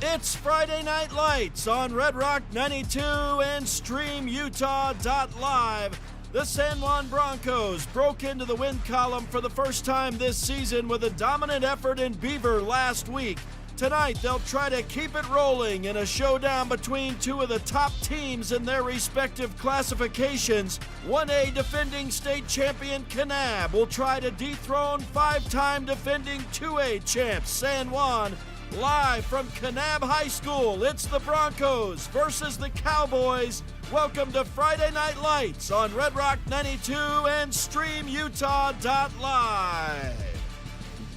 It's Friday Night Lights on Red Rock 92 and StreamUtah.Live. The San Juan Broncos broke into the win column for the first time this season with a dominant effort in Beaver last week. Tonight, they'll try to keep it rolling in a showdown between two of the top teams in their respective classifications. 1A defending state champion Kanab will try to dethrone five-time defending 2A champs San Juan. Live from Kanab High School, it's the Broncos versus the Cowboys. Welcome to Friday Night Lights on Red Rock 92 and StreamUtah.Live.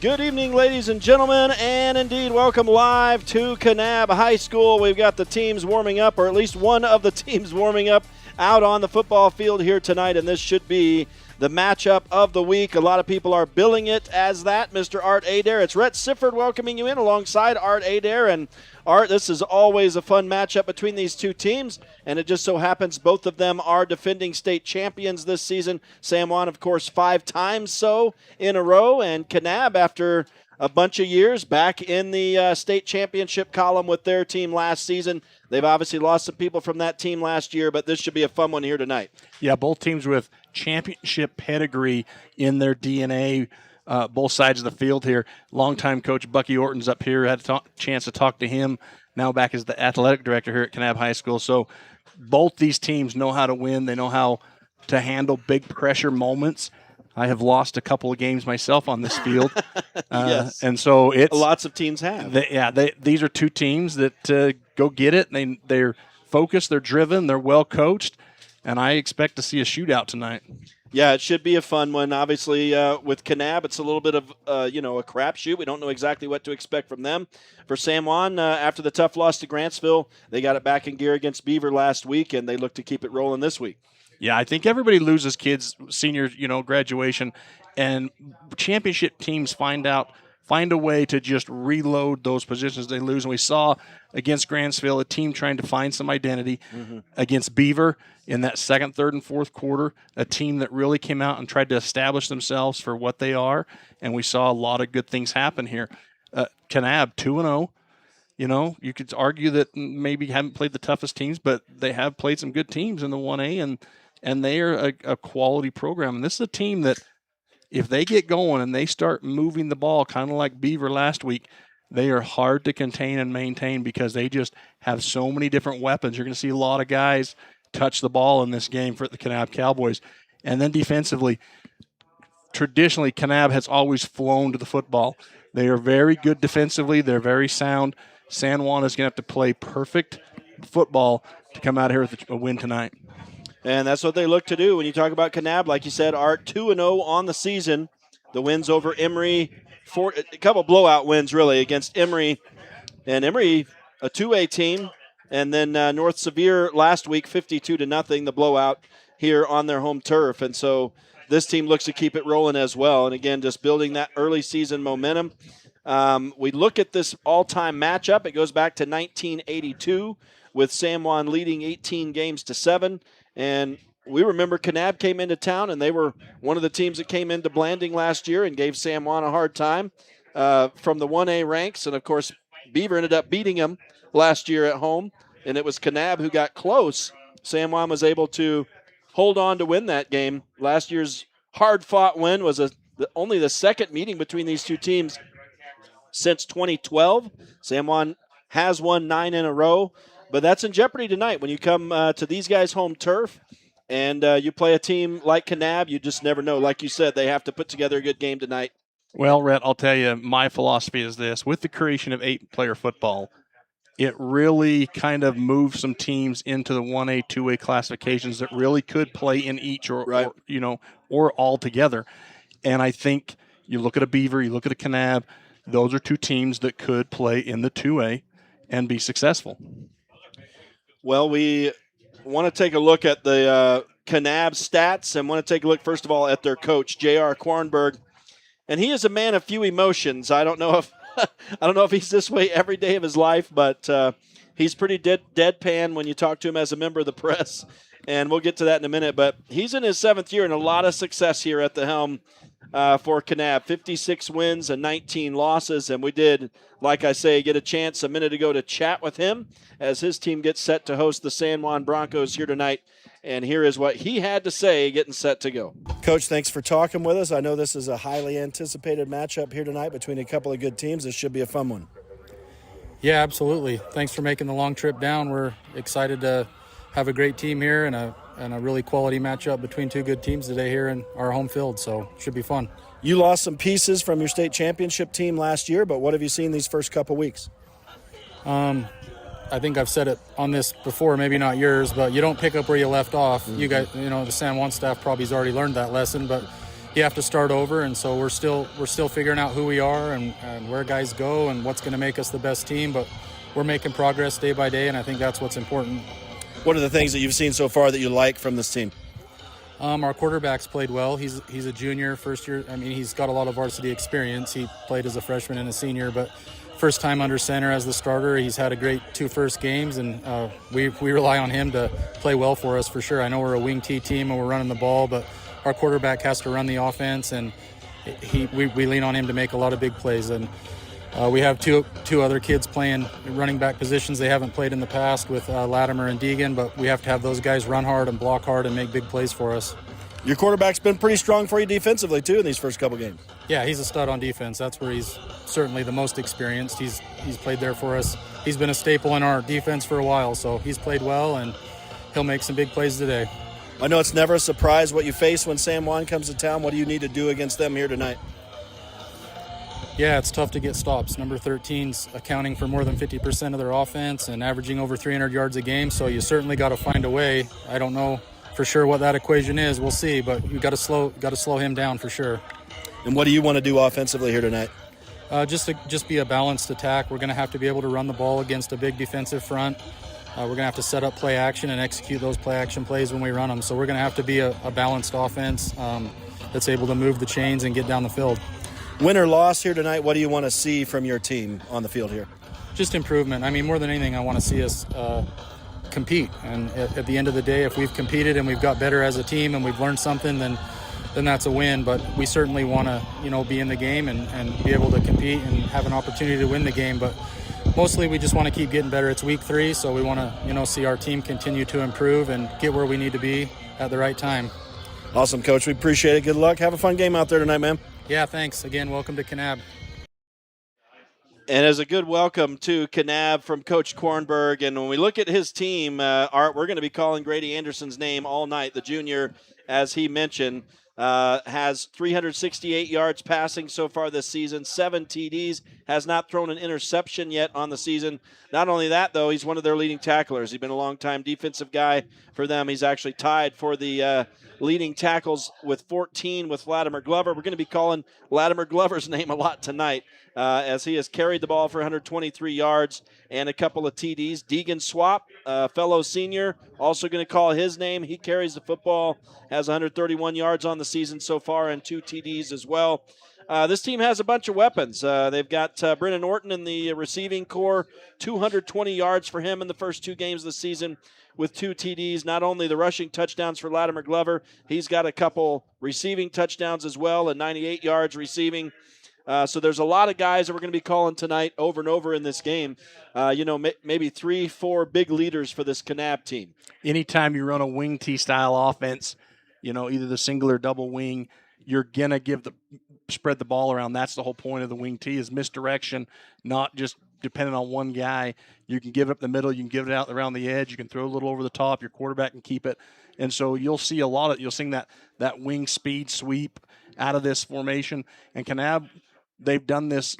Good evening, ladies and gentlemen, and indeed welcome live to Kanab High School. We've got the teams warming up, or at least one of the teams warming up out on the football field here tonight, and this should be the matchup of the week. A lot of people are billing it as that. Mr. Art Adair, it's Rhett Sifford welcoming you in alongside Art Adair. And Art, this is always a fun matchup between these two teams, and it just so happens both of them are defending state champions this season. San Juan, of course, 5 times so in a row, and Kanab, after a bunch of years, back in the state championship column with their team last season. They've obviously lost some people from that team last year, but this should be a fun one here tonight. Yeah, both teams with championship pedigree in their DNA, both sides of the field here. Longtime coach Bucky Orton's up here. Had a chance to talk to him, now back as the athletic director here at Kanab High School. So both these teams know how to win. They know how to handle big pressure moments. I have lost a couple of games myself on this field. Yes. And so it's lots of teams have. These are two teams that go get it. They're focused, they're driven, they're well coached, and I expect to see a shootout tonight. Yeah, it should be a fun one. Obviously, with Kanab, it's a little bit of a crapshoot. We don't know exactly what to expect from them. For San Juan, after the tough loss to Grantsville, they got it back in gear against Beaver last week, and they look to keep it rolling this week. Yeah, I think everybody loses kids, senior, graduation, and championship teams find a way to just reload those positions they lose. And we saw against Grantsville a team trying to find some identity. Against Beaver in that second, third, and fourth quarter, a team that really came out and tried to establish themselves for what they are, and we saw a lot of good things happen here. Kanab, 2-0. You could argue that maybe haven't played the toughest teams, but they have played some good teams in the 1A, and they are a quality program. And this is a team that, if they get going and they start moving the ball, kind of like Beaver last week, they are hard to contain and maintain because they just have so many different weapons. You're going to see a lot of guys touch the ball in this game for the Kanab Cowboys. And then defensively, traditionally, Kanab has always flown to the football. They are very good defensively. They're very sound. San Juan is going to have to play perfect football to come out here with a win tonight. And that's what they look to do. When you talk about Kanab, like you said, Art, 2-0 on the season. The wins over Emory, a couple blowout wins, really, against Emory. And Emory, a 2A team. And then North Sevier last week, 52-0, the blowout here on their home turf. And so this team looks to keep it rolling as well. And, again, just building that early season momentum. We look at this all-time matchup. It goes back to 1982 with San Juan leading 18-7. And we remember Kanab came into town, and they were one of the teams that came into Blanding last year and gave San Juan a hard time from the 1A ranks. And, of course, Beaver ended up beating them last year at home, and it was Kanab who got close. San Juan was able to hold on to win that game. Last year's hard-fought win was only the second meeting between these two teams since 2012. San Juan has won 9 in a row. But that's in jeopardy tonight when you come to these guys' home turf and you play a team like Kanab. You just never know. Like you said, they have to put together a good game tonight. Well, Rhett, I'll tell you, my philosophy is this. With the creation of 8-player football, it really kind of moves some teams into the 1A, 2A classifications that really could play in each or all together. And I think you look at a Beaver, you look at a Kanab, those are two teams that could play in the 2A and be successful. Well, we want to take a look at the Kanab stats and want to take a look, first of all, at their coach, J.R. Quarnberg. And he is a man of few emotions. I don't know if he's this way every day of his life, but he's pretty deadpan when you talk to him as a member of the press. And we'll get to that in a minute. But he's in his 7th year and a lot of success here at the helm for Kanab. 56 wins and 19 losses. And we did, like I say, get a chance a minute ago to chat with him as his team gets set to host the San Juan Broncos here tonight. And here is what he had to say getting set to go. Coach, thanks for talking with us. I know this is a highly anticipated matchup here tonight between a couple of good teams. This should be a fun one. Yeah, absolutely. Thanks for making the long trip down. We're excited to have a great team here and a really quality matchup between two good teams today here in our home field, so it should be fun. You lost some pieces from your state championship team last year, but what have you seen these first couple weeks? I think I've said it on this before, maybe not yours, but you don't pick up where you left off. You guys, the San Juan staff probably has already learned that lesson, but you have to start over, and so we're still figuring out who we are and where guys go and what's going to make us the best team, but we're making progress day by day, and I think that's what's important. What are the things that you've seen so far that you like from this team? Our quarterback's played well. He's a junior, first year. I mean, he's got a lot of varsity experience. He played as a freshman and a senior, but first time under center as the starter. He's had a great 2 first games, and we rely on him to play well for us for sure. I know we're a wing T team and we're running the ball, but our quarterback has to run the offense, and we lean on him to make a lot of big plays. And we have two other kids playing running back positions they haven't played in the past with Latimer and Deegan, but we have to have those guys run hard and block hard and make big plays for us. Your quarterback's been pretty strong for you defensively, too, in these first couple games. Yeah, he's a stud on defense. That's where he's certainly the most experienced. He's played there for us. He's been a staple in our defense for a while, so he's played well, and he'll make some big plays today. I know it's never a surprise what you face when San Juan comes to town. What do you need to do against them here tonight? Yeah, it's tough to get stops. Number 13's accounting for more than 50% of their offense and averaging over 300 yards a game, so you certainly got to find a way. I don't know for sure what that equation is. We'll see, but you got to slow him down for sure. And what do you want to do offensively here tonight? Just be a balanced attack. We're going to have to be able to run the ball against a big defensive front. We're going to have to set up play action and execute those play action plays when we run them. So we're going to have to be a balanced offense that's able to move the chains and get down the field. Win or loss here tonight, what do you want to see from your team on the field here? Just improvement. I mean, more than anything, I want to see us compete. And at the end of the day, if we've competed and we've got better as a team and we've learned something, then that's a win. But we certainly want to, be in the game and be able to compete and have an opportunity to win the game. But mostly we just want to keep getting better. It's week 3, so we want to, see our team continue to improve and get where we need to be at the right time. Awesome, Coach. We appreciate it. Good luck. Have a fun game out there tonight, man. Yeah, thanks. Again, welcome to Kanab. And as a good welcome to Kanab from Coach Kornberg. And when we look at his team, Art, we're going to be calling Grady Anderson's name all night. The junior, as he mentioned, has 368 yards passing so far this season, 7 TDs, has not thrown an interception yet on the season. Not only that, though, he's one of their leading tacklers. He's been a long-time defensive guy for them. He's actually tied for the leading tackles with 14 with Latimer Glover. We're going to be calling Latimer Glover's name a lot tonight as he has carried the ball for 123 yards and a couple of TDs. Deegan Swap, fellow senior, also going to call his name. He carries the football, has 131 yards on the season so far and 2 TDs as well. This team has a bunch of weapons. They've got Brennan Orton in the receiving core, 220 yards for him in the first 2 games of the season with 2 TDs. Not only the rushing touchdowns for Latimer Glover, he's got a couple receiving touchdowns as well and 98 yards receiving. So there's a lot of guys that we're going to be calling tonight over and over in this game. Maybe 3-4 big leaders for this Kanab team. Anytime you run a wing T style offense, either the single or double wing, you're going to spread the ball around. That's the whole point of the wing T is misdirection, not just depending on one guy. You can give it up the middle, you can give it out around the edge, you can throw a little over the top, your quarterback can keep it. And so you'll see you'll see that wing speed sweep out of this formation. And Kanab, they've done this.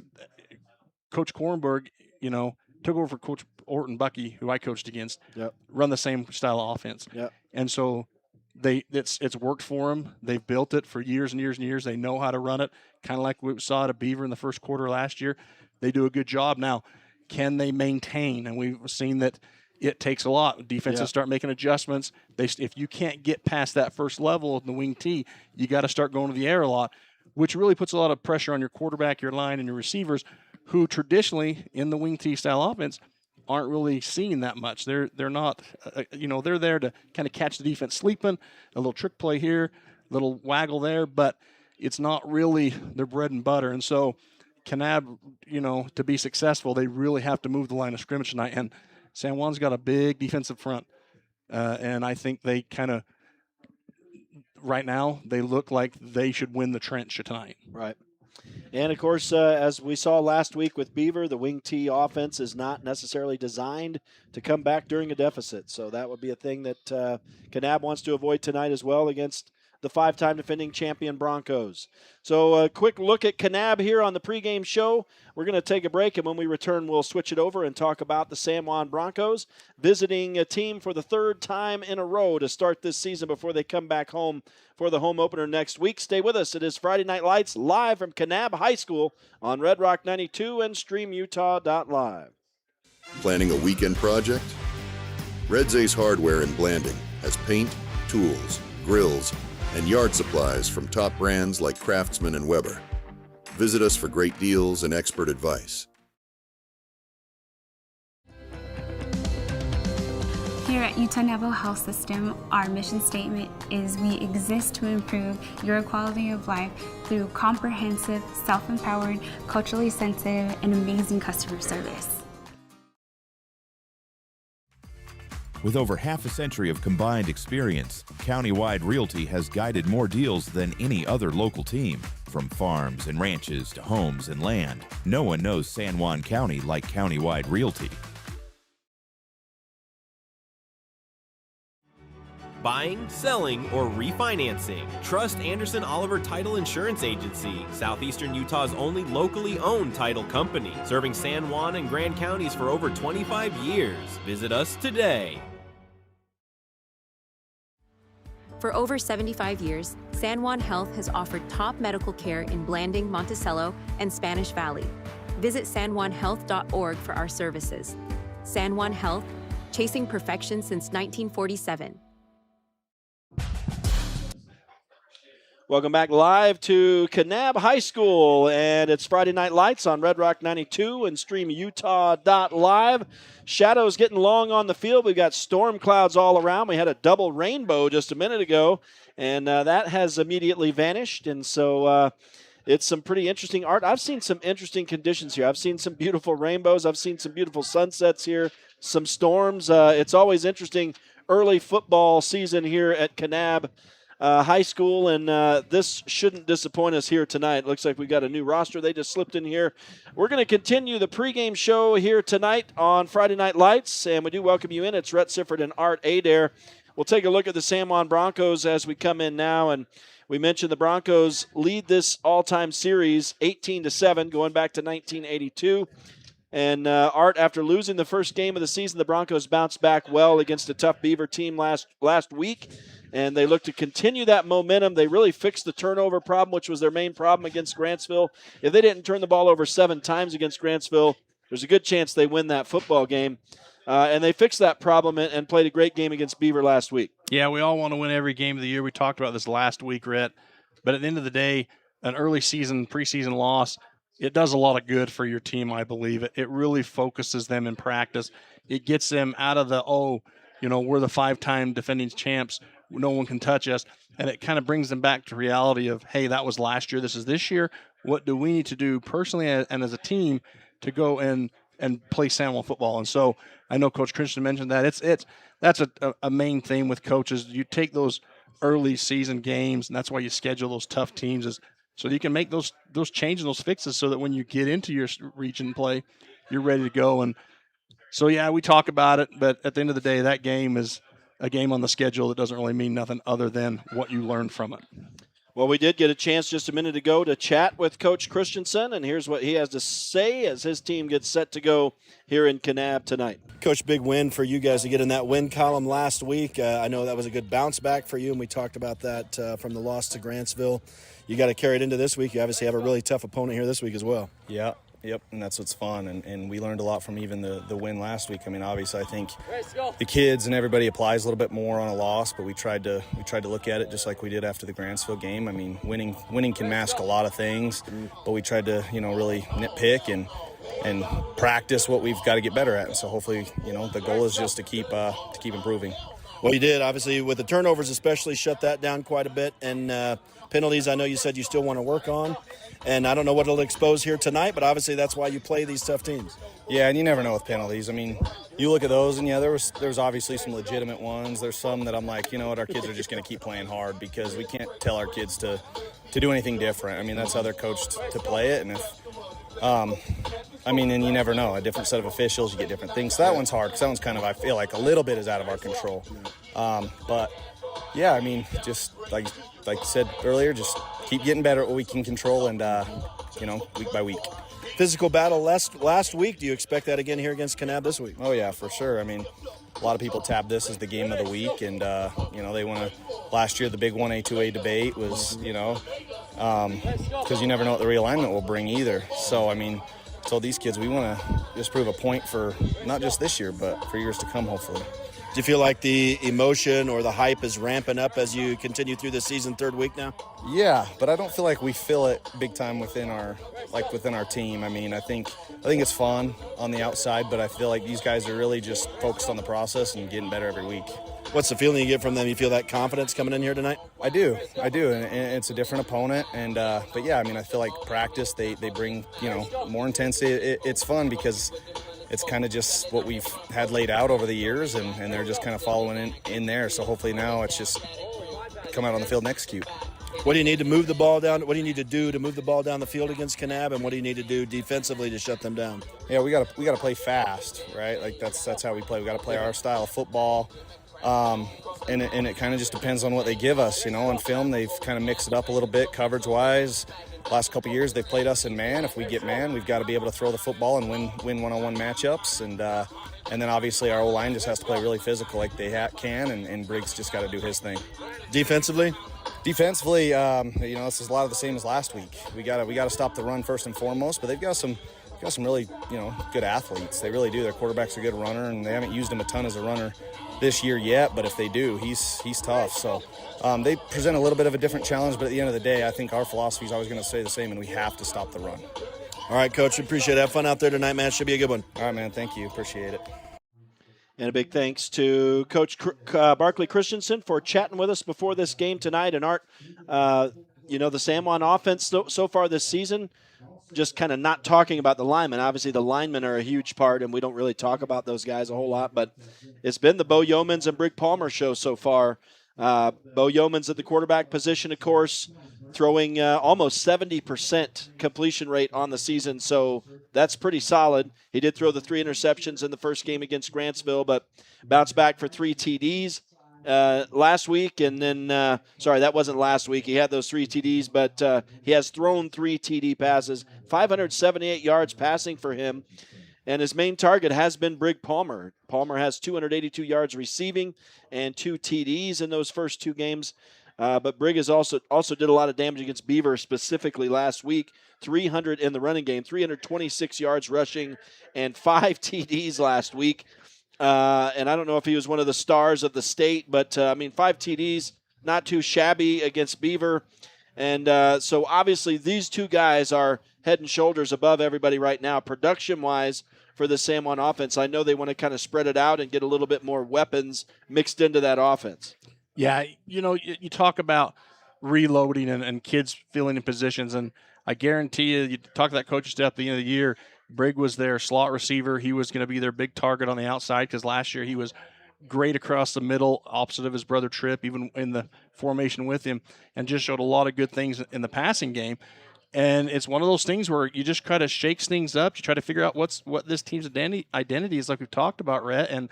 Coach Kornberg, took over for Coach Orton Bucky, who I coached against, run the same style of offense. Yep. And so it's worked for them. They've built it for years and years and years. They know how to run it, kind of like we saw at Beaver in the first quarter last year. They do a good job. Now, can they maintain? And we've seen that it takes a lot. Defenses start making adjustments. If you can't get past that first level of the wing T, you got to start going to the air a lot, which really puts a lot of pressure on your quarterback, your line, and your receivers, who traditionally in the wing T style offense aren't really seeing that much. They're not, they're there to kind of catch the defense sleeping, a little trick play here, a little waggle there, but it's not really their bread and butter. And so Kanab, to be successful, they really have to move the line of scrimmage tonight. And San Juan's got a big defensive front. And I think they right now, they look like they should win the trench tonight. Right. And, of course, as we saw last week with Beaver, the wing T offense is not necessarily designed to come back during a deficit. So that would be a thing that Kanab wants to avoid tonight as well against the 5-time defending champion Broncos. So a quick look at Kanab here on the pregame show. We're going to take a break, and when we return, we'll switch it over and talk about the San Juan Broncos visiting a team for the 3rd time in a row to start this season before they come back home for the home opener next week. Stay with us. It is Friday Night Lights live from Kanab High School on Red Rock 92 and StreamUtah.Live. Planning a weekend project? Red's Ace Hardware in Blanding has paint, tools, grills, and yard supplies from top brands like Craftsman and Weber. Visit us for great deals and expert advice. Here at Utah Naval Health System, our mission statement is we exist to improve your quality of life through comprehensive, self-empowered, culturally sensitive, and amazing customer service. With over half a century of combined experience, Countywide Realty has guided more deals than any other local team. From farms and ranches to homes and land, no one knows San Juan County like Countywide Realty. Buying, selling, or refinancing. Trust Anderson Oliver Title Insurance Agency, Southeastern Utah's only locally owned title company, serving San Juan and Grand counties for over 25 years. Visit us today. For over 75 years, San Juan Health has offered top medical care in Blanding, Monticello, and Spanish Valley. Visit SanJuanHealth.org for our services. San Juan Health, chasing perfection since 1947. Welcome back live to Kanab High School, and it's Friday Night Lights on Red Rock 92 and StreamUtah.Live. Shadows getting long on the field. We've got storm clouds all around. We had a double rainbow just a minute ago, and that has immediately vanished, and so it's some pretty interesting art. I've seen some interesting conditions here. I've seen some beautiful rainbows. I've seen some beautiful sunsets here, some storms. It's always interesting early football season here at Kanab High School, and this shouldn't disappoint us here tonight. It looks like we've got a new roster. They just slipped in here. We're going to continue the pregame show here tonight on Friday Night Lights, and we do welcome you in. It's Rhett Sifford and Art Adair. We'll take a look at the San Juan Broncos as we come in now, and we mentioned the Broncos lead this all-time series 18-7, going back to 1982. And Art, after losing the first game of the season, the Broncos bounced back well against a tough Beaver team last week, and they look to continue that momentum. They really fixed the turnover problem, which was their main problem against Grantsville. If they didn't turn the ball over 7 times against Grantsville, there's a good chance they win that football game. And they fixed that problem and played a great game against Beaver last week. Yeah, we all want to win every game of the year. We talked about this last week, Rhett. But at the end of the day, an early season, preseason loss, it does a lot of good for your team, I believe. It really focuses them in practice. It gets them out of the, we're the 5-time defending champs. No one can touch us. And it kind of brings them back to reality of, hey, that was last year. This is this year. What do we need to do personally and as a team to go and play San Juan football? And so I know Coach Christian mentioned that. That's a main thing with coaches. You take those early season games, and that's why you schedule those tough teams, is so you can make those changes, those fixes, so that when you get into your region play, you're ready to go. And so, yeah, we talk about it, but at the end of the day, that game is a game on the schedule that doesn't really mean nothing other than what you learned from it. Well, we did get a chance just a minute ago to chat with Coach Christensen, and here's what he has to say as his team gets set to go here in Kanab tonight. Coach, big win for you guys to get in that win column last week. I know that was a good bounce back for you, and we talked about that from the loss to Grantsville. You got to carry it into this week. You obviously have a really tough opponent here this week as well. Yeah. Yep, and that's what's fun, and we learned a lot from even the win last week. I mean, obviously, I think the kids and everybody applies a little bit more on a loss, but we tried to look at it just like we did after the Grantsville game. I mean, winning can mask a lot of things, but we tried to really nitpick and practice what we've got to get better at. And so hopefully, the goal is just to keep improving. Well, you did, obviously, with the turnovers especially, shut that down quite a bit. And penalties, I know you said you still want to work on. And I don't know what it'll expose here tonight, but obviously that's why you play these tough teams. Yeah, and you never know with penalties. I mean, you look at those, and yeah, there's obviously some legitimate ones. There's some that I'm like, you know what, our kids are just going to keep playing hard because we can't tell our kids to do anything different. I mean, that's how they're coached to play it. And if and you never know. A different set of officials, you get different things. So that one's hard because that one's kind of, I feel like, a little bit is out of our control. But, yeah, I mean, just like I said earlier, just keep getting better at what we can control and, week by week. Physical battle last week. Do you expect that again here against Kanab this week? Oh, yeah, for sure. I mean, a lot of people tab this as the game of the week, and, they want to – last year the big 1A, 2A debate was, because you never know what the realignment will bring either. So, I mean, told these kids we want to just prove a point for not just this year, but for years to come, hopefully. Do you feel like the emotion or the hype is ramping up as you continue through the season, third week now? Yeah, but I don't feel like we feel it big time within our team. I mean, I think it's fun on the outside, but I feel like these guys are really just focused on the process and getting better every week. What's the feeling you get from them? You feel that confidence coming in here tonight? I do, and it's a different opponent. And but yeah, I mean, I feel like practice they bring more intensity. It's fun because it's kind of just what we've had laid out over the years, and they're just kind of following in there. So hopefully now it's just come out on the field and execute. What do you need to move the ball down? What do you need to do to move the ball down the field against Kanab, and what do you need to do defensively to shut them down? Yeah, we got to play fast, right? Like that's how we play. We got to play our style of football. And it kind of just depends on what they give us. On film, they've kind of mixed it up a little bit coverage-wise. Last couple of years, they've played us in man. If we get man, we've got to be able to throw the football and win one-on-one matchups. And then obviously our O-line just has to play really physical like they can, and Briggs just got to do his thing. Defensively, this is a lot of the same as last week. We got to stop the run first and foremost, but they've got some really good athletes. They really do. Their quarterback's a good runner, and they haven't used him a ton as a runner this year yet, but if they do, he's tough. So they present a little bit of a different challenge, but at the end of the day, I think our philosophy is always going to stay the same, and we have to stop the run. All right, Coach, appreciate it. Have fun out there tonight, man. Should be a good one. All right, man. Thank you. Appreciate it. And a big thanks to Coach Barkley Christensen for chatting with us before this game tonight. And Art, the San Juan offense so far this season, just kind of not talking about the linemen. Obviously, the linemen are a huge part, and we don't really talk about those guys a whole lot. But it's been the Bo Yeomans and Brig Palmer show so far. Bo Yeomans at the quarterback position, of course, throwing almost 70% completion rate on the season. So that's pretty solid. He did throw the 3 interceptions in the first game against Grantsville, but bounced back for 3 TDs. Last week, and then, that wasn't last week. He had those 3 TDs, but he has thrown 3 TD passes, 578 yards passing for him, and his main target has been Brig Palmer. Palmer has 282 yards receiving and 2 TDs in those first 2 games, but Brig has also did a lot of damage against Beaver, specifically last week, 300 in the running game, 326 yards rushing, and 5 TDs last week. And I don't know if he was one of the stars of the state, but, 5 TDs, not too shabby against Beaver. And so obviously these 2 guys are head and shoulders above everybody right now, production-wise, for the San Juan offense. I know they want to kind of spread it out and get a little bit more weapons mixed into that offense. Yeah, you talk about reloading and kids filling in positions, and I guarantee you talk to that coaching staff at the end of the year, Brig was their slot receiver. He was going to be their big target on the outside because last year he was great across the middle, opposite of his brother Tripp, even in the formation with him, and just showed a lot of good things in the passing game. And it's one of those things where you just try to shake things up. You try to figure out what this team's identity is, like we've talked about, Rhett, and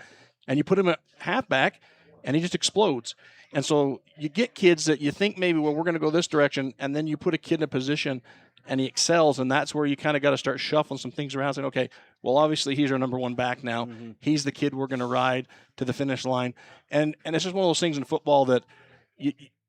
you put him at halfback, and he just explodes. And so you get kids that you think maybe, well, we're going to go this direction, and then you put a kid in a position and he excels, and that's where you kind of got to start shuffling some things around, saying, okay, well, obviously he's our number 1 back now. Mm-hmm. He's the kid we're going to ride to the finish line. And it's just one of those things in football that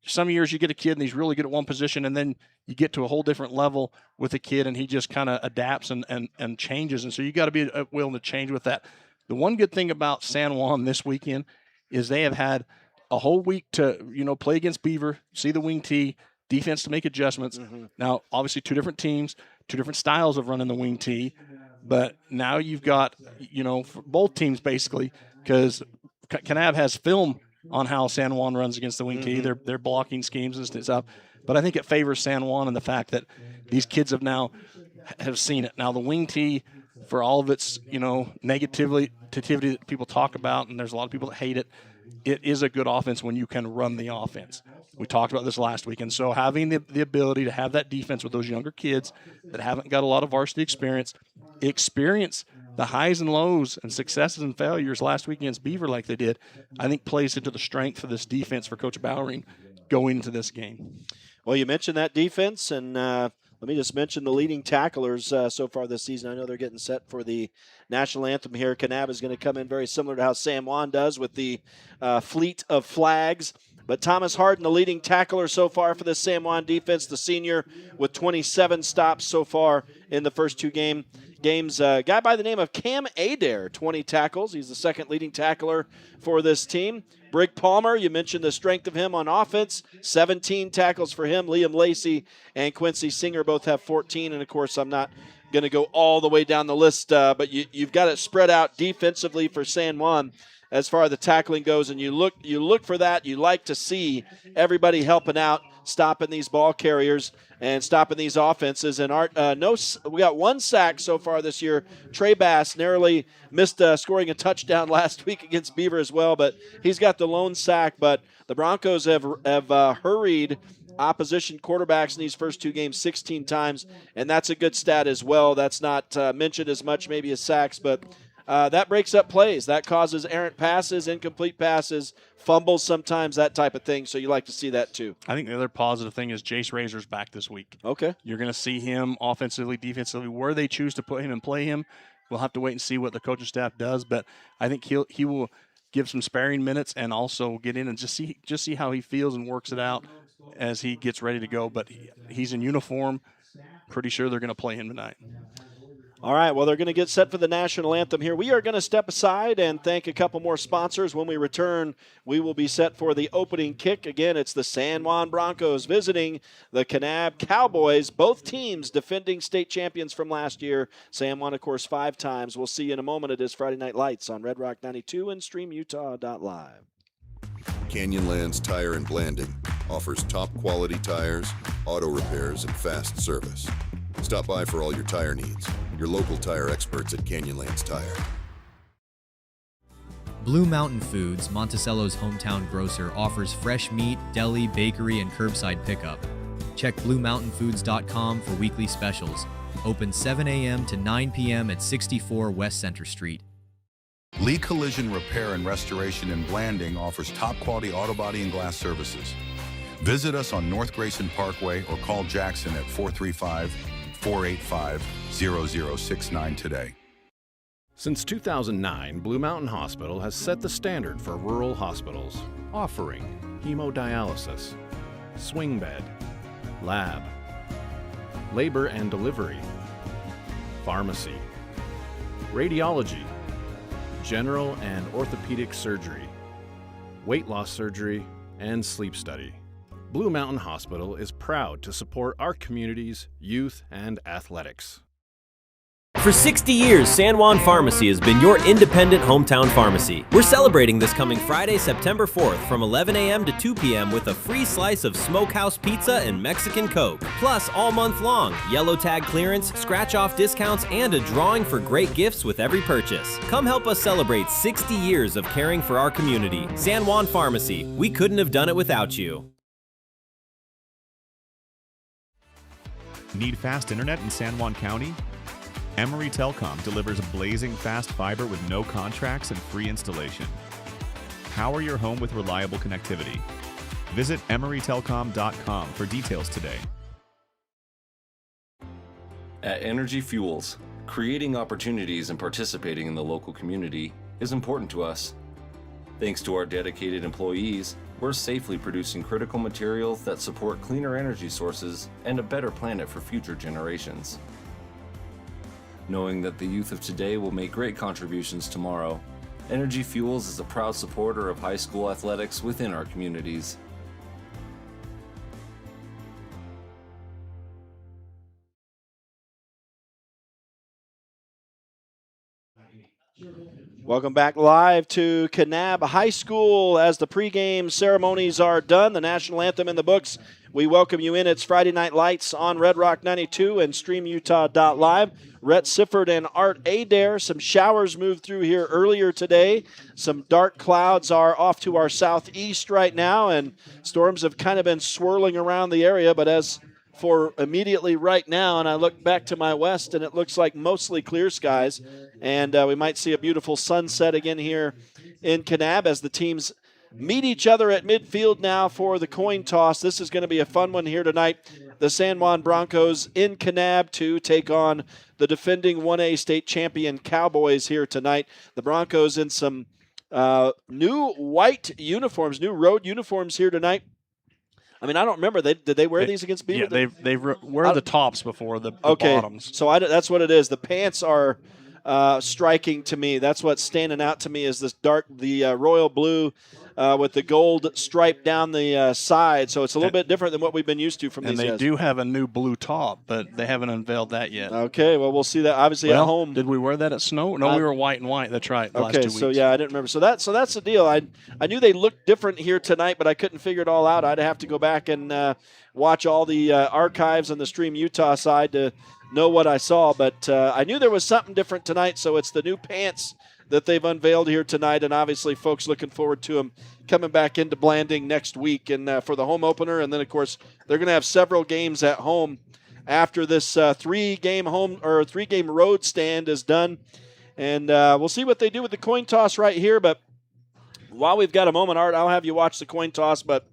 some years you get a kid and he's really good at one position, and then you get to a whole different level with a kid and he just kind of adapts and changes. And so you got to be willing to change with that. The one good thing about San Juan this weekend is they have had a whole week to, play against Beaver, see the wing tee, defense to make adjustments. Mm-hmm. Now, obviously 2 different teams, 2 different styles of running the wing tee, but now you've got, for both teams basically, because Kanab has film on how San Juan runs against the wing T, their blocking schemes and stuff. But I think it favors San Juan in the fact that these kids have seen it. Now the wing T, for all of its negativity that people talk about, and there's a lot of people that hate it, it is a good offense when you can run the offense. We talked about this last week, and so having the ability to have that defense with those younger kids that haven't got a lot of varsity experience the highs and lows and successes and failures last week against Beaver like they did, I think plays into the strength of this defense for Coach Bowering going into this game. Well, you mentioned that defense, and let me just mention the leading tacklers so far this season. I know they're getting set for the national anthem here. Kanab is going to come in very similar to how San Juan does with the fleet of flags. But Thomas Harden, the leading tackler so far for the San Juan defense, the senior with 27 stops so far in the first two games. A guy by the name of Cam Adair, 20 tackles. He's the second leading tackler for this team. Brig Palmer, you mentioned the strength of him on offense. 17 tackles for him. Liam Lacey and Quincy Singer both have 14. And, of course, I'm not going to go all the way down the list, but you've got it spread out defensively for San Juan as far as the tackling goes. And you look for that. You like to see everybody helping out, stopping these ball carriers and stopping these offenses. And we got one sack so far this year. Trey Bass narrowly missed scoring a touchdown last week against Beaver as well, but he's got the lone sack. But the Broncos have hurried opposition quarterbacks in these first two games 16 times, and that's a good stat as well. That's not mentioned as much maybe as sacks, but that breaks up plays. That causes errant passes, incomplete passes, fumbles sometimes, that type of thing. So you like to see that too. I think the other positive thing is Jace Razor's back this week. Okay. You're going to see him offensively, defensively. Where they choose to put him and play him, we'll have to wait and see what the coaching staff does. But I think he will give some sparing minutes and also get in and just see how he feels and works it out as he gets ready to go. But he's in uniform. Pretty sure they're going to play him tonight. All right, well, they're going to get set for the national anthem here. We are going to step aside and thank a couple more sponsors. When we return, we will be set for the opening kick. Again, it's the San Juan Broncos visiting the Kanab Cowboys. Both teams defending state champions from last year. San Juan, of course, 5 times. We'll see you in a moment. It is Friday Night Lights on Red Rock 92 and StreamUtah.Live. Canyonlands Tire and Blanding offers top quality tires, auto repairs, and fast service. Stop by for all your tire needs. Your local tire experts at Canyonlands Tire. Blue Mountain Foods, Monticello's hometown grocer, offers fresh meat, deli, bakery, and curbside pickup. Check BlueMountainFoods.com for weekly specials. Open 7 a.m. to 9 p.m. at 64 West Center Street. Lee Collision Repair and Restoration in Blanding offers top-quality auto body and glass services. Visit us on North Grayson Parkway or call Jackson at 435-485-0069 today. Since 2009, Blue Mountain Hospital has set the standard for rural hospitals, offering hemodialysis, swing bed, lab, labor and delivery, pharmacy, radiology, general and orthopedic surgery, weight loss surgery, and sleep study. Blue Mountain Hospital is proud to support our community's youth and athletics. For 60 years, San Juan Pharmacy has been your independent hometown pharmacy. We're celebrating this coming Friday, September 4th from 11 a.m. to 2 p.m. with a free slice of Smokehouse Pizza and Mexican Coke. Plus, all month long, yellow tag clearance, scratch-off discounts, and a drawing for great gifts with every purchase. Come help us celebrate 60 years of caring for our community. San Juan Pharmacy. We couldn't have done it without you. Need fast internet in San Juan County? Emory Telecom delivers blazing fast fiber with no contracts and free installation. Power your home with reliable connectivity. Visit EmoryTelecom.com for details today. At Energy Fuels, creating opportunities and participating in the local community is important to us. Thanks to our dedicated employees, we're safely producing critical materials that support cleaner energy sources and a better planet for future generations. Knowing that the youth of today will make great contributions tomorrow, Energy Fuels is a proud supporter of high school athletics within our communities. Welcome back live to Kanab High School as the pregame ceremonies are done. The national anthem in the books. We welcome you in. It's Friday Night Lights on Red Rock 92 and StreamUtah.Live. Rhett Sifford and Art Adair. Some showers moved through here earlier today. Some dark clouds are off to our southeast right now, and storms have kind of been swirling around the area. But as for immediately right now, and I look back to my west, and it looks like mostly clear skies, and we might see a beautiful sunset again here in Kanab as the teams meet each other at midfield now for the coin toss. This is going to be a fun one here tonight. The San Juan Broncos in Kanab to take on the defending 1A state champion Cowboys here tonight. The Broncos in some new white uniforms, new road uniforms here tonight. I mean, I don't remember. Did they wear these against Beaver? Yeah, they wear the tops before the bottoms. So that's what it is. The pants are striking to me. That's what's standing out to me is this the royal blue with the gold stripe down the side. So it's a little bit different than what we've been used to from these guys. And they do have a new blue top, but they haven't unveiled that yet. Okay, well, we'll see that obviously at home. Did we wear that at Snow? No, we were white and white. That's right. Okay, last 2 weeks. so yeah, I didn't remember. So that's the deal. I knew they looked different here tonight, but I couldn't figure it all out. I'd have to go back and watch all the archives on the Stream Utah side to know what I saw. But I knew there was something different tonight, so it's the new pants that they've unveiled here tonight, and obviously folks looking forward to them coming back into Blanding next week and for the home opener. And then, of course, they're going to have several games at home after this three-game road stand is done. And we'll see what they do with the coin toss right here. But while we've got a moment, Art, I'll have you watch the coin toss. But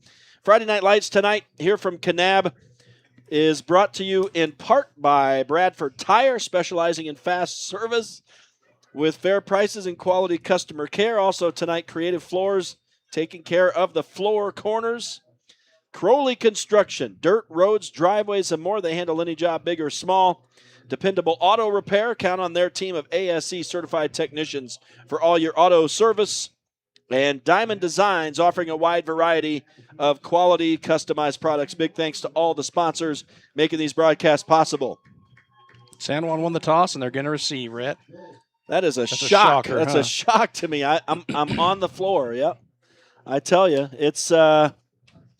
Friday Night Lights tonight here from Kanab is brought to you in part by Bradford Tire, specializing in fast service with fair prices and quality customer care. Also tonight, Creative Floors, taking care of the floor corners. Crowley Construction, dirt, roads, driveways, and more. They handle any job, big or small. Dependable Auto Repair. Count on their team of ASE certified technicians for all your auto service. And Diamond Designs, offering a wide variety of quality customized products. Big thanks to all the sponsors making these broadcasts possible. San Juan won the toss, and they're going to receive, Rhett. That is That's shock. a shocker, That's huh? a shock to me. I'm on the floor. Yep. I tell you, it's the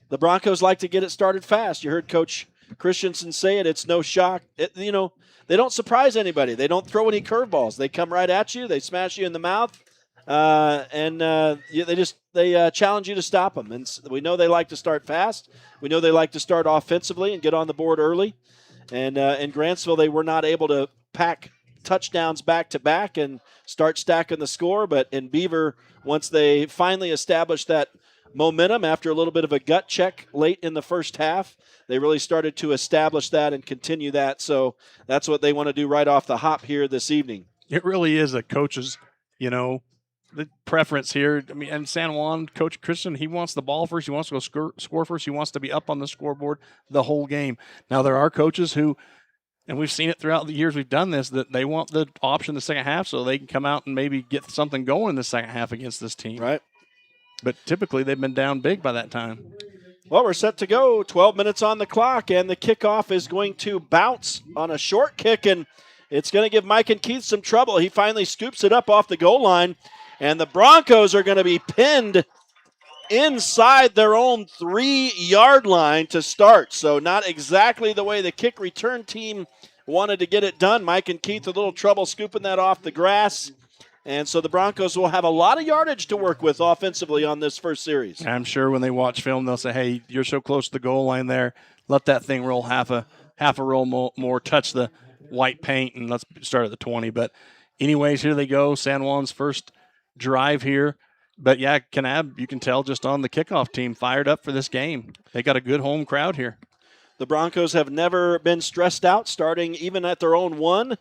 Broncos like to get it started fast. You heard Coach Christensen say it. It's no shock. They don't surprise anybody. They don't throw any curveballs. They come right at you. They smash you in the mouth, and they challenge you to stop them. And we know they like to start fast. We know they like to start offensively and get on the board early. And in Grantsville, they were not able to pack touchdowns back-to-back and start stacking the score. But in Beaver, once they finally established that momentum after a little bit of a gut check late in the first half, they really started to establish that and continue that. So that's what they want to do right off the hop here this evening. It really is a coach's, the preference here. I mean, and San Juan, Coach Christian, he wants the ball first. He wants to go score first. He wants to be up on the scoreboard the whole game. Now, there are coaches who, and we've seen it throughout the years we've done this, that they want the option in the second half so they can come out and maybe get something going in the second half against this team. Right. But typically they've been down big by that time. Well, we're set to go. 12 minutes on the clock, and the kickoff is going to bounce on a short kick, and it's going to give Mike and Keith some trouble. He finally scoops it up off the goal line, and the Broncos are going to be pinned inside their own 3-yard line to start. So not exactly the way the kick return team wanted to get it done. Mike and Keith a little trouble scooping that off the grass. And so the Broncos will have a lot of yardage to work with offensively on this first series. I'm sure when they watch film, they'll say, hey, you're so close to the goal line there. Let that thing roll half a roll more, touch the white paint, and let's start at the 20. But anyways, here they go. San Juan's first drive here. But, yeah, Kanab, you can tell just on the kickoff team, fired up for this game. They got a good home crowd here. The Broncos have never been stressed out, starting even at their own 1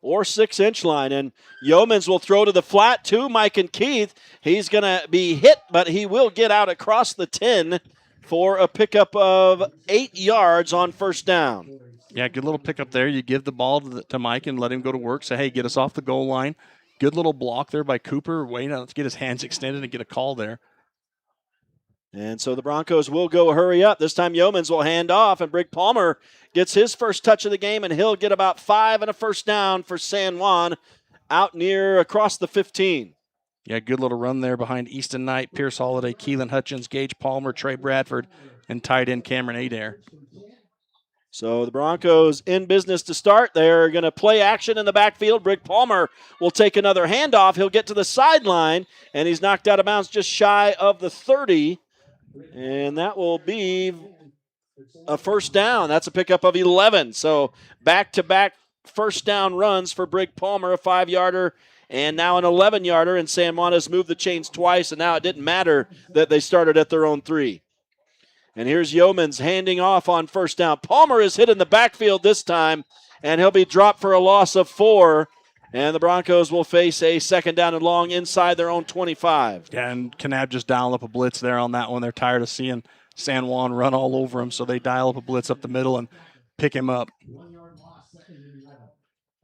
or 6-inch line. And Yeomans will throw to the flat to Mike and Keith. He's going to be hit, but he will get out across the 10 for a pickup of 8 yards on first down. Yeah, good little pickup there. You give the ball to Mike and let him go to work. Say, hey, get us off the goal line. Good little block there by Cooper. Wait, let's get his hands extended and get a call there. And so the Broncos will go hurry up. This time Yeomans will hand off, and Brig Palmer gets his first touch of the game, and he'll get about 5 and a first down for San Juan out near across the 15. Yeah, good little run there behind Easton Knight, Pierce Holiday, Keelan Hutchins, Gage Palmer, Trey Bradford, and tight end Cameron Adair. So the Broncos in business to start. They're going to play action in the backfield. Brig Palmer will take another handoff. He'll get to the sideline, and he's knocked out of bounds just shy of the 30. And that will be a first down. That's a pickup of 11. So back-to-back first down runs for Brig Palmer, a 5-yarder and now an 11-yarder. And San Juan has moved the chains twice, and now it didn't matter that they started at their own 3. And here's Yeomans handing off on first down. Palmer is hit in the backfield this time, and he'll be dropped for a loss of 4. And the Broncos will face a second down and long inside their own 25. Yeah, and Kanab just dialed up a blitz there on that one. They're tired of seeing San Juan run all over him, so they dial up a blitz up the middle and pick him up.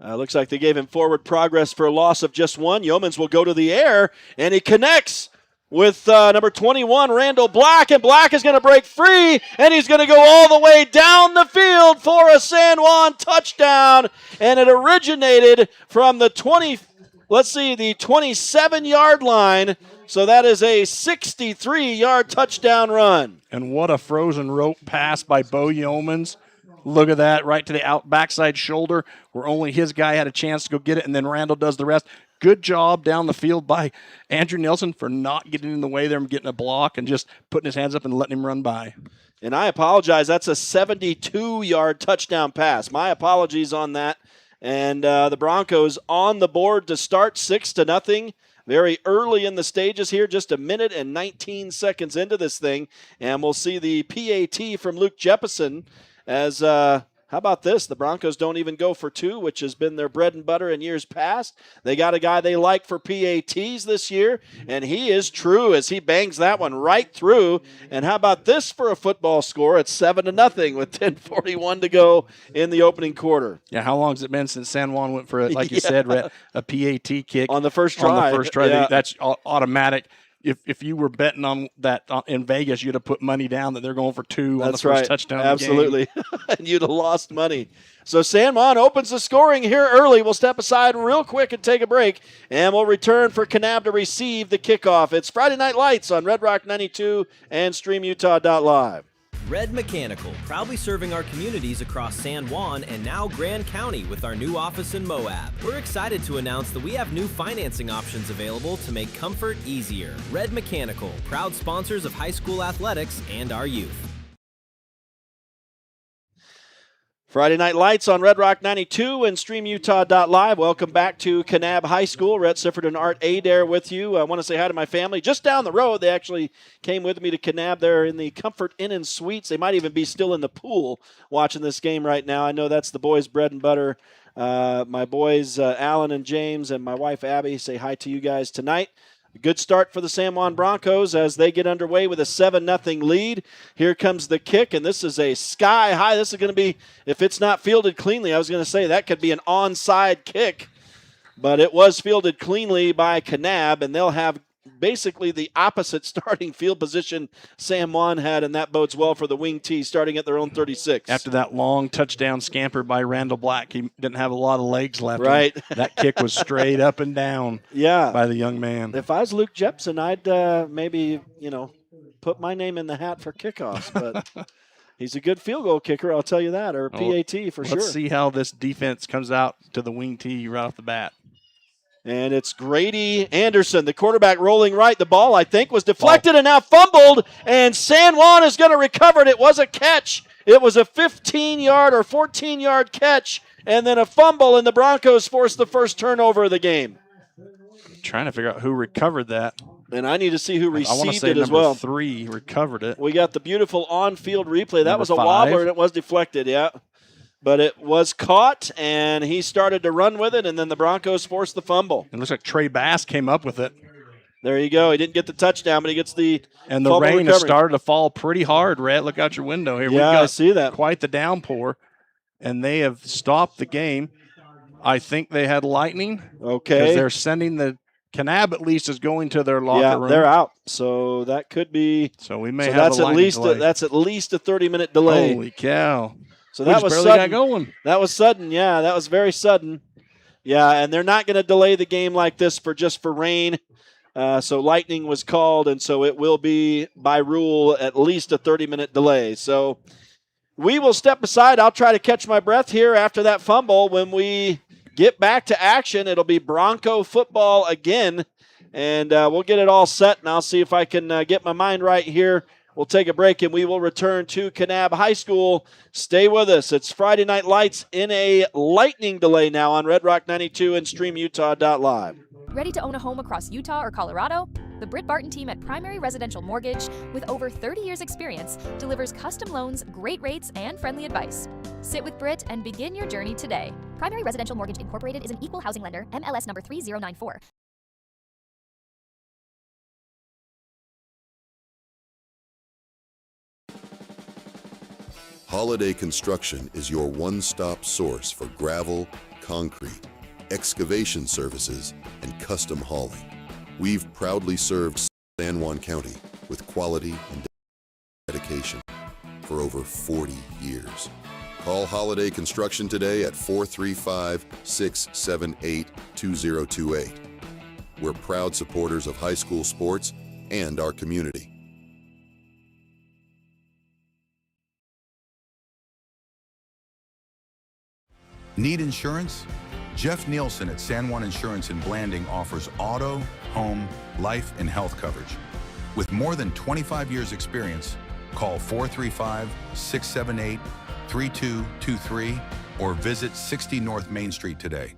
Looks like they gave him forward progress for a loss of just 1. Yeomans will go to the air, and he connects with number 21, Randall Black, and Black is going to break free, and he's going to go all the way down the field for a San Juan touchdown, and it originated from the 27-yard line, so that is a 63-yard touchdown run. And what a frozen rope pass by Bo Yeomans. Look at that, right to the backside shoulder, where only his guy had a chance to go get it, and then Randall does the rest. Good job down the field by Andrew Nelson for not getting in the way there and getting a block and just putting his hands up and letting him run by. And I apologize. That's a 72-yard touchdown pass. My apologies on that. And the Broncos on the board to start 6-0. Very early in the stages here, just a minute and 19 seconds into this thing. And we'll see the PAT from Luke Jeppesen as how about this? The Broncos don't even go for 2, which has been their bread and butter in years past. They got a guy they like for PATs this year, and he is true as he bangs that one right through. And how about this for a football score? It's 7-0 with 10:41 to go in the opening quarter. Yeah, how long has it been since San Juan went for it? Like you said, a PAT kick on the first try. Yeah. That's automatic. If you were betting on that in Vegas, you'd have put money down that they're going for 2 on the first touchdown. Absolutely. And you'd have lost money. So San Juan opens the scoring here early. We'll step aside real quick and take a break, and we'll return for Kanab to receive the kickoff. It's Friday Night Lights on Red Rock 92 and StreamUtah.Live. Red Mechanical, proudly serving our communities across San Juan and now Grand County with our new office in Moab. We're excited to announce that we have new financing options available to make comfort easier. Red Mechanical, proud sponsors of high school athletics and our youth. Friday Night Lights on Red Rock 92 and StreamUtah.Live. Welcome back to Kanab High School. Rhett Sifford and Art Adair with you. I want to say hi to my family. Just down the road, they actually came with me to Kanab. They're in the Comfort Inn and Suites. They might even be still in the pool watching this game right now. I know that's the boys' bread and butter. My boys, Alan and James, and my wife, Abby, say hi to you guys tonight. A good start for the San Juan Broncos as they get underway with a 7-0 lead. Here comes the kick, and this is a sky high. This is going to be, if it's not fielded cleanly, I was going to say that could be an onside kick. But it was fielded cleanly by Kanab, and they'll have basically the opposite starting field position San Juan had, and that bodes well for the wing tee starting at their own 36. After that long touchdown scamper by Randall Black, he didn't have a lot of legs left. Right. That kick was straight up and down by the young man. If I was Luke Jeppesen, I'd maybe, put my name in the hat for kickoffs, but he's a good field goal kicker, I'll tell you that, or PAT for sure. Let's see how this defense comes out to the wing tee right off the bat. And it's Grady Anderson, the quarterback, rolling right. The ball, I think, was deflected and now fumbled, and San Juan is going to recover it. It was a catch. It was a 15-yard or 14-yard catch, and then a fumble, and the Broncos forced the first turnover of the game. Trying to figure out who recovered that. And I need to see who received it as well. Number 3 recovered it. We got the beautiful on-field replay. That was a wobbler, and it was deflected, yeah. But it was caught, and he started to run with it, and then the Broncos forced the fumble. It looks like Trey Bass came up with it. There you go. He didn't get the touchdown, but he gets the And the rain has started to fall pretty hard, Rhett. Look out your window here. Yeah, We've got I see that. Quite the downpour, and they have stopped the game. I think they had lightning. Okay. Because they're sending the Kanab at least is going to their locker room. Yeah, they're out. So that could be. So we may have a lightning delay. That's at least a 30-minute delay. Holy cow. So that was barely sudden. Got going. That was sudden, yeah. That was very sudden. Yeah, and they're not going to delay the game like this for rain. So lightning was called, and so it will be, by rule, at least a 30-minute delay. So we will step aside. I'll try to catch my breath here after that fumble. When we get back to action, it'll be Bronco football again, and we'll get it all set, and I'll see if I can get my mind right here. We'll take a break, and we will return to Kanab High School. Stay with us. It's Friday Night Lights in a lightning delay now on Red Rock 92 and StreamUtah.Live. Ready to own a home across Utah or Colorado? The Britt Barton team at Primary Residential Mortgage, with over 30 years experience, delivers custom loans, great rates, and friendly advice. Sit with Britt and begin your journey today. Primary Residential Mortgage Incorporated is an equal housing lender, MLS number 3094. Holiday Construction is your one-stop source for gravel, concrete, excavation services, and custom hauling. We've proudly served San Juan County with quality and dedication for over 40 years. Call Holiday Construction today at 435-678-2028. We're proud supporters of high school sports and our community. Need insurance? Jeff Nielsen at San Juan Insurance in Blanding offers auto, home, life, and health coverage. With more than 25 years experience, call 435-678-3223 or visit 60 North Main Street today.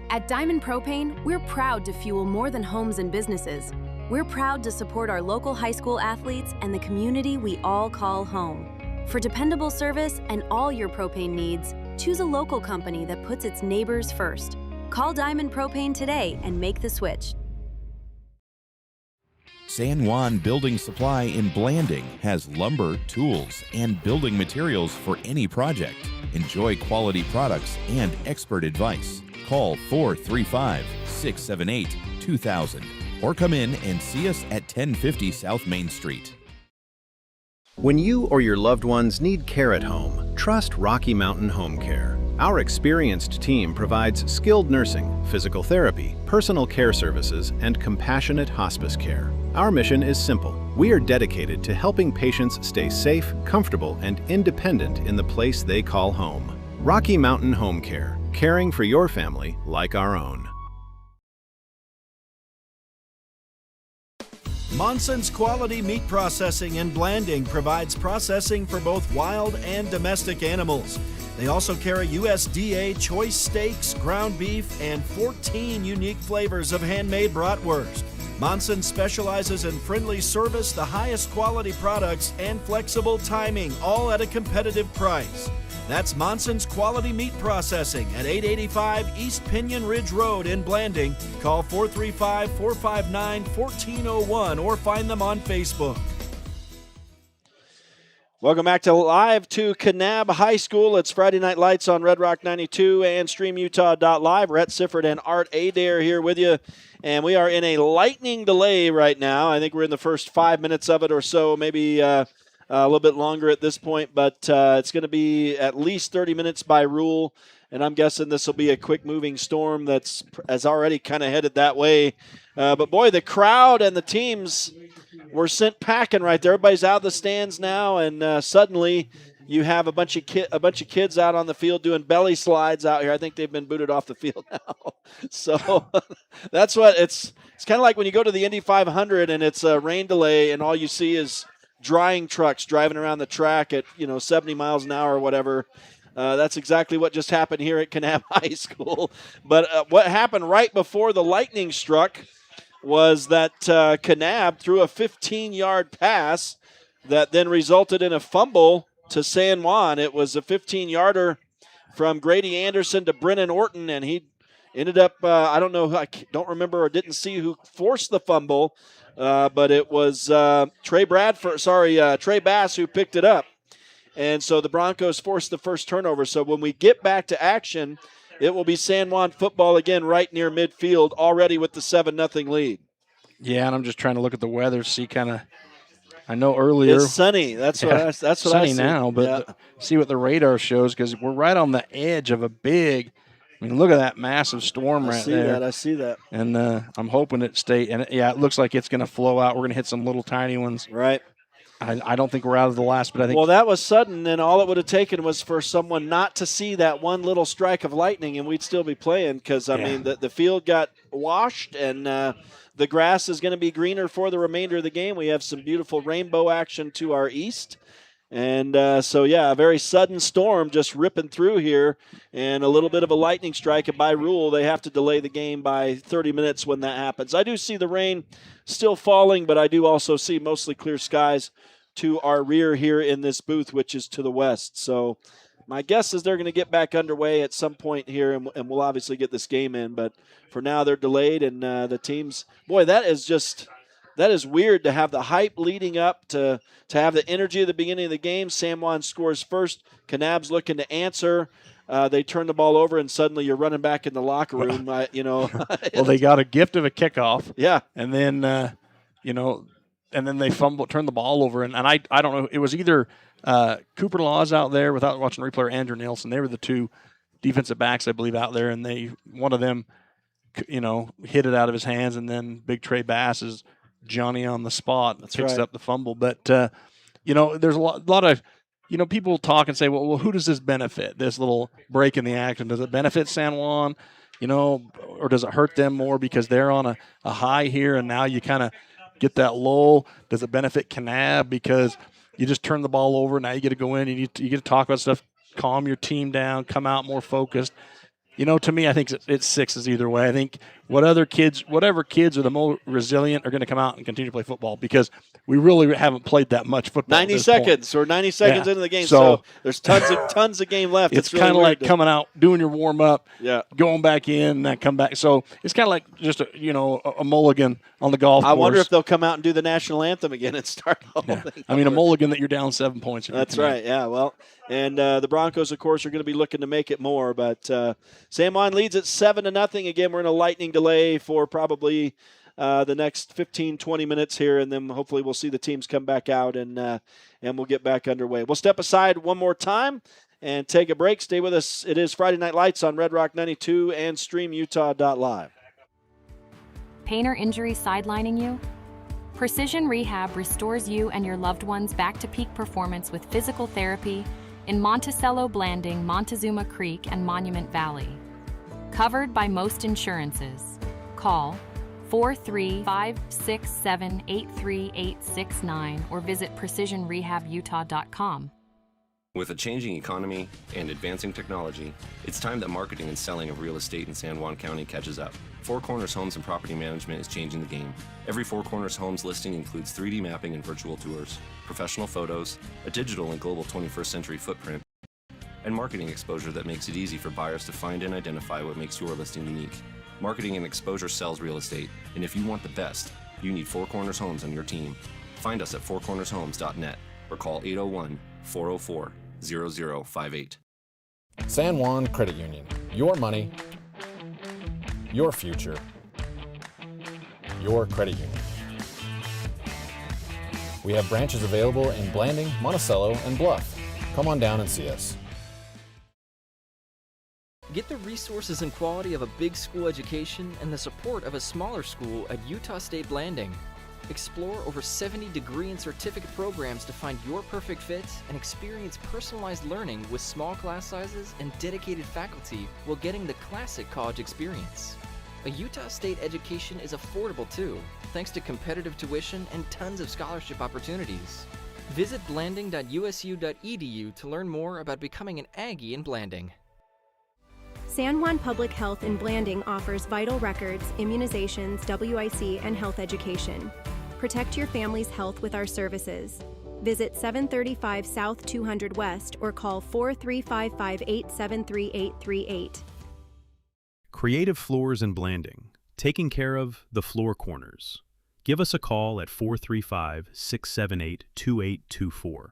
At Diamond Propane, we're proud to fuel more than homes and businesses. We're proud to support our local high school athletes and the community we all call home. For dependable service and all your propane needs, choose a local company that puts its neighbors first. Call Diamond Propane today and make the switch. San Juan Building Supply in Blanding has lumber, tools, and building materials for any project. Enjoy quality products and expert advice. Call 435-678-2000 or come in and see us at 1050 South Main Street. When you or your loved ones need care at home, trust Rocky Mountain Home Care. Our experienced team provides skilled nursing, physical therapy, personal care services, and compassionate hospice care. Our mission is simple. We are dedicated to helping patients stay safe, comfortable, and independent in the place they call home. Rocky Mountain Home Care, caring for your family like our own. Monson's Quality Meat Processing in Blanding provides processing for both wild and domestic animals. They also carry USDA choice steaks, ground beef, and 14 unique flavors of handmade bratwurst. Monson specializes in friendly service, the highest quality products, and flexible timing, all at a competitive price. That's Monson's Quality Meat Processing at 885 East Pinion Ridge Road in Blanding. Call 435-459-1401 or find them on Facebook. Welcome back to Live to Kanab High School. It's Friday Night Lights on Red Rock 92 and StreamUtah.Live. Rhett Sifford and Art Adair here with you. And we are in a lightning delay right now. I think we're in the first 5 minutes of it or so, maybe a little bit longer at this point, but it's going to be at least 30 minutes by rule, and I'm guessing this will be a quick-moving storm that's has already kind of headed that way. But, boy, the crowd and the teams were sent packing right there. Everybody's out of the stands now, and suddenly you have a bunch of kids out on the field doing belly slides out here. I think they've been booted off the field now. So that's what it's kind of like when you go to the Indy 500 and it's a rain delay and all you see is drying trucks driving around the track at 70 miles an hour or whatever. That's exactly what just happened here at Kanab High School. But what happened right before the lightning struck was that Kanab threw a 15-yard pass that then resulted in a fumble to San Juan. It was a 15-yarder from Grady Anderson to Brennan Orton, and he ended up, I don't remember or didn't see who forced the fumble, but it was Trey Bass who picked it up. And so the Broncos forced the first turnover. So when we get back to action, it will be San Juan football again right near midfield, already with the 7-0 lead. Yeah, and I'm just trying to look at the weather, see kind of. I know earlier it's sunny. That's what sunny I see now, but see what the radar shows because we're right on the edge of a big I mean, look at that massive storm right there. I see that. And I'm hoping it stays. And, yeah, it looks like it's going to flow out. We're going to hit some little tiny ones. Right. I don't think we're out of the last, but I think. Well, that was sudden, and all it would have taken was for someone not to see that one little strike of lightning, and we'd still be playing because, I mean, the field got washed, and the grass is going to be greener for the remainder of the game. We have some beautiful rainbow action to our east. And so, yeah, a very sudden storm just ripping through here and a little bit of a lightning strike. And by rule, they have to delay the game by 30 minutes when that happens. I do see the rain still falling, but I do also see mostly clear skies to our rear here in this booth, which is to the west. So my guess is they're going to get back underway at some point here, and we'll obviously get this game in. But for now, they're delayed, and the teams, boy, that is weird to have the hype leading up to have the energy at the beginning of the game. San Juan scores first. Kanab's looking to answer. They turn the ball over, and suddenly you're running back in the locker room. Well, they got a gift of a kickoff. Yeah. And then, and then they turn the ball over. And I don't know. It was either Cooper Laws out there without watching replay or Andrew Nelson. They were the two defensive backs, I believe, out there. And one of them, hit it out of his hands. And then Big Trey Bass is Johnny on the spot, picks up the fumble. But, there's a lot of, people talk and say, well, who does this benefit, this little break in the action? Does it benefit San Juan, or does it hurt them more because they're on a high here and now you kind of get that lull? Does it benefit Kanab because you just turn the ball over, now you get to go in, you get to talk about stuff, calm your team down, come out more focused? To me, I think it's sixes either way. I think whatever kids are the more resilient are going to come out and continue to play football because we really haven't played that much football. 90 seconds or 90 seconds into the game, so there's tons of game left. It's really kind of like coming out, doing your warm up, yeah, going back in, and then come back. So it's kind of like just a mulligan on the golf course. I wonder if they'll come out and do the national anthem again and start the whole thing. I mean, a mulligan that you're down 7 points. That's right. Yeah. Well, and the Broncos, of course, are going to be looking to make it more, but San Juan leads at 7-0. Again, we're in a lightning delay for probably the next 15, 20 minutes here, and then hopefully we'll see the teams come back out and we'll get back underway. We'll step aside one more time and take a break. Stay with us. It is Friday Night Lights on Red Rock 92 and StreamUtah.Live. Pain or injury sidelining you? Precision Rehab restores you and your loved ones back to peak performance with physical therapy in Monticello, Blanding, Montezuma Creek, and Monument Valley. Covered by most insurances. Call 435-678-3869 or visit precisionrehabutah.com. With a changing economy and advancing technology, it's time that marketing and selling of real estate in San Juan County catches up. Four Corners Homes and Property Management is changing the game. Every Four Corners Homes listing includes 3D mapping and virtual tours, professional photos, a digital and global 21st century footprint, and marketing exposure that makes it easy for buyers to find and identify what makes your listing unique. Marketing and exposure sells real estate, and if you want the best, you need Four Corners Homes on your team. Find us at fourcornershomes.net or call 801-404-0058. San Juan Credit Union. Your money, your future, your credit union. We have branches available in Blanding, Monticello, and Bluff. Come on down and see us. Get the resources and quality of a big school education and the support of a smaller school at Utah State Blanding. Explore over 70 degree and certificate programs to find your perfect fit and experience personalized learning with small class sizes and dedicated faculty while getting the classic college experience. A Utah State education is affordable too, thanks to competitive tuition and tons of scholarship opportunities. Visit blanding.usu.edu to learn more about becoming an Aggie in Blanding. San Juan Public Health in Blanding offers vital records, immunizations, WIC, and health education. Protect your family's health with our services. Visit 735 South 200 West or call 43558733838. Creative Floors and Blanding, taking care of the floor corners. Give us a call at 435-678-2824.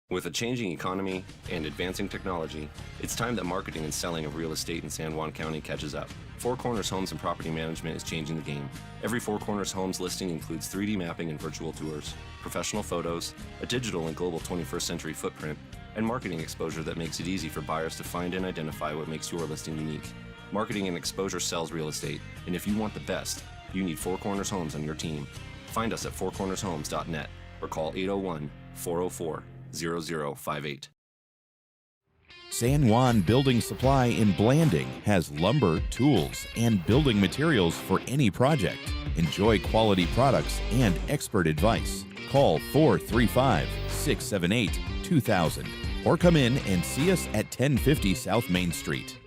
With a changing economy and advancing technology, it's time that marketing and selling of real estate in San Juan County catches up. Four Corners Homes and Property Management is changing the game. Every Four Corners Homes listing includes 3D mapping and virtual tours, professional photos, a digital and global 21st century footprint, and marketing exposure that makes it easy for buyers to find and identify what makes your listing unique. Marketing and exposure sells real estate, and if you want the best, you need Four Corners Homes on your team. Find us at fourcornershomes.net or call 801-404-0058. San Juan Building Supply in Blanding has lumber, tools, and building materials for any project. Enjoy quality products and expert advice. Call 435-678-2000 or come in and see us at 1050 South Main Street.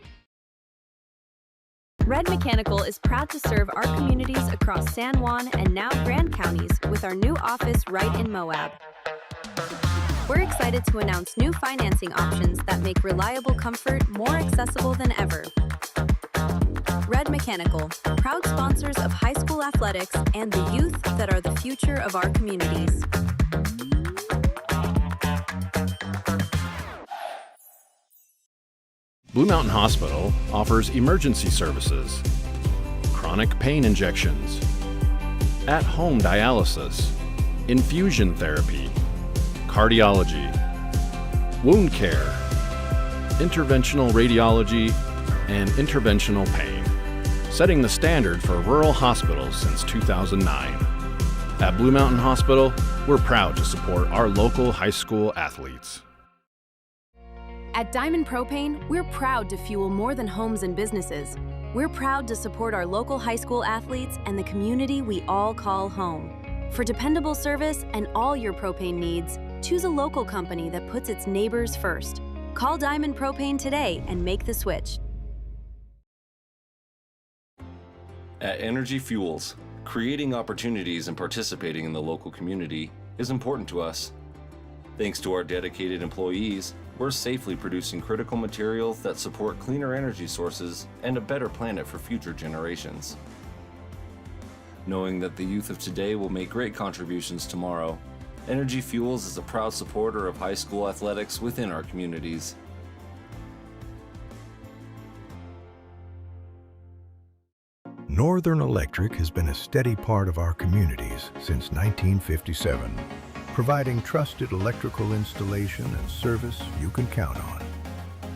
Red Mechanical is proud to serve our communities across San Juan and now Grand counties with our new office right in Moab. We're excited to announce new financing options that make reliable comfort more accessible than ever. Red Mechanical, proud sponsors of high school athletics and the youth that are the future of our communities. Blue Mountain Hospital offers emergency services, chronic pain injections, at-home dialysis, infusion therapy, cardiology, wound care, interventional radiology, and interventional pain, setting the standard for rural hospitals since 2009. At Blue Mountain Hospital, we're proud to support our local high school athletes. At Diamond Propane, we're proud to fuel more than homes and businesses. We're proud to support our local high school athletes and the community we all call home. For dependable service and all your propane needs, choose a local company that puts its neighbors first. Call Diamond Propane today and make the switch. At Energy Fuels, creating opportunities and participating in the local community is important to us. Thanks to our dedicated employees, we're safely producing critical materials that support cleaner energy sources and a better planet for future generations. Knowing that the youth of today will make great contributions tomorrow, Energy Fuels is a proud supporter of high school athletics within our communities. Northern Electric has been a steady part of our communities since 1957, providing trusted electrical installation and service you can count on.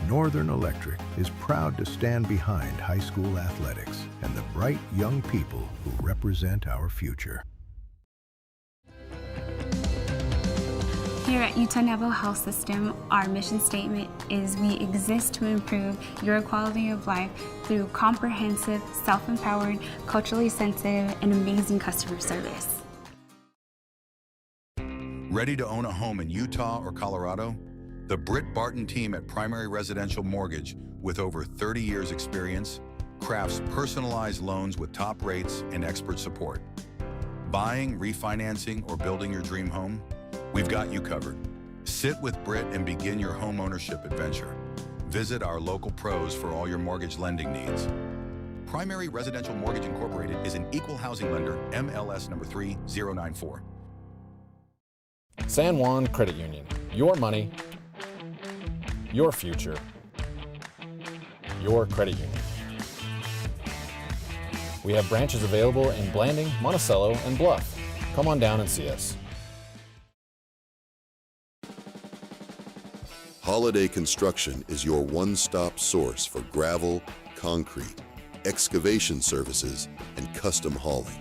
Northern Electric is proud to stand behind high school athletics and the bright young people who represent our future. Here at Utah Navajo Health System, our mission statement is we exist to improve your quality of life through comprehensive, self-empowered, culturally sensitive, and amazing customer service. Ready to own a home in Utah or Colorado? The Britt Barton team at Primary Residential Mortgage, with over 30 years experience, crafts personalized loans with top rates and expert support. Buying, refinancing, or building your dream home? We've got you covered. Sit with Britt and begin your home ownership adventure. Visit our local pros for all your mortgage lending needs. Primary Residential Mortgage Incorporated is an equal housing lender, MLS number 3094. San Juan Credit Union. Your money, your future, your credit union. We have branches available in Blanding, Monticello, and Bluff. Come on down and see us. Holiday Construction is your one-stop source for gravel, concrete, excavation services, and custom hauling.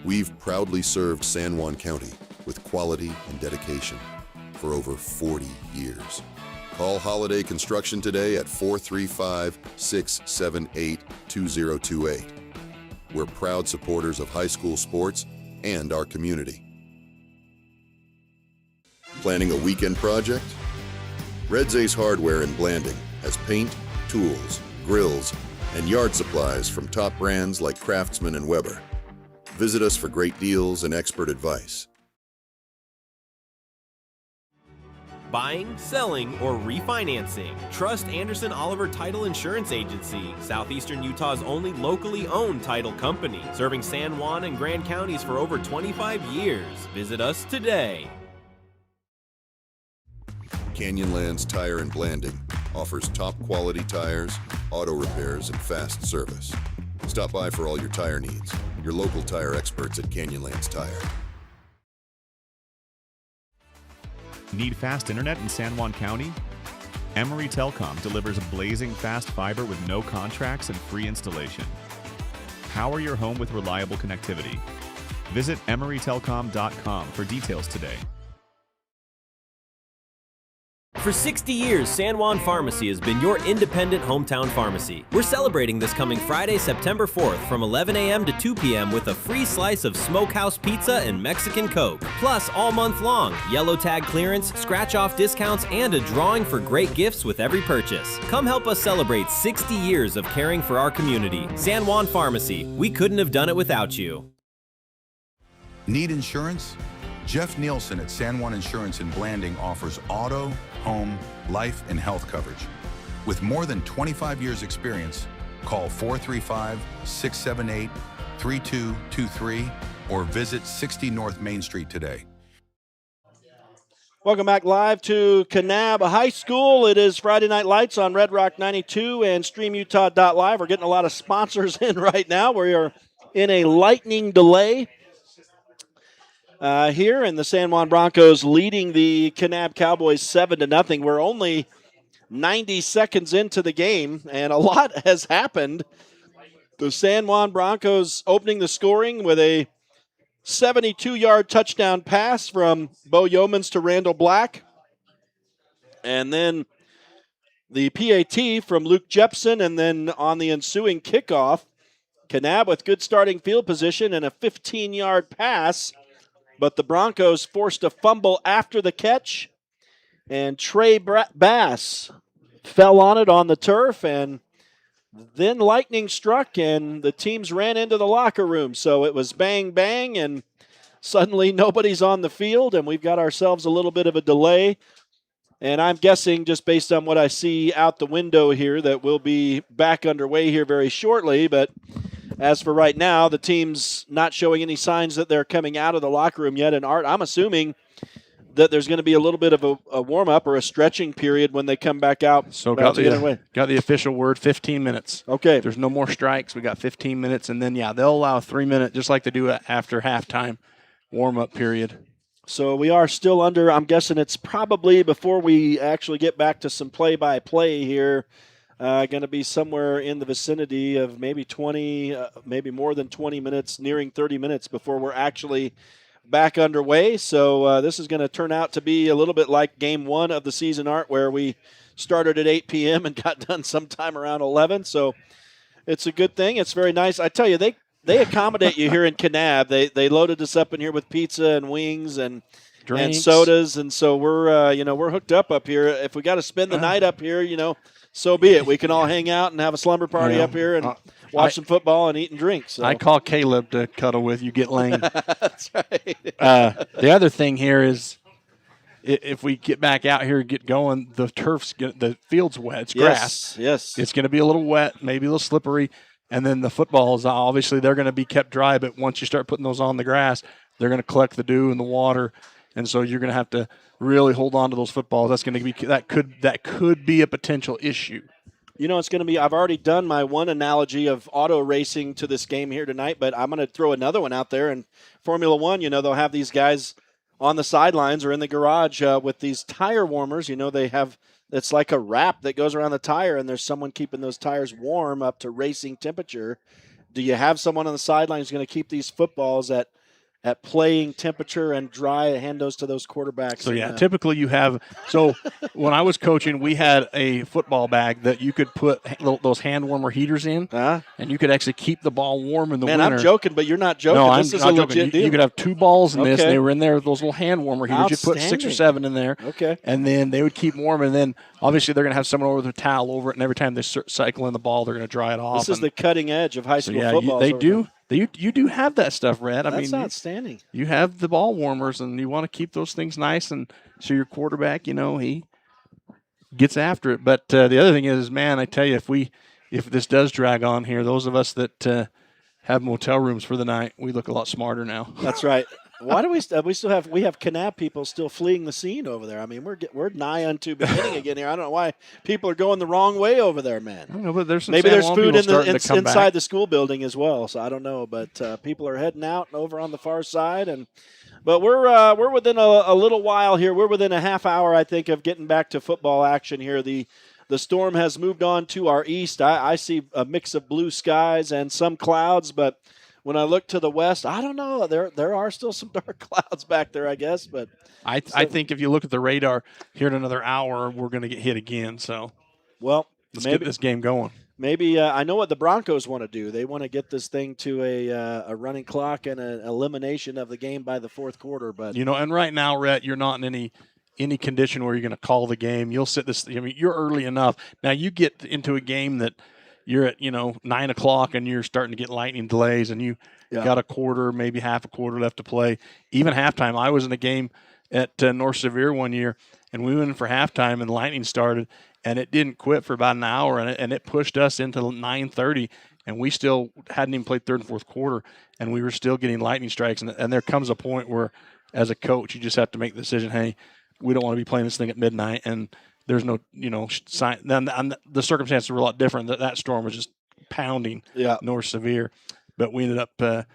We've proudly served San Juan County with quality and dedication for over 40 years. Call Holiday Construction today at 435-678-2028. We're proud supporters of high school sports and our community. Planning a weekend project? Red's Ace Hardware in Blanding has paint, tools, grills, and yard supplies from top brands like Craftsman and Weber. Visit us for great deals and expert advice. Buying, selling, or refinancing. Trust Anderson Oliver Title Insurance Agency, Southeastern Utah's only locally owned title company, serving San Juan and Grand counties for over 25 years. Visit us today. Canyonlands Tire and Blanding offers top quality tires, auto repairs, and fast service. Stop by for all your tire needs. Your local tire experts at Canyonlands Tire. Need fast internet in San Juan County? Emory Telecom delivers blazing fast fiber with no contracts and free installation. Power your home with reliable connectivity. Visit EmoryTelecom.com for details today. For 60 years, San Juan Pharmacy has been your independent hometown pharmacy. We're celebrating this coming Friday, September 4th from 11 a.m. to 2 p.m. with a free slice of Smokehouse Pizza and Mexican Coke. Plus, all month long, yellow tag clearance, scratch-off discounts, and a drawing for great gifts with every purchase. Come help us celebrate 60 years of caring for our community. San Juan Pharmacy. We couldn't have done it without you. Need insurance? Jeff Nielsen at San Juan Insurance in Blanding offers auto, home, life, and health coverage. With more than 25 years experience, call 435-678-3223 or visit 60 North Main Street today. Welcome back live to Kanab High School. It is Friday Night Lights on Red Rock 92 and StreamUtah.Live. We're getting a lot of sponsors in right now. We are in a lightning delay here, and the San Juan Broncos leading the Kanab Cowboys 7-0. We're only 90 seconds into the game, and a lot has happened. The San Juan Broncos opening the scoring with a 72-yard touchdown pass from Bo Yeomans to Randall Black. And then the PAT from Luke Jepson, and then on the ensuing kickoff, Kanab with good starting field position and a 15-yard pass. But the Broncos forced a fumble after the catch, and Trey Bass fell on it on the turf, and then lightning struck, and the teams ran into the locker room. So it was bang, bang, and suddenly nobody's on the field, and we've got ourselves a little bit of a delay. And I'm guessing, just based on what I see out the window here, that we'll be back underway here very shortly. But as for right now, the team's not showing any signs that they're coming out of the locker room yet. And Art, I'm assuming that there's going to be a little bit of a warm-up or a stretching period when they come back out. So got the official word, 15 minutes. Okay. There's no more strikes. We got 15 minutes, and then, they'll allow a 3-minute, just like they do after halftime, warm-up period. So we are still under, I'm guessing it's probably before we actually get back to some play-by-play here, going to be somewhere in the vicinity of maybe 20, maybe more than 20 minutes, nearing 30 minutes before we're actually back underway. So this is going to turn out to be a little bit like game one of the season, Art, where we started at 8 p.m. and got done sometime around 11. So it's a good thing. It's very nice. I tell you, they accommodate you here in Kanab. They loaded us up in here with pizza and wings and sodas, and so we're hooked up here. If we got to spend the night up here, so be it. We can all hang out and have a slumber party up here and watch some football and eat and drink. So. I call Caleb to cuddle with. You get lame. That's right. The other thing here is, if we get back out here and get going, the field's wet. It's grass. Yes. It's going to be a little wet, maybe a little slippery. And then the footballs, obviously, they're going to be kept dry. But once you start putting those on the grass, they're going to collect the dew and the water. And so you're going to have to really hold on to those footballs. That's going to be that could be a potential issue. It's going to be. I've already done my one analogy of auto racing to this game here tonight, but I'm going to throw another one out there. In Formula One, they'll have these guys on the sidelines or in the garage with these tire warmers. They have. It's like a wrap that goes around the tire, and there's someone keeping those tires warm up to racing temperature. Do you have someone on the sidelines going to keep these footballs at playing temperature and dry, hand those to those quarterbacks? So, typically you have – so when I was coaching, we had a football bag that you could put those hand warmer heaters in, and you could actually keep the ball warm in the winter. Man, I'm joking, but you're not joking. No, this I'm is not a joking. legit deal. You could have 2 balls in this, Okay. and they were in there with those little hand warmer heaters. You put 6 or 7 in there, okay, and then they would keep warm, and then obviously they're going to have someone over with a towel over it, and every time they cycle in the ball, they're going to dry it off. This is the cutting edge of high school football. They do. You do have that stuff, Red. That's outstanding. You have the ball warmers, and you want to keep those things nice, and so your quarterback, he gets after it. But the other thing is, man, I tell you, if this does drag on here, those of us that have motel rooms for the night. We look a lot smarter now. That's right. Why do we still have Kanab people still fleeing the scene over there? I mean, we're nigh unto beginning again here. I don't know why people are going the wrong way over there, man. I don't know, but there's some maybe San there's Juan food people inside the school building as well. So I don't know, but people are heading out over on the far side, but we're within a little while here. We're within a half hour, I think, of getting back to football action here. The storm has moved on to our east. I see a mix of blue skies and some clouds, but when I look to the west, I don't know. There are still some dark clouds back there, I guess. But I think if you look at the radar here in another hour, we're going to get hit again. So, well, let's get this game going. Maybe I know what the Broncos want to do. They want to get this thing to a running clock and an elimination of the game by the fourth quarter. But and right now, Rhett, you're not in any condition where you're going to call the game. You'll sit this. I mean, you're early enough. Now you get into a game that you're at 9 o'clock and you're starting to get lightning delays, and you got a quarter, maybe half a quarter left to play. Even halftime. I was in a game at North Sevier one year, and we went in for halftime, and lightning started, and it didn't quit for about an hour, and it pushed us into 9:30, and we still hadn't even played third and fourth quarter, and we were still getting lightning strikes. And there comes a point where, as a coach, you just have to make the decision, hey, we don't want to be playing this thing at midnight, and there's no, sign. Then the circumstances were a lot different. That storm was just pounding North Sevier, but we ended up,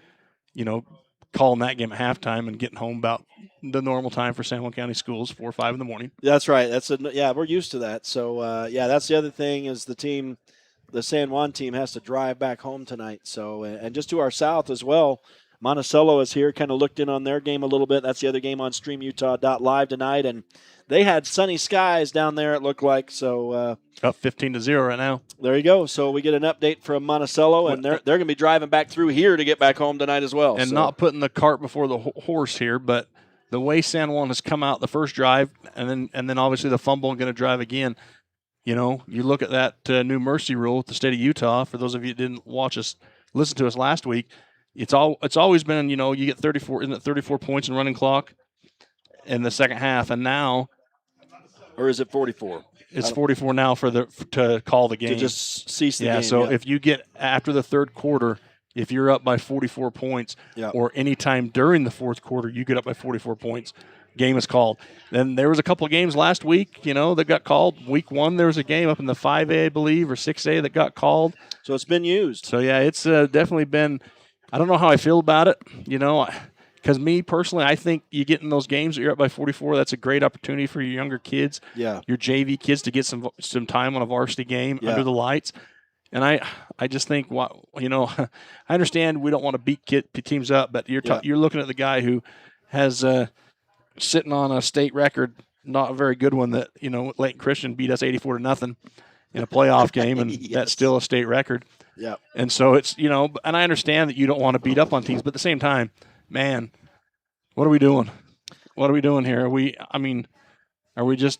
calling that game at halftime and getting home about the normal time for San Juan County schools, 4 or 5 in the morning. That's right. We're used to that. So that's the other thing is the San Juan team has to drive back home tonight. So and just to our south as well, Monticello is here, kind of looked in on their game a little bit. That's the other game on StreamUtah.Live tonight, and they had sunny skies down there, it looked like. So up 15-0 right now. There you go. So we get an update from Monticello, and they're going to be driving back through here to get back home tonight as well. And not putting the cart before the horse here, but the way San Juan has come out the first drive, and then obviously the fumble and going to drive again. You look at that new mercy rule with the state of Utah. For those of you that didn't listen to us last week. It's always been, you get 34, isn't it 34 points in running clock in the second half, and now, or is it 44? It's 44 now to call the game. To just cease the game. Yeah, so if you get after the third quarter, if you're up by 44 points, or any time during the fourth quarter, you get up by 44 points, game is called. Then there was a couple of games last week, that got called. Week 1, there was a game up in the 5A, I believe, or 6A that got called. So it's been used. So, yeah, it's definitely been – I don't know how I feel about it, because me personally, I think you get in those games that you're up by 44, that's a great opportunity for your younger kids, your JV kids to get some time on a varsity game under the lights. And I just think, I understand we don't want to beat teams up, but you're looking at the guy who has sitting on a state record, not a very good one, that, Layton Christian beat us 84-0 in a playoff game, and that's still a state record. Yeah. And so it's, and I understand that you don't want to beat up on teams, but at the same time, man, what are we doing? What are we doing here? Are we just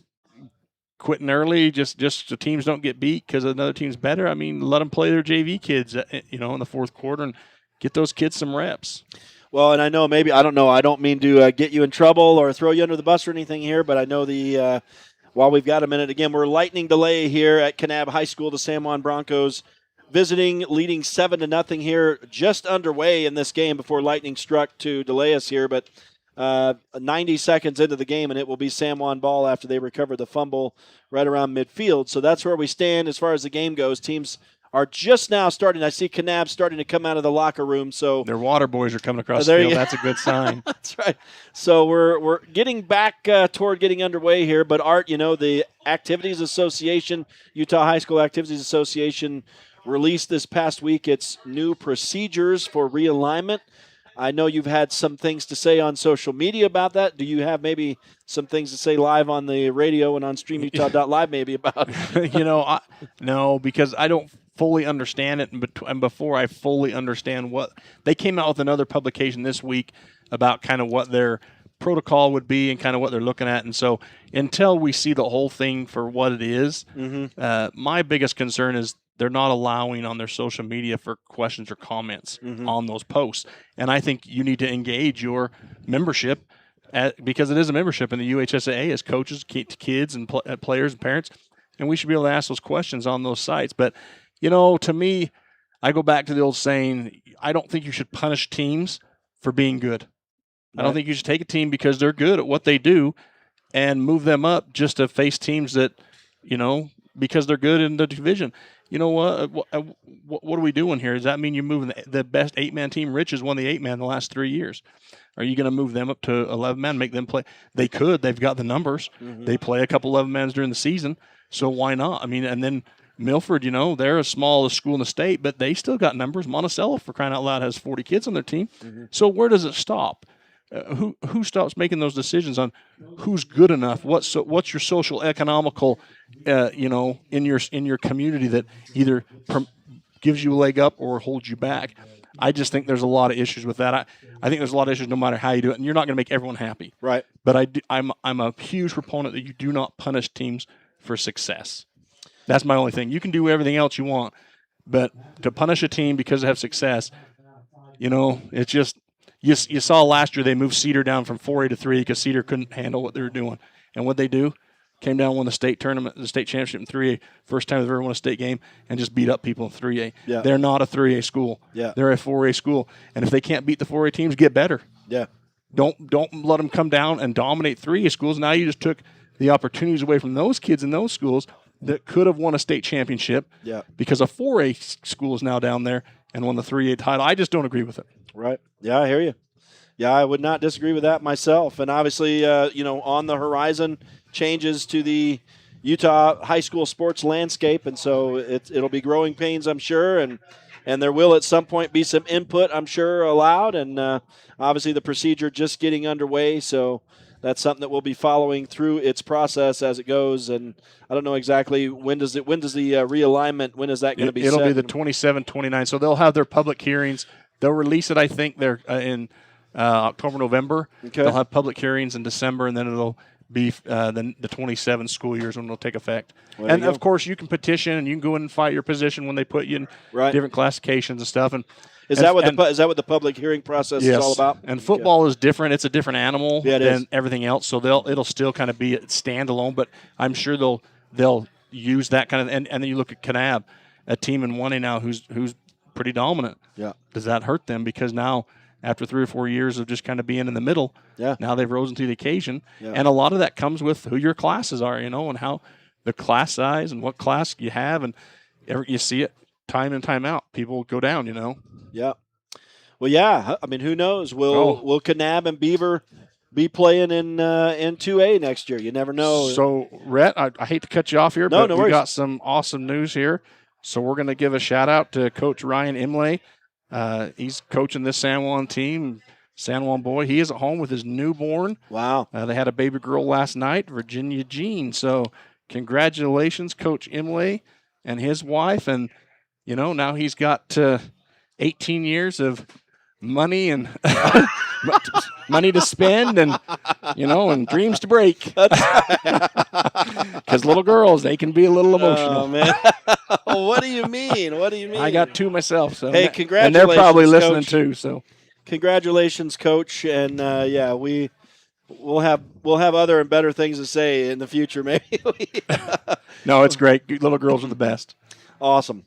quitting early just so teams don't get beat because another team's better? I mean, let them play their JV kids, in the fourth quarter and get those kids some reps. Well, and I know I don't mean to get you in trouble or throw you under the bus or anything here, but I know while we've got a minute, again, we're lightning delay here at Kanab High School. The San Juan Broncos visiting, leading 7-0 here, just underway in this game before lightning struck to delay us here. But 90 seconds into the game, and it will be San Juan ball after they recover the fumble right around midfield. So that's where we stand as far as the game goes. Teams are just now starting. I see Kanab starting to come out of the locker room. So their water boys are coming across the field. That's a good sign. That's right. So we're getting back toward getting underway here. But Art, the Activities Association, Utah High School Activities Association, released this past week its new procedures for realignment. I know you've had some things to say on social media about that. Do you have maybe some things to say live on the radio and on StreamUtah.Live maybe about it? No, because I don't fully understand it. And before I fully understand they came out with another publication this week about kind of what their protocol would be and kind of what they're looking at. And so until we see the whole thing for what it is, my biggest concern is they're not allowing on their social media for questions or comments on those posts. And I think you need to engage your membership because it is a membership in the UHSAA as coaches, kids, and players and parents. And we should be able to ask those questions on those sites. But, to me, I go back to the old saying, I don't think you should punish teams for being good. I don't Right. think you should take a team because they're good at what they do and move them up just to face teams that, because they're good in the division. You know what? What are we doing here? Does that mean you're moving the best 8-man team? Rich has won the 8-man the last 3 years. Are you going to move them up to 11-man, make them play? They could. They've got the numbers. Mhm. They play a couple 11-mans during the season, so why not? I mean, and then Milford, they're as small a school in the state, but they still got numbers. Monticello, for crying out loud, has 40 kids on their team. Mhm. So where does it stop? Who stops making those decisions on who's good enough? What's your social economical, in your community that either gives you a leg up or holds you back? I just think there's a lot of issues with that. I think there's a lot of issues no matter how you do it, and you're not going to make everyone happy. Right. But I'm a huge proponent that you do not punish teams for success. That's my only thing. You can do everything else you want, but to punish a team because they have success, it's just. You saw last year they moved Cedar down from 4A to 3 because Cedar couldn't handle what they were doing. And what they do, came down and won the state tournament, the state championship in 3A, first time they've ever won a state game, and just beat up people in 3A. Yeah. They're not a 3A school. Yeah. They're a 4A school. And if they can't beat the 4A teams, get better. Yeah. Don't let them come down and dominate 3A schools. Now you just took the opportunities away from those kids in those schools that could have won a state championship. Yeah. Because a 4A school is now down there and won the 3A title. I just don't agree with it. Right. Yeah, I hear you. Yeah, I would not disagree with that myself. And obviously, on the horizon, changes to the Utah high school sports landscape, and so it'll be growing pains, I'm sure, and there will at some point be some input, I'm sure, allowed. And obviously, the procedure just getting underway, so that's something that we'll be following through its process as it goes. And I don't know exactly when does the realignment, when is that going to be? It'll set? be the 27, 29. So they'll have their public hearings. They'll release it, I think, they're in October, November. Okay. They'll have public hearings in December, and then it'll be the 27 school years when it'll take effect. Well, and, there you of course, you can petition, and you can go in and fight your position when they put you in Right. different classifications and stuff. And Is that what the public hearing process yes. is all about? And football is different. It's a different animal Yeah, it than is. everything else. So it'll still kind of be standalone, but I'm sure they'll use that kind of. And then you look at Kanab, a team in 1A now who's pretty dominant. Yeah. Does that hurt them? Because now, after 3 or 4 years of just kind of being in the middle, Yeah. now they've risen to the occasion. Yeah. And a lot of that comes with who your classes are, and how the class size and what class you have. And you see it time and time out. People go down, Yeah. Well, yeah. I mean, who knows? Will Kanab and Beaver be playing in 2A next year? You never know. So, Rhett, I hate to cut you off here, No, but no we worries. got some awesome news here. So we're going to give a shout-out to Coach Ryan Imlay. He's coaching this San Juan team. San Juan boy. He is at home with his newborn. Wow. They had a baby girl last night, Virginia Jean. So congratulations, Coach Imlay and his wife. And, now he's got 18 years of money and money to spend and, and dreams to break. Because little girls, they can be a little emotional. Oh, man. What do you mean? What do you mean? I got 2 myself. So Hey, and congratulations, they're probably listening Coach. too. So Congratulations, Coach. And, we'll have other and better things to say in the future, maybe. no, it's great. Little girls are the best. Awesome.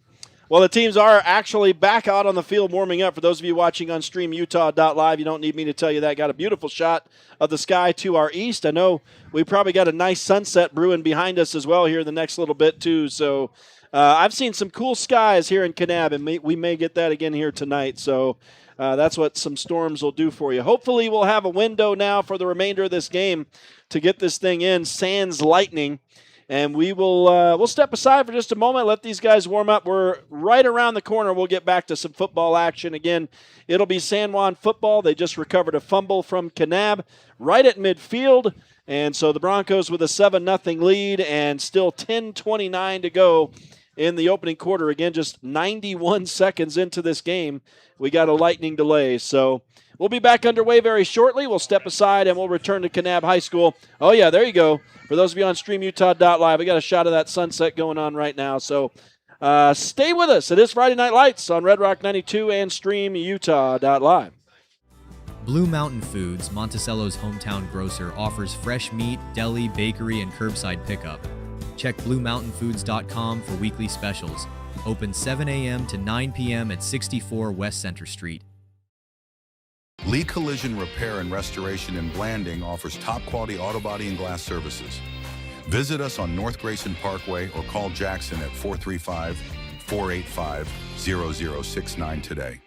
Well, the teams are actually back out on the field warming up. For those of you watching on StreamUtah.Live, you don't need me to tell you that. Got a beautiful shot of the sky to our east. I know we probably got a nice sunset brewing behind us as well here in the next little bit, too. So I've seen some cool skies here in Kanab, and we may get that again here tonight. So that's what some storms will do for you. Hopefully we'll have a window now for the remainder of this game to get this thing in, sans lightning. And we will we'll step aside for just a moment, let these guys warm up. We're right around the corner. We'll get back to some football action. Again, it'll be San Juan football. They just recovered a fumble from Kanab right at midfield. And so the Broncos with a 7-0 lead and still 10:29 to go in the opening quarter. Again, just 91 seconds into this game, we got a lightning delay. So we'll be back underway very shortly. We'll step aside and we'll return to Kanab High School. Oh, yeah, there you go. For those of you on StreamUtah.Live, we got a shot of that sunset going on right now. So stay with us. It is Friday Night Lights on Red Rock 92 and StreamUtah.Live. Blue Mountain Foods, Monticello's hometown grocer, offers fresh meat, deli, bakery, and curbside pickup. Check BlueMountainFoods.com for weekly specials. Open 7 a.m. to 9 p.m. at 64 West Center Street. Lee Collision Repair and Restoration in Blanding offers top-quality auto body and glass services. Visit us on North Grayson Parkway or call Jackson at 435-485-0069 today.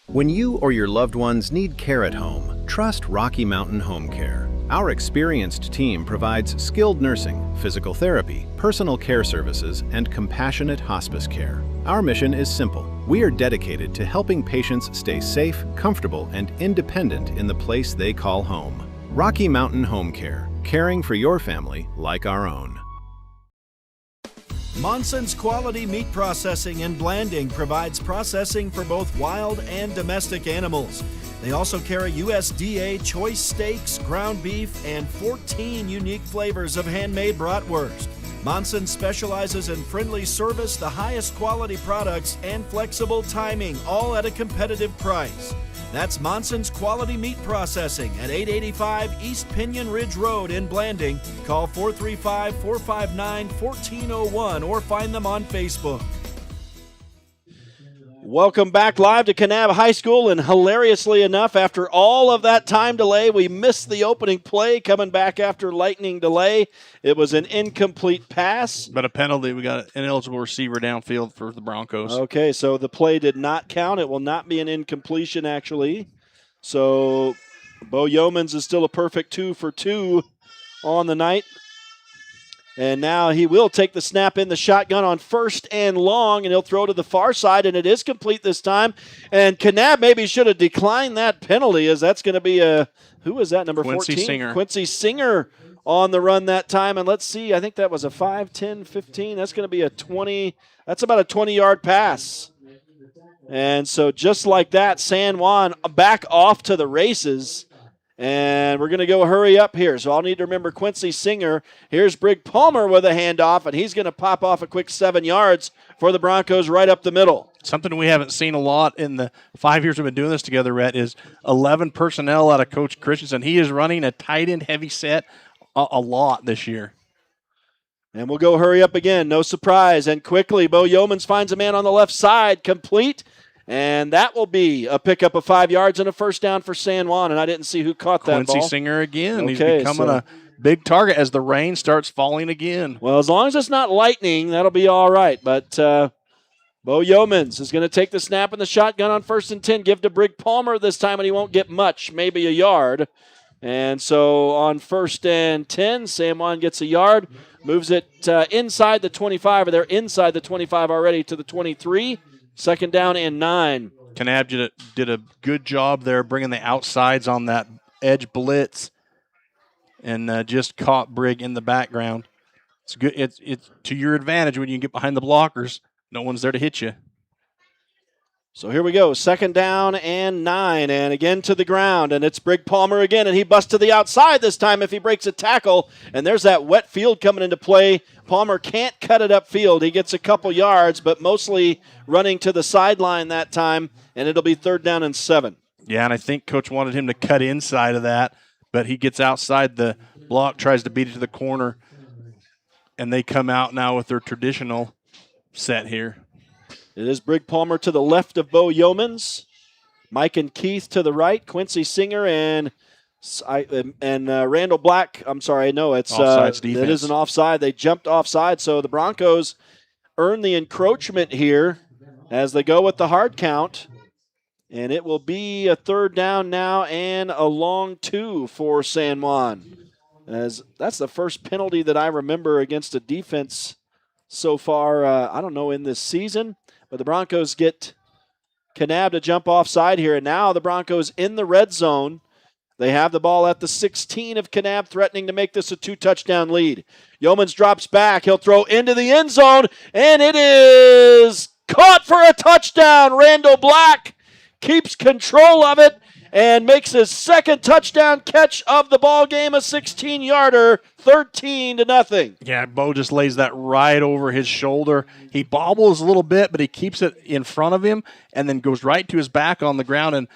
When you or your loved ones need care at home, trust Rocky Mountain Home Care. Our experienced team provides skilled nursing, physical therapy, personal care services, and compassionate hospice care. Our mission is simple. We are dedicated to helping patients stay safe, comfortable, and independent in the place they call home. Rocky Mountain Home Care, caring for your family like our own. Monson's Quality Meat Processing and Blanding provides processing for both wild and domestic animals. They also carry USDA choice steaks, ground beef, and 14 unique flavors of handmade bratwurst. Monson specializes in friendly service, the highest quality products, and flexible timing, all at a competitive price. That's Monson's Quality Meat Processing at 885 East Pinion Ridge Road in Blanding. Call 435-459-1401 or find them on Facebook. Welcome back live to Kanab High School, and hilariously enough, after all of that time delay, we missed the opening play coming back after lightning delay. It was an incomplete pass. But a penalty. We got an ineligible receiver downfield for the Broncos. Okay, so the play did not count. It will not be an incompletion, actually. So Bo Yeomans is still a perfect 2 for 2 on the night. And now he will take the snap in the shotgun on 1st and long, and he'll throw to the far side, and it is complete this time. And Kanab maybe should have declined that penalty, as that's going to be who is that, number 14? Singer. Quincy Singer on the run that time. And let's see, I think that was a 5, 10, 15. That's going to be a 20. That's about a 20-yard pass. And so just like that, San Juan back off to the races. And we're going to go hurry up here. So I'll need to remember Quincy Singer. Here's Brig Palmer with a handoff, and he's going to pop off a quick 7 yards for the Broncos right up the middle. Something we haven't seen a lot in the 5 years we've been doing this together, Rhett, is 11 personnel out of Coach Christensen. He is running a tight end heavy set a lot this year. And we'll go hurry up again. No surprise. And quickly, Bo Yeomans finds a man on the left side, complete. And that will be a pickup of 5 yards and a first down for San Juan. And I didn't see who caught that ball. Quincy Singer again. He's becoming a big target as the rain starts falling again. Well, as long as it's not lightning, that'll be all right. But Bo Yeomans is going to take the snap in the shotgun on 1st and 10. Give to Brig Palmer this time, and he won't get much, maybe a yard. And so on 1st and 10, San Juan gets a yard, moves it inside the 25, or they're inside the 25 already to the 23. 2nd down and 9. Kanab did a good job there bringing the outsides on that edge blitz and just caught Brig in the background. It's good. It's to your advantage when you get behind the blockers. No one's there to hit you. So here we go, 2nd down and 9, and again to the ground, and it's Brig Palmer again, and he busts to the outside this time if he breaks a tackle, and there's that wet field coming into play. Palmer can't cut it upfield. He gets a couple yards, but mostly running to the sideline that time, and it'll be 3rd down and 7. Yeah, and I think Coach wanted him to cut inside of that, but he gets outside the block, tries to beat it to the corner, and they come out now with their traditional set here. It is Brig Palmer to the left of Bo Yeomans. Mike and Keith to the right. Quincy Singer and Randall Black. I'm sorry, no, it's Offsides defense. It is an offside. They jumped offside, so the Broncos earn the encroachment here as they go with the hard count. And it will be a 3rd down now and a long 2 for San Juan. As that's the first penalty that I remember against a defense so far, I don't know, in this season. But the Broncos get Kanab to jump offside here. And now the Broncos in the red zone. They have the ball at the 16 of Kanab, threatening to make this a 2-touchdown lead. Yeomans drops back. He'll throw into the end zone, and it is caught for a touchdown. Randall Black keeps control of it and makes his 2nd touchdown catch of the ball game, a 16-yarder, 13-0. Yeah, Bo just lays that right over his shoulder. He bobbles a little bit, but he keeps it in front of him and then goes right to his back on the ground and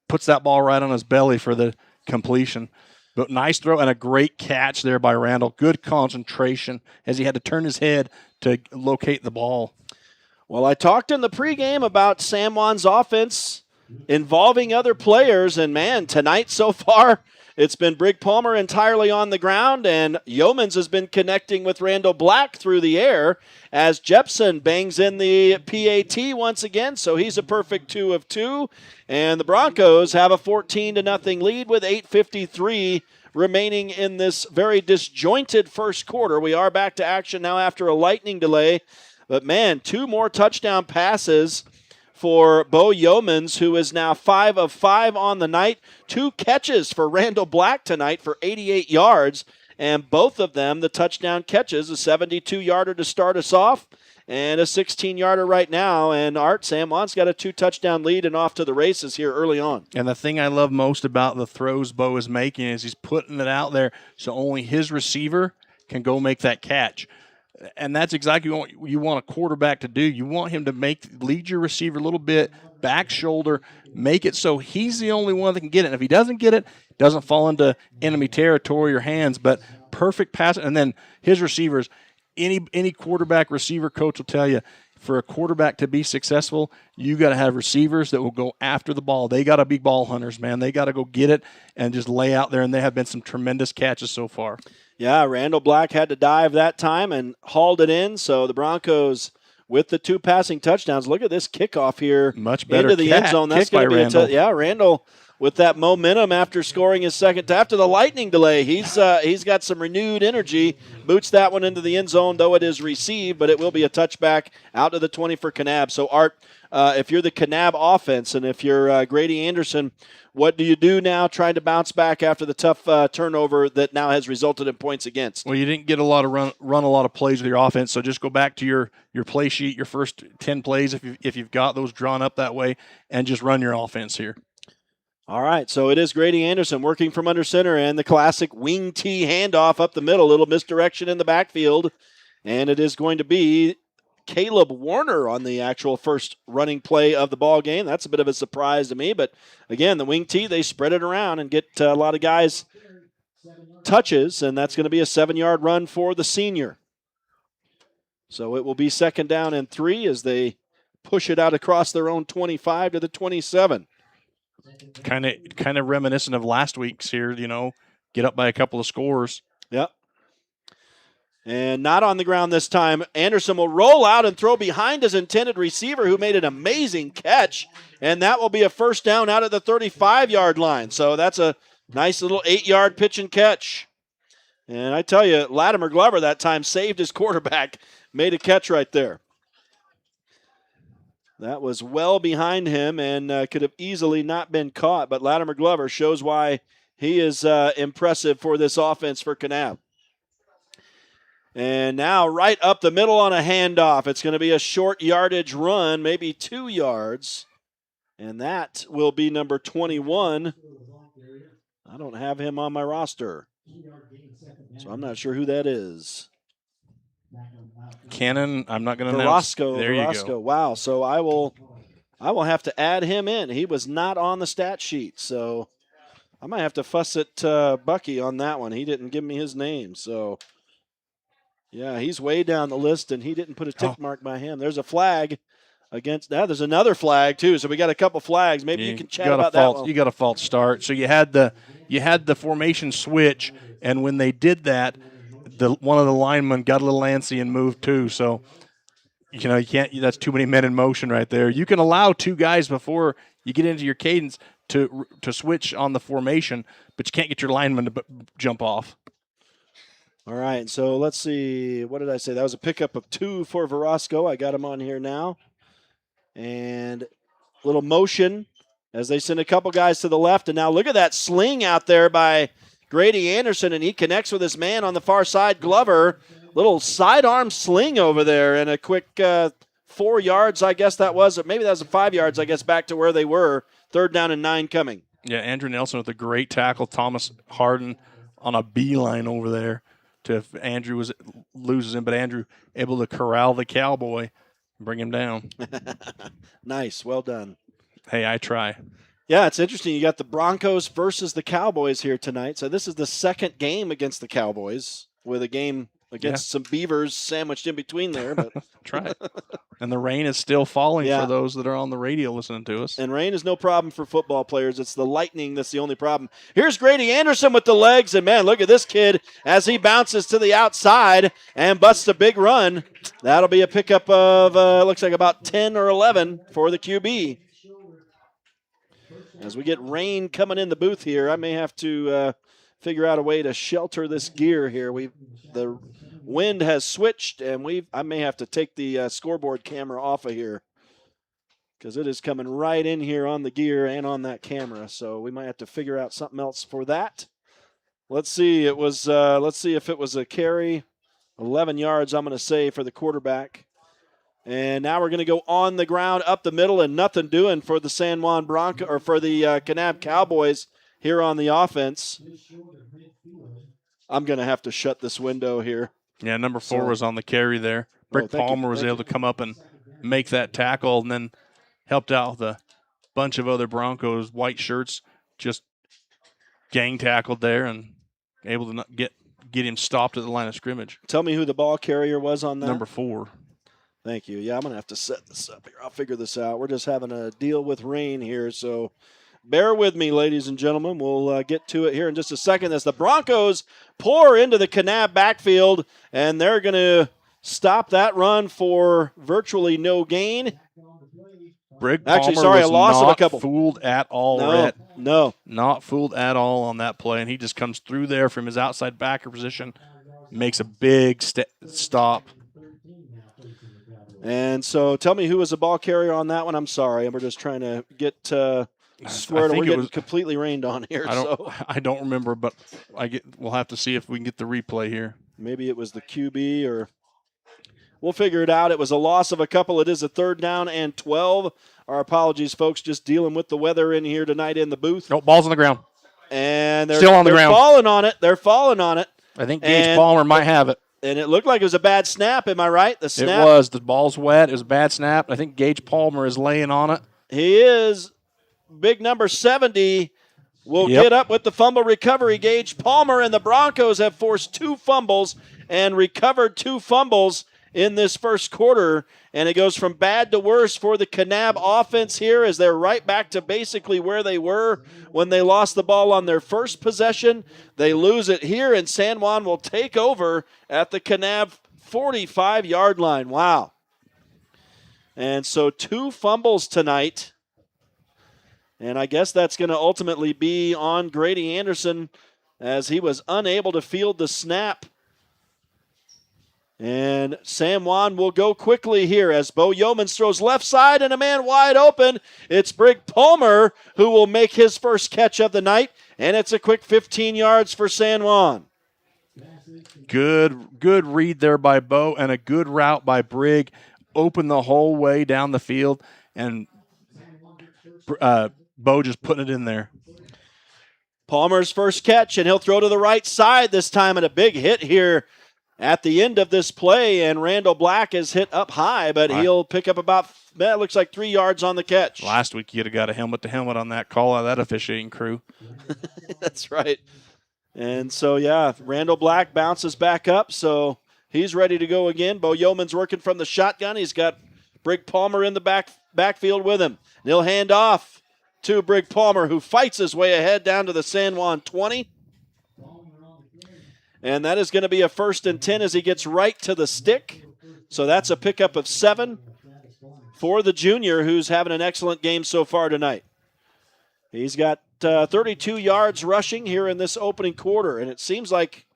puts that ball right on his belly for the completion. But nice throw and a great catch there by Randall. Good concentration as he had to turn his head to locate the ball. Well, I talked in the pregame about San Juan's offense involving other players, and man, tonight so far, it's been Brig Palmer entirely on the ground, and Yeomans has been connecting with Randall Black through the air as Jepson bangs in the PAT once again, so he's a perfect 2 of 2. And the Broncos have a 14-0 lead with 8:53 remaining in this very disjointed first quarter. We are back to action now after a lightning delay, but man, 2 more touchdown passes for Bo Yeomans, who is now 5 of 5 on the night. 2 catches for Randall Black tonight for 88 yards, and both of them, the touchdown catches, a 72-yarder to start us off and a 16-yarder right now. And Art, San Juan's got a 2-touchdown lead and off to the races here early on. And the thing I love most about the throws Bo is making is he's putting it out there so only his receiver can go make that catch. And that's exactly what you want a quarterback to do. You want him to lead your receiver a little bit, back shoulder, make it so he's the only one that can get it. And if he doesn't get it, it doesn't fall into enemy territory or hands, but perfect pass. And then his receivers, any quarterback receiver coach will tell you, for a quarterback to be successful, you got to have receivers that will go after the ball. They got to be ball hunters, man. They got to go get it and just lay out there, and there have been some tremendous catches so far. Yeah, Randall Black had to dive that time and hauled it in. So the Broncos with the 2 passing touchdowns. Look at this kickoff here. Much better into the end zone. That's going to be Randall. Randall with that momentum after scoring his second after the lightning delay. He's got some renewed energy. Boots that one into the end zone, though it is received, but it will be a touchback out to the 20 for Kanab. So Art, if you're the Kanab offense and if you're Grady Anderson, what do you do now trying to bounce back after the tough turnover that now has resulted in points against? Well, you didn't get a lot of run a lot of plays with your offense, so just go back to your play sheet, your first 10 plays if you've got those drawn up that way, and just run your offense here. All right, so it is Grady Anderson working from under center and the classic wing T handoff up the middle, little misdirection in the backfield, and it is going to be Caleb Warner on the actual first running play of the ball game. That's a bit of a surprise to me, but again, the wing T, they spread it around and get a lot of guys touches, and that's going to be a 7-yard run for the senior. So it will be 2nd down and 3 as they push it out across their own 25 to the 27. Kind of reminiscent of last week's here, get up by a couple of scores. Yep. And not on the ground this time. Anderson will roll out and throw behind his intended receiver, who made an amazing catch. And that will be a 1st down out of the 35-yard line. So that's a nice little 8-yard pitch and catch. And I tell you, Latimer Glover that time saved his quarterback, made a catch right there. That was well behind him and could have easily not been caught. But Latimer Glover shows why he is impressive for this offense for Kanab. And now right up the middle on a handoff. It's going to be a short yardage run, maybe 2 yards. And that will be number 21. I don't have him on my roster, so I'm not sure who that is. Cannon, I'm not going to announce. There you go. Wow, so I will have to add him in. He was not on the stat sheet, so I might have to fuss at Bucky on that one. He didn't give me his name, so yeah, he's way down the list, and he didn't put a tick mark by him. There's a flag against. Now there's another flag too, so we got a couple flags. Maybe you can chat about that one. You got a false start. So you had the formation switch, and when they did that, one of the linemen got a little antsy and moved too. So you can't. That's too many men in motion right there. You can allow 2 guys before you get into your cadence to switch on the formation, but you can't get your lineman to jump off. All right, so let's see. What did I say? That was a pickup of 2 for Verosco. I got him on here now. And a little motion as they send a couple guys to the left. And now look at that sling out there by Grady Anderson, and he connects with his man on the far side, Glover. Little sidearm sling over there, and a quick 4 yards, I guess that was. Or maybe that was 5 yards, I guess, back to where they were. 3rd down and 9 coming. Yeah, Andrew Nelson with a great tackle. Thomas Harden on a beeline over there. If Andrew loses him, but Andrew able to corral the cowboy and bring him down. Nice. Well done. Hey, I try. Yeah, it's interesting. You got the Broncos versus the Cowboys here tonight. So this is the second game against the Cowboys, with a game against some Beavers sandwiched in between there. But That's right. And the rain is still falling Yeah. for those that are on the radio listening to us. And rain is no problem for football players. It's the lightning that's the only problem. Here's Grady Anderson with the legs. And, man, look at this kid as he bounces to the outside and busts a big run. That'll be a pickup of, looks like about 10 or 11 for the QB. As we get rain coming in the booth here, I may have to figure out a way to shelter this gear here. The wind has switched, and I may have to take the scoreboard camera off of here, because it is coming right in here on the gear and on that camera. So we might have to figure out something else for that. Let's see. Let's see if it was a carry. 11 yards, I'm going to say, for the quarterback. And now we're going to go on the ground up the middle, and nothing doing for the San Juan Bronco, or for the Kanab Cowboys here on the offense. I'm going to have to shut this window here. Yeah, number 4 was on the carry there. Brick Palmer was able to come up and make that tackle, and then helped out with a bunch of other Broncos white shirts, just gang tackled there and able to not get him stopped at the line of scrimmage. Tell me who the ball carrier was on that. Number 4. Thank you. Yeah, I'm going to have to set this up here. I'll figure this out. We're just having a deal with rain here, so bear with me, ladies and gentlemen. We'll get to it here in just a second as the Broncos pour into the Kanab backfield, and they're going to stop that run for virtually no gain. Brig Palmer was a loss of a couple. Fooled at all. No. Not fooled at all on that play, and he just comes through there from his outside backer position, makes a big stop. And so tell me who was the ball carrier on that one. I'm sorry. We're just trying to get squared. We're getting completely rained on here. I don't remember, but we'll have to see if we can get the replay here. Maybe it was the QB, or we'll figure it out. It was a loss of a couple. It is a 3rd down and 12. Our apologies, folks, just dealing with the weather in here tonight in the booth. Nope, ball's on the ground. And they're still on the ground. Falling on it. They're falling on it. I think Gage Palmer might have it. And it looked like it was a bad snap. Am I right? The snap. It was. The ball's wet. It was a bad snap. I think Gage Palmer is laying on it. He is. Big number 70 will get up with the fumble recovery. Gage Palmer, and the Broncos have forced 2 fumbles and recovered 2 fumbles in this first quarter. And it goes from bad to worse for the Kanab offense here, as they're right back to basically where they were when they lost the ball on their first possession. They lose it here, and San Juan will take over at the Kanab 45-yard line. Wow. And so 2 fumbles tonight. And I guess that's going to ultimately be on Grady Anderson, as he was unable to field the snap. And San Juan will go quickly here as Bo Yeomans throws left side, and a man wide open. It's Brig Palmer who will make his first catch of the night, and it's a quick 15 yards for San Juan. Good read there by Bo, and a good route by Brig. Open the whole way down the field, and Bo just putting it in there. Palmer's first catch, and he'll throw to the right side this time, and a big hit here at the end of this play, and Randall Black is hit up high, but he'll pick up about, it looks like 3 yards on the catch. Last week, you'd have got a helmet-to-helmet on that call out of that officiating crew. That's right. And so, yeah, Randall Black bounces back up, so he's ready to go again. Bo Yeoman's working from the shotgun. He's got Brig Palmer in the backfield with him. And he'll hand off to Brig Palmer, who fights his way ahead down to the San Juan 20. And that is going to be a 1st and 10 as he gets right to the stick. So that's a pickup of 7 for the junior, who's having an excellent game so far tonight. He's got 32 yards rushing here in this opening quarter. And it seems like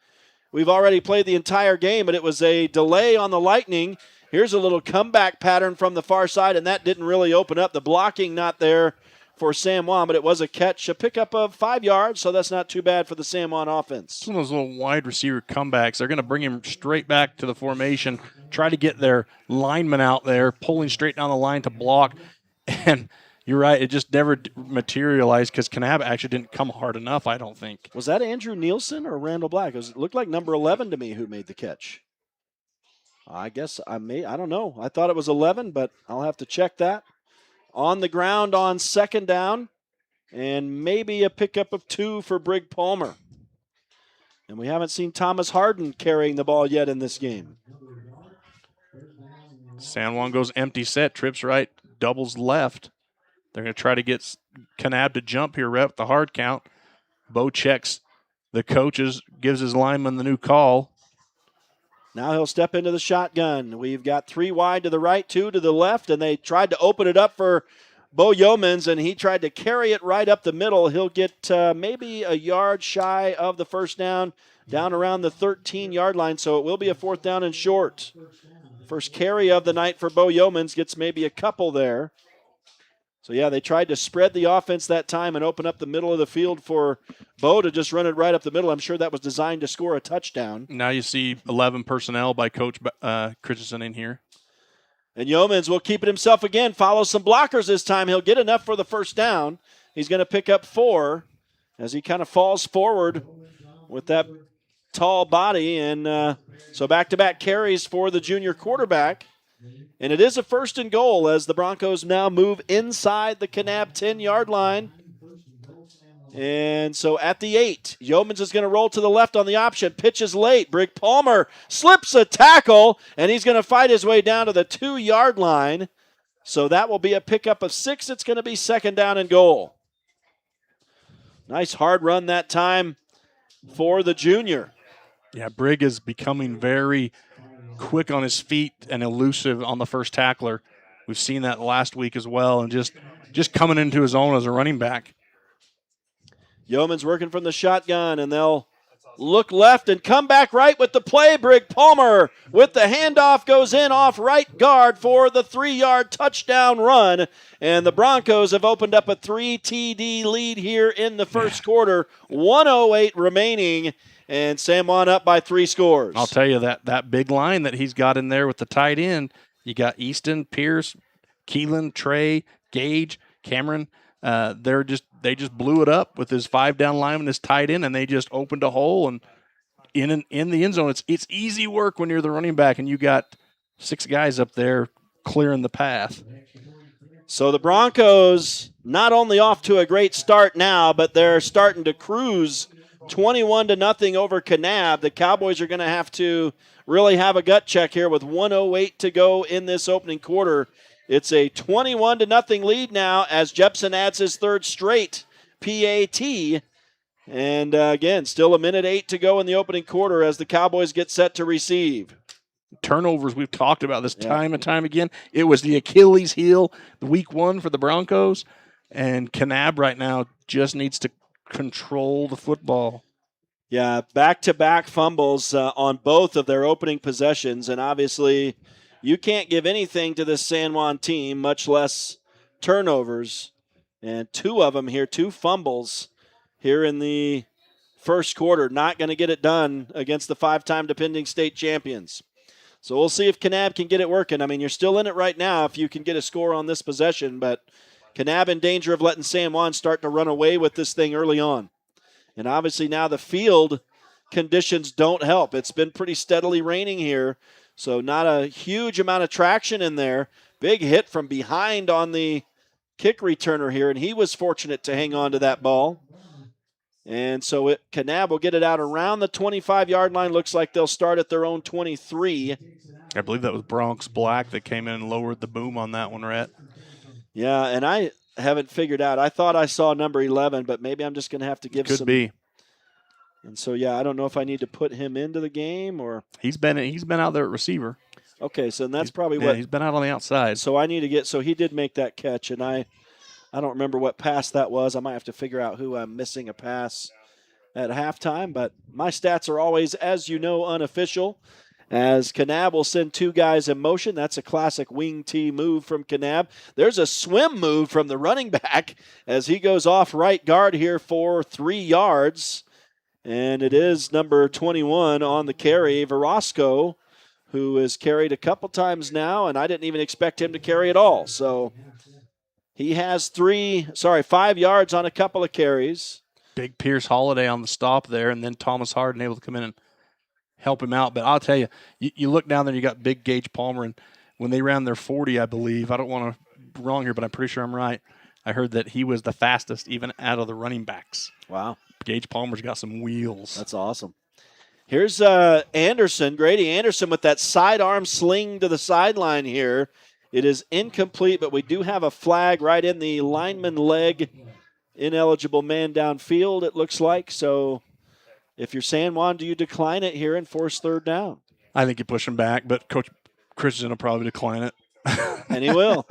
we've already played the entire game, but it was a delay on the Lightning. Here's a little comeback pattern from the far side, and that didn't really open up. The blocking not there for San Juan, but it was a catch, a pickup of 5 yards, so that's not too bad for the San Juan offense. Some of those little wide receiver comebacks, they're going to bring him straight back to the formation, try to get their lineman out there, pulling straight down the line to block. And you're right, it just never materialized because Kanab actually didn't come hard enough, I don't think. Was that Andrew Nielsen or Randall Black? It looked like number 11 to me who made the catch. I guess I don't know. I thought it was 11, but I'll have to check that. On the ground on 2nd down and maybe a pickup of 2 for Brig Palmer. And we haven't seen Thomas Harden carrying the ball yet in this game. San Juan goes empty set, trips right, doubles left. They're going to try to get Kanab to jump here, rep the hard count. Bo checks the coaches, gives his lineman the new call. Now he'll step into the shotgun. We've got 3 wide to the right, 2 to the left, and they tried to open it up for Bo Yeomans, and he tried to carry it right up the middle. He'll get maybe a yard shy of the first down around the 13-yard line, so it will be a 4th down and short. First carry of the night for Bo Yeomans, gets maybe a couple there. So, yeah, they tried to spread the offense that time and open up the middle of the field for Bo to just run it right up the middle. I'm sure that was designed to score a touchdown. Now you see 11 personnel by Coach Christensen in here. And Yeomans will keep it himself again, follows some blockers this time. He'll get enough for the first down. He's going to pick up 4 as he kind of falls forward with that tall body. And so back-to-back carries for the junior quarterback. And it is a 1st and goal as the Broncos now move inside the Kanab 10-yard line. And so at the 8, Yeomans is going to roll to the left on the option. Pitches late. Brig Palmer slips a tackle, and he's going to fight his way down to the 2-yard line. So that will be a pickup of 6. It's going to be 2nd down and goal. Nice hard run that time for the junior. Yeah, Brig is becoming very quick on his feet and elusive on the first tackler. We've seen that last week as well, and just coming into his own as a running back. Yeomans working from the shotgun, and they'll look left and come back right with the play. Brig Palmer with the handoff goes in off right guard for the 3-yard touchdown run. And the Broncos have opened up a 3 TD lead here in the first quarter. 1:08 remaining, and San Juan up by 3 scores. I'll tell you that big line that he's got in there with the tight end. You got Easton, Pierce, Keelan, Trey, Gage, Cameron. They just blew it up with his 5-down lineman, his tight end, and they just opened a hole and in the end zone. It's easy work when you're the running back and you got 6 guys up there clearing the path. So the Broncos not only off to a great start now, but they're starting to cruise 21-0 over Kanab. The Cowboys are going to have to really have a gut check here with 1:08 to go in this opening quarter. It's a 21-0 lead now as Jepson adds his 3rd straight PAT. And again, still 1:08 to go in the opening quarter as the Cowboys get set to receive. Turnovers, we've talked about this time and time again. It was the Achilles heel, week 1 for the Broncos. And Kanab right now just needs to control the football. Yeah, back-to-back fumbles on both of their opening possessions. And obviously, you can't give anything to this San Juan team, much less turnovers. And 2 of them here, 2 fumbles here in the first quarter. Not going to get it done against the 5-time defending state champions. So we'll see if Kanab can get it working. I mean, you're still in it right now if you can get a score on this possession, but Kanab in danger of letting San Juan start to run away with this thing early on. And obviously now the field conditions don't help. It's been pretty steadily raining here, so not a huge amount of traction in there. Big hit from behind on the kick returner here, and he was fortunate to hang on to that ball. And so Kanab will get it out around the 25-yard line. Looks like they'll start at their own 23. I believe that was Bronx Black that came in and lowered the boom on that one, Rhett. Yeah, and I haven't figured out. I thought I saw number 11, but maybe I'm just going to have to give some. Could be. And so, yeah, I don't know if I need to put him into the game or. He's been out there at receiver. Okay, so that's probably what. He's been out on the outside. So I need to get. So he did make that catch, and I don't remember what pass that was. I might have to figure out who I'm missing a pass at halftime. But my stats are always, as you know, unofficial. As Kanab will send 2 guys in motion. That's a classic wing T move from Kanab. There's a swim move from the running back as he goes off right guard here for 3 yards. And it is number 21 on the carry, Verosco, who has carried a couple times now, and I didn't even expect him to carry at all. So he has 5 yards on a couple of carries. Big Pierce Holiday on the stop there, and then Thomas Harden able to come in and help him out. But I'll tell you, you look down there, you got Big Gage Palmer, and when they ran their 40, I believe, I don't want to wrong here, but I'm pretty sure I'm right. I heard that he was the fastest even out of the running backs. Wow. Gage Palmer's got some wheels. That's awesome. Here's Anderson, Grady Anderson with that sidearm sling to the sideline here. It is incomplete, but we do have a flag right in the lineman leg. Ineligible man downfield, it looks like. So if you're San Juan, do you decline it here and force third down? I think you push him back, but Coach Christian will probably decline it. And he will.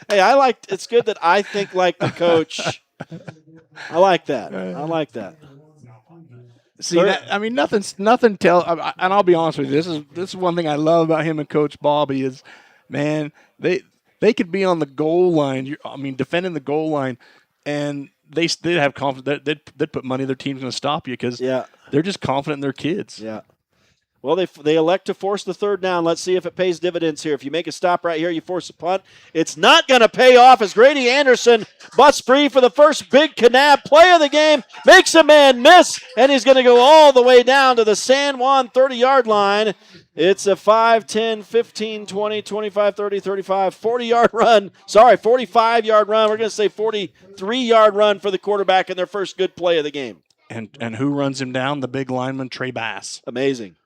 Hey, it's good that I think like the coach. I like that. See, nothing tell. And I'll be honest with you. This is one thing I love about him and Coach Bobby is, man, they could be on the goal line. Defending the goal line, and they'd have confidence. They'd put money their team's going to stop you because they're just confident in their kids. Yeah. Well, they elect to force the third down. Let's see if it pays dividends here. If you make a stop right here, you force a punt. It's not going to pay off as Grady Anderson busts free for the first big Kanab play of the game. Makes a man miss, and he's going to go all the way down to the San Juan 30-yard line. It's a 5, 10, 15, 20, 25, 30, 35, 40-yard run. Sorry, 45-yard run. We're going to say 43-yard run for the quarterback in their first good play of the game. And who runs him down? The big lineman, Trey Bass. Amazing.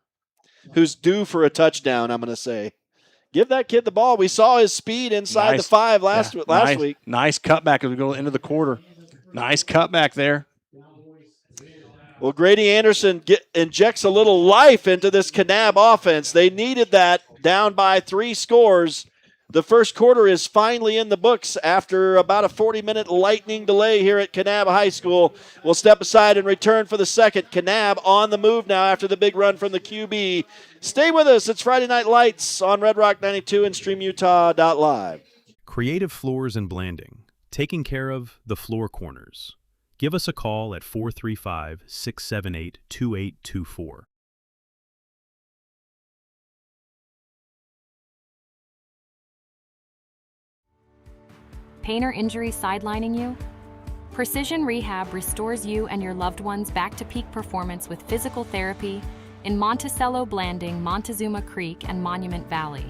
Who's due for a touchdown, I'm going to say. Give that kid the ball. We saw his speed inside the 5 last week. Nice cutback as we go into the quarter. Nice cutback there. Well, Grady Anderson injects a little life into this Kanab offense. They needed that, down by 3 scores. The first quarter is finally in the books after about a 40-minute lightning delay here at Kanab High School. We'll step aside and return for the second. Kanab on the move now after the big run from the QB. Stay with us. It's Friday Night Lights on Red Rock 92 and StreamUtah.Live. Creative Floors and Blanding, taking care of the floor corners. Give us a call at 435-678-2824. Pain or injury sidelining you? Precision Rehab restores you and your loved ones back to peak performance with physical therapy in Monticello, Blanding, Montezuma Creek, and Monument Valley.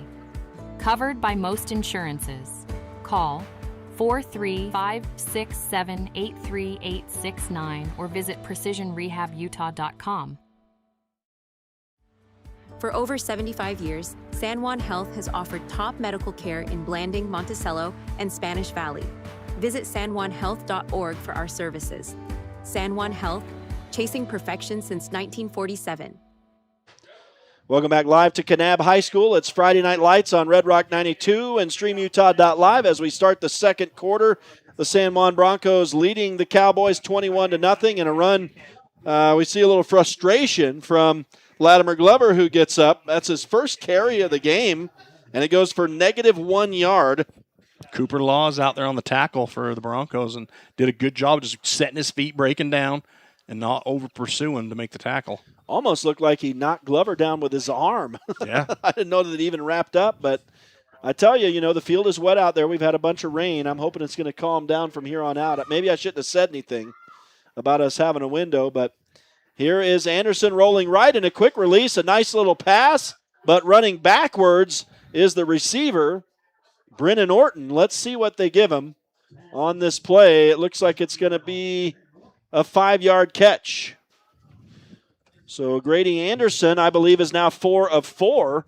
Covered by most insurances. Call 435-678-3869 or visit precisionrehabutah.com. For over 75 years, San Juan Health has offered top medical care in Blanding, Monticello, and Spanish Valley. Visit sanjuanhealth.org for our services. San Juan Health, chasing perfection since 1947. Welcome back live to Kanab High School. It's Friday Night Lights on Red Rock 92 and StreamUtah.Live as we start the second quarter. The San Juan Broncos leading the Cowboys 21-0 in a run. We see a little frustration from Latimer Glover, who gets up. That's his first carry of the game, and it goes for -1 yard. Cooper Law's out there on the tackle for the Broncos and did a good job just setting his feet, breaking down, and not over-pursuing to make the tackle. Almost looked like he knocked Glover down with his arm. Yeah. I didn't know that it even wrapped up, but I tell you, the field is wet out there. We've had a bunch of rain. I'm hoping it's going to calm down from here on out. Maybe I shouldn't have said anything about us having a window, but here is Anderson rolling right in a quick release, a nice little pass, but running backwards is the receiver, Brennan Orton. Let's see what they give him on this play. It looks like it's going to be a 5-yard catch. So Grady Anderson, I believe, is now 4 of 4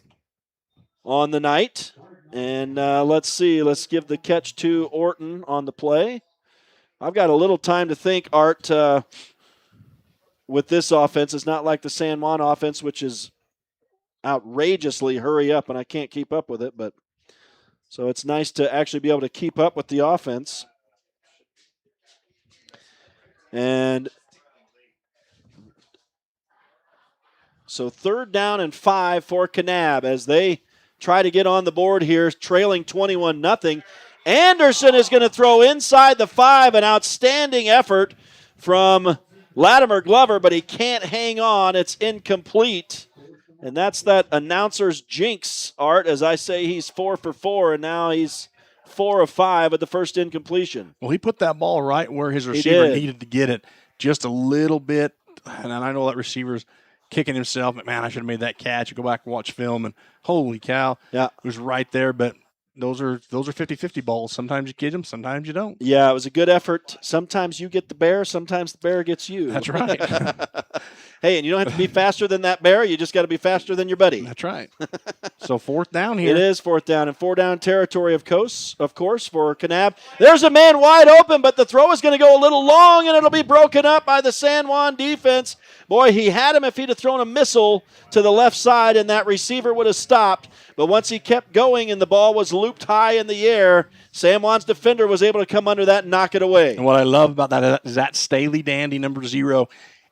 on the night. And let's see. Let's give the catch to Orton on the play. I've got a little time to think, Art, with this offense. It's not like the San Juan offense, which is outrageously hurry up, and I can't keep up with it. But so it's nice to actually be able to keep up with the offense. And so 3rd down and 5 for Kanab as they try to get on the board here, trailing 21-0. Anderson is going to throw inside the 5, an outstanding effort from Latimer Glover, but he can't hang on. It's incomplete. And that's that announcer's jinx, Art, as I say he's 4 for 4, and now he's 4 of 5 at the first incompletion. Well, he put that ball right where his receiver needed to get it, just a little bit. And I know that receiver's kicking himself, but man, I should have made that catch. You go back and watch film, and holy cow, yeah, it was right there. But those are 50-50 balls. Sometimes you get them, sometimes you don't. Yeah, it was a good effort. Sometimes you get the bear, sometimes the bear gets you. That's right. Hey, and you don't have to be faster than that bear. You just got to be faster than your buddy. That's right. So 4th down here. It is 4th down, and 4-down territory, of course, for Kanab. There's a man wide open, but the throw is going to go a little long, and it'll be broken up by the San Juan defense. Boy, he had him if he'd have thrown a missile to the left side, and that receiver would have stopped. But once he kept going and the ball was looped high in the air, San Juan's defender was able to come under that and knock it away. And what I love about that is that Staley Dandy, number 0,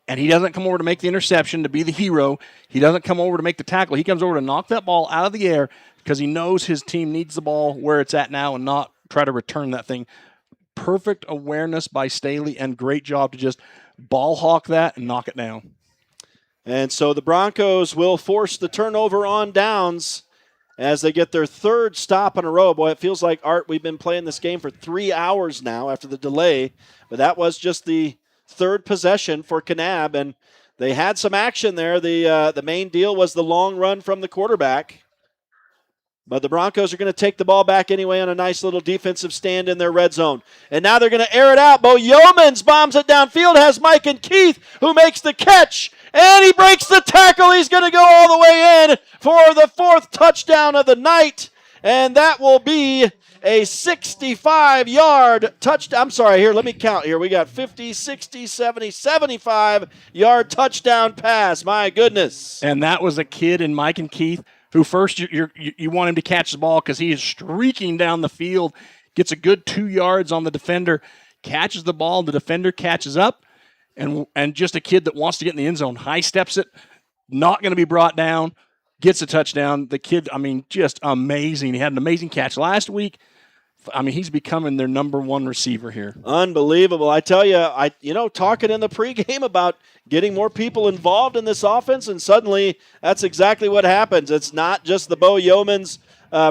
and he doesn't come over to make the interception, to be the hero. He doesn't come over to make the tackle. He comes over to knock that ball out of the air because he knows his team needs the ball where it's at now and not try to return that thing. Perfect awareness by Staley and great job to just ball hawk that and knock it down. And so the Broncos will force the turnover on downs as they get their 3rd stop in a row. Boy, it feels like, Art, we've been playing this game for 3 hours now after the delay, but that was just the 3rd possession for Kanab, and they had some action there. The main deal was the long run from the quarterback. But the Broncos are going to take the ball back anyway on a nice little defensive stand in their red zone. And now they're going to air it out. Bo Yeomans bombs it downfield, has Mike and Keith, who makes the catch. And he breaks the tackle. He's going to go all the way in for the 4th touchdown of the night. And that will be a 65-yard touchdown. I'm sorry, here, let me count here. We got 50, 60, 70, 75-yard touchdown pass. My goodness. And that was a kid in Mike and Keith who first you want him to catch the ball because he is streaking down the field, gets a good 2 yards on the defender, catches the ball, the defender catches up, and just a kid that wants to get in the end zone, high steps it, not going to be brought down, gets a touchdown. The kid, just amazing. He had an amazing catch last week. He's becoming their number 1 receiver here. Unbelievable. I tell you, talking in the pregame about getting more people involved in this offense, and suddenly that's exactly what happens. It's not just the Bo Yeomans,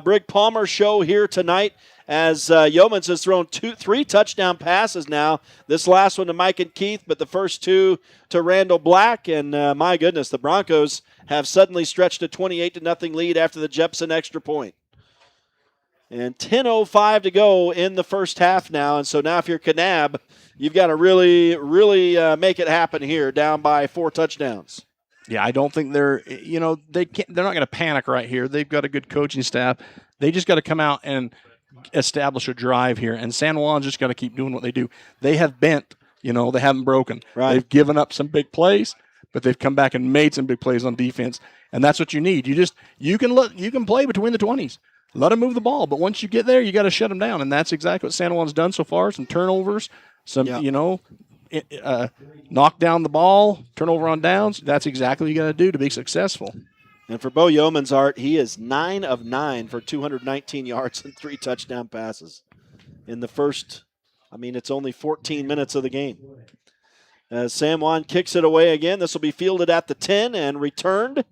Brig Palmer show here tonight, as Yeomans has thrown 3 touchdown passes now. This last one to Mike and Keith, but the first 2 to Randall Black. And my goodness, the Broncos have suddenly stretched a 28-0 lead after the Jepson extra point. And 10:05 to go in the first half now. And so now if you're Kanab, you've got to really, really make it happen here, down by 4 touchdowns. Yeah, I don't think they're not going to panic right here. They've got a good coaching staff. They just got to come out and establish a drive here. And San Juan's just got to keep doing what they do. They have bent, they haven't broken. Right. They've given up some big plays, but they've come back and made some big plays on defense. And that's what you need. You can play between the 20s. Let them move the ball, but once you get there, you got to shut them down, and that's exactly what San Juan's done so far. Some turnovers, knock down the ball, turnover on downs. That's exactly what you got to do to be successful. And for Bo Yeomans, Art, he is 9 of 9 for 219 yards and 3 touchdown passes in the first. It's only 14 minutes of the game. As San Juan kicks it away again, this will be fielded at the 10 and returned.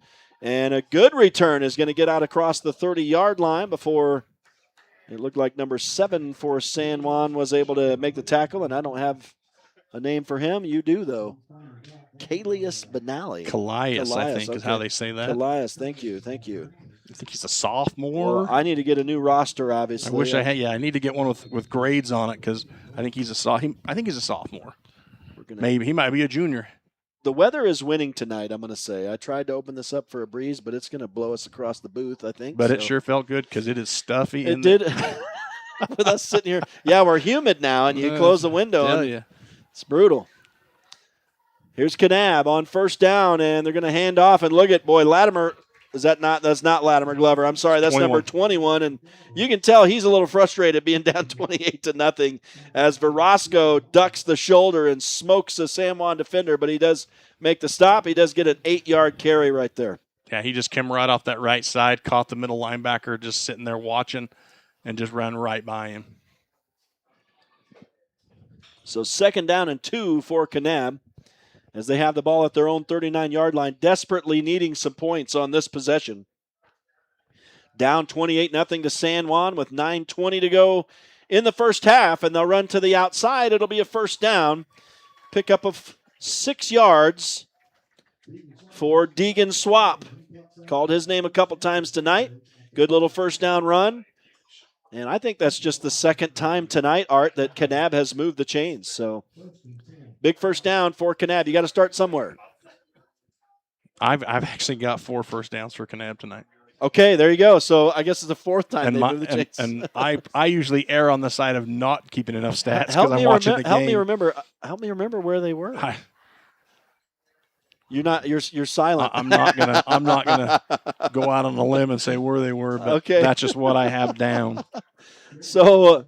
And a good return is going to get out across the 30-yard line before it looked like number 7 for San Juan was able to make the tackle. And I don't have a name for him. You do, though. Kalius Benali. Calais, I think, is how they say that. Calais, thank you. I think he's a sophomore. Well, I need to get a new roster, obviously. I wish I had. Yeah, I need to get one with grades on it because I think he's a sophomore. Maybe he might be a junior. The weather is winning tonight, I'm going to say. I tried to open this up for a breeze, but it's going to blow us across the booth, I think. But it sure felt good because it is stuffy. It did. With us sitting here. Yeah, we're humid now, and you close the window. Tell you. It's brutal. Here's Kanab on first down, and they're going to hand off. And look at, Latimer. That's not Latimer Glover. I'm sorry, that's 21. Number 21. And you can tell he's a little frustrated being down 28-0 as Verasco ducks the shoulder and smokes the San Juan defender, but he does make the stop. He does get an 8-yard carry right there. Yeah, he just came right off that right side, caught the middle linebacker just sitting there watching, and just ran right by him. So 2nd down and 2 for Kanab, as they have the ball at their own 39-yard line, desperately needing some points on this possession. Down 28-0 to San Juan with 9:20 to go in the first half, and they'll run to the outside. It'll be a first down. Pickup of 6 yards for Deegan Swap. Called his name a couple times tonight. Good little first down run. And I think that's just the second time tonight, Art, that Kanab has moved the chains. So big first down for Kanab. You got to start somewhere. I've actually got 4 first downs for Kanab tonight. Okay, there you go. So I guess it's the 4th time they moved the chains. And I usually err on the side of not keeping enough stats because I'm watching the game. Help me remember where they were. You're silent. I'm not gonna go out on a limb and say where they were, but okay. That's just what I have down. So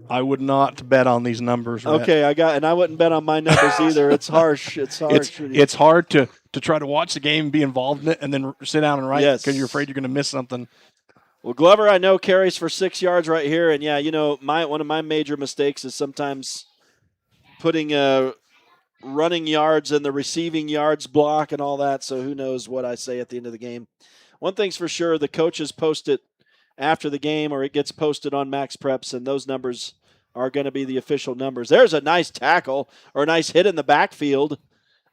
I would not bet on these numbers. Okay, and I wouldn't bet on my numbers either. It's harsh. It's harsh. It's hard to try to watch the game and be involved in it and then sit down and write because you're afraid you're going to miss something. Well, Glover, I know, carries for 6 yards right here. And, yeah, one of my major mistakes is sometimes putting running yards in the receiving yards block and all that. So who knows what I say at the end of the game. One thing's for sure, the coaches post it after the game or it gets posted on Max Preps, and those numbers are going to be the official numbers. There's a nice tackle or a nice hit in the backfield.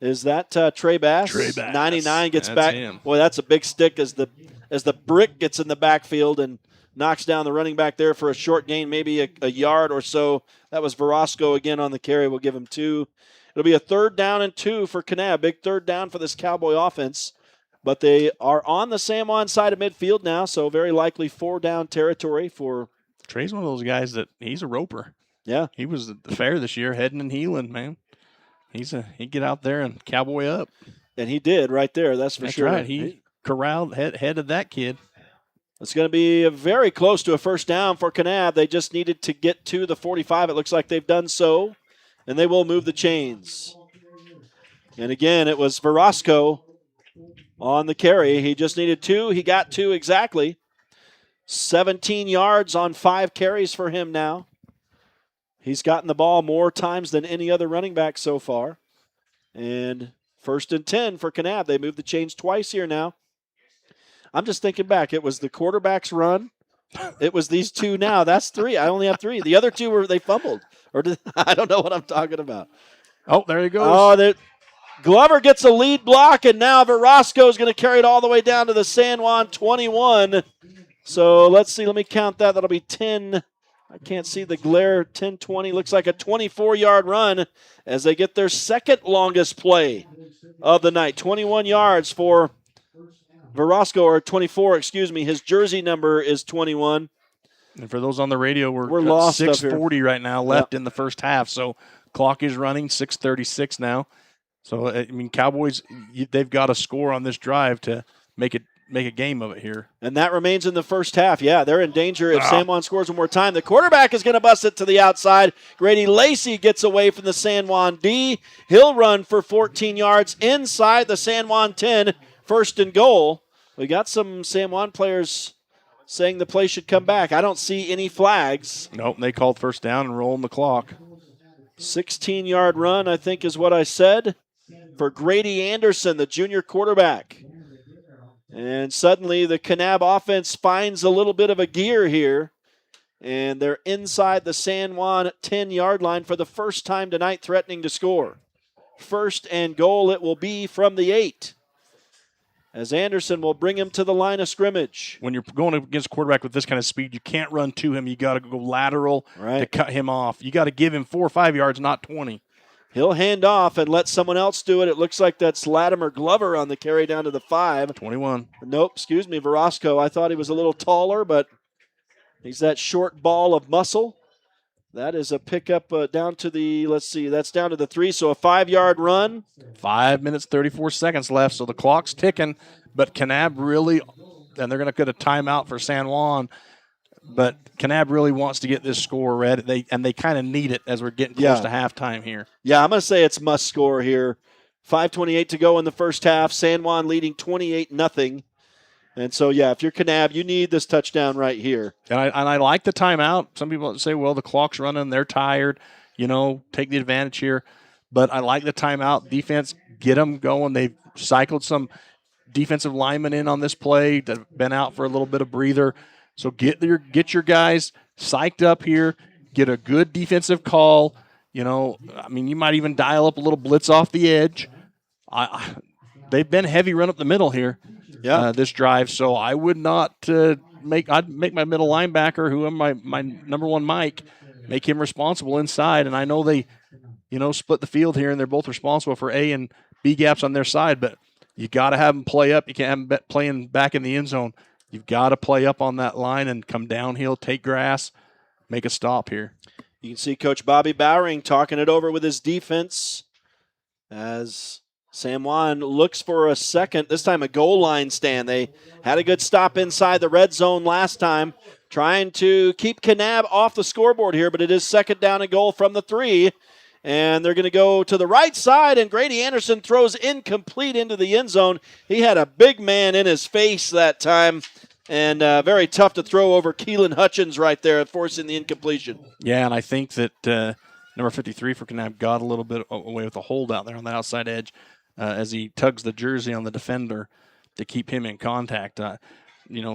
Is that Trey Bass? Trey Bass. 99 gets That's back. him. Boy, that's a big stick as the brick gets in the backfield and knocks down the running back there for a short gain, maybe a yard or so. That was Verosco again on the carry. We'll give him 2. It'll be a 3rd down and 2 for Kanab. Big 3rd down for this Cowboy offense. But they are on the San Juan side of midfield now, so very likely 4-down territory for. Trey's one of those guys that he's a roper. Yeah. He was at the fair this year, heading and healing, man. He'd get out there and cowboy up. And he did right there, that's for sure. Right. He corralled, headed that kid. It's going to be very close to a 1st down for Kanab. They just needed to get to the 45. It looks like they've done so, and they will move the chains. And again, it was Verosco on the carry. He just needed 2. He got 2 exactly. 17 yards on 5 carries for him now. He's gotten the ball more times than any other running back so far. And 1st and 10 for Kanab. They moved the chains twice here now. I'm just thinking back. It was the quarterback's run. It was these 2 now. That's 3. I only have 3. The other 2 they fumbled. I don't know what I'm talking about. Oh, there he goes. Oh, Glover gets a lead block, and now Verosco is going to carry it all the way down to the San Juan 21. So let's see. Let me count that. That'll be 10. I can't see the glare. 10, 20. Looks like a 24-yard run as they get their 2nd longest play of the night. 21 yards for Verosco, or 24, excuse me. His jersey number is 21. And for those on the radio, we're lost 6:40 right now left in the first half. So clock is running, 6:36 now. So, I mean, Cowboys, they've got to score on this drive to make a game of it here. And that remains in the first half. Yeah, they're in danger if San Juan scores one more time. The quarterback is going to bust it to the outside. Grady Lacey gets away from the San Juan D. He'll run for 14 yards inside the San Juan 10, 1st and goal. We got some San Juan players saying the play should come back. I don't see any flags. Nope, they called 1st down and rolling the clock. 16-yard run, I think is what I said, for Grady Anderson, the junior quarterback. And suddenly the Kanab offense finds a little bit of a gear here. And they're inside the San Juan 10-yard line for the first time tonight, threatening to score. 1st and goal it will be from the 8. As Anderson will bring him to the line of scrimmage. When you're going against a quarterback with this kind of speed, you can't run to him. You got to go lateral to cut him off. You got to give him 4 or 5 yards, not 20. He'll hand off and let someone else do it. It looks like that's Latimer Glover on the carry down to the 5. 21. Nope, excuse me, Verosco. I thought he was a little taller, but he's that short ball of muscle. That is a pickup down to the, let's see, that's down to the 3, so a 5-yard run. 5 minutes, 34 seconds left, so the clock's ticking. But Kanab really, and they're going to get a timeout for San Juan, but Kanab really wants to get this score read, and they kind of need it as we're getting close to halftime here. Yeah, I'm going to say it's must score here. 5:28 to go in the first half. San Juan leading 28-0. And so, yeah, if you're Kanab, you need this touchdown right here. And I like the timeout. Some people say, well, the clock's running, they're tired, take the advantage here. But I like the timeout. Defense, get them going. They've cycled some defensive linemen in on this play that have been out for a little bit of breather. So get your guys psyched up here. Get a good defensive call. You might even dial up a little blitz off the edge. They've been heavy run up the middle here. This drive, so I would not make my middle linebacker, who am my number one Mike, make him responsible inside. And I know they, split the field here, and they're both responsible for A and B gaps on their side. But you got to have them play up. You can't have them playing back in the end zone. You've got to play up on that line and come downhill, take grass, make a stop here. You can see Coach Bobby Bowering talking it over with his defense as San Juan looks for a second, this time a goal line stand. They had a good stop inside the red zone last time, trying to keep Kanab off the scoreboard here, but it is second down and goal from the 3. And they're going to go to the right side, and Grady Anderson throws incomplete into the end zone. He had a big man in his face that time, and very tough to throw over Keelan Hutchins right there, forcing the incompletion. Yeah, and I think that number 53 for Kanab got a little bit away with a hold out there on the outside edge as he tugs the jersey on the defender to keep him in contact.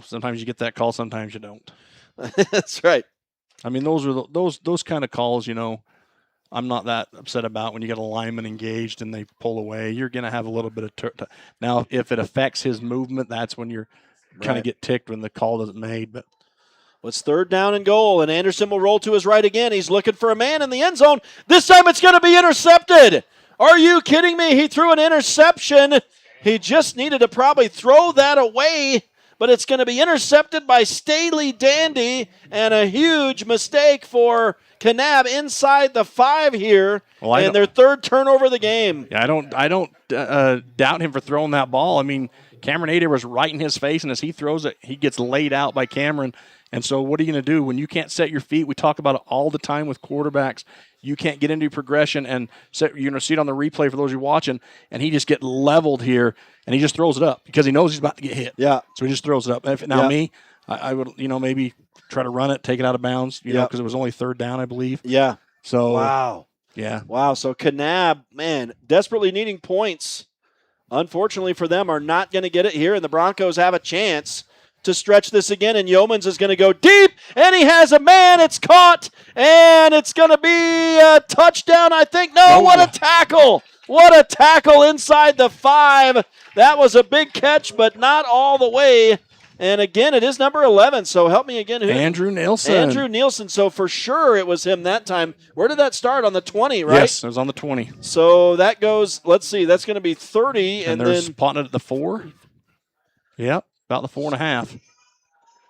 Sometimes you get that call, sometimes you don't. That's right. I mean, those kind of calls, I'm not that upset about when you get a lineman engaged and they pull away. You're going to have a little bit of now, if it affects his movement, that's when you're kind of get ticked when the call isn't made. But it's third down and goal, and Anderson will roll to his right again. He's looking for a man in the end zone. This time it's going to be intercepted. Are you kidding me? He threw an interception. He just needed to probably throw that away, but it's going to be intercepted by Staley Dandy, and a huge mistake for Kanab inside the 5 here, and their third turnover of the game. Yeah, I don't doubt him for throwing that ball. I mean, Cameron Adair was right in his face, and as he throws it, he gets laid out by Cameron. And so what are you going to do when you can't set your feet? We talk about it all the time with quarterbacks. You can't get into progression and set. You're going to see it on the replay for those who are watching, and he just get leveled here, and he just throws it up because he knows he's about to get hit. Yeah. So he just throws it up. I would, maybe try to run it, take it out of bounds, because it was only third down, I believe. Yeah. So wow. Yeah. Wow. So Kanab, man, desperately needing points. Unfortunately for them, are not going to get it here, and the Broncos have a chance to stretch this again, and Yeomans is going to go deep, and he has a man. It's caught, and it's going to be a touchdown, I think. No, what a tackle. What a tackle inside the 5. That was a big catch, but not all the way. And again, it is number 11, so help me again. Andrew Nielsen. Andrew Nielsen, so for sure it was him that time. Where did that start? On the 20, right? Yes, it was on the 20. So that goes, let's see, that's going to be 30. And they're spotting it at the 4. Yep, about the 4.5.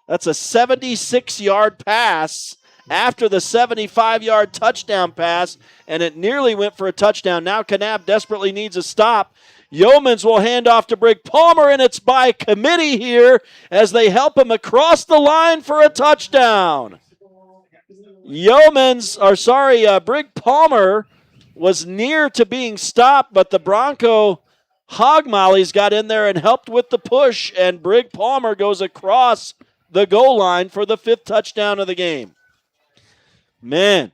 That's a 76-yard pass after the 75-yard touchdown pass, and it nearly went for a touchdown. Now Kanab desperately needs a stop. Yeomans will hand off to Brig Palmer, and it's by committee here as they help him across the line for a touchdown. Brig Palmer was near to being stopped, but the Bronco Hog Mollies got in there and helped with the push, and Brig Palmer goes across the goal line for the 5th touchdown of the game. Man.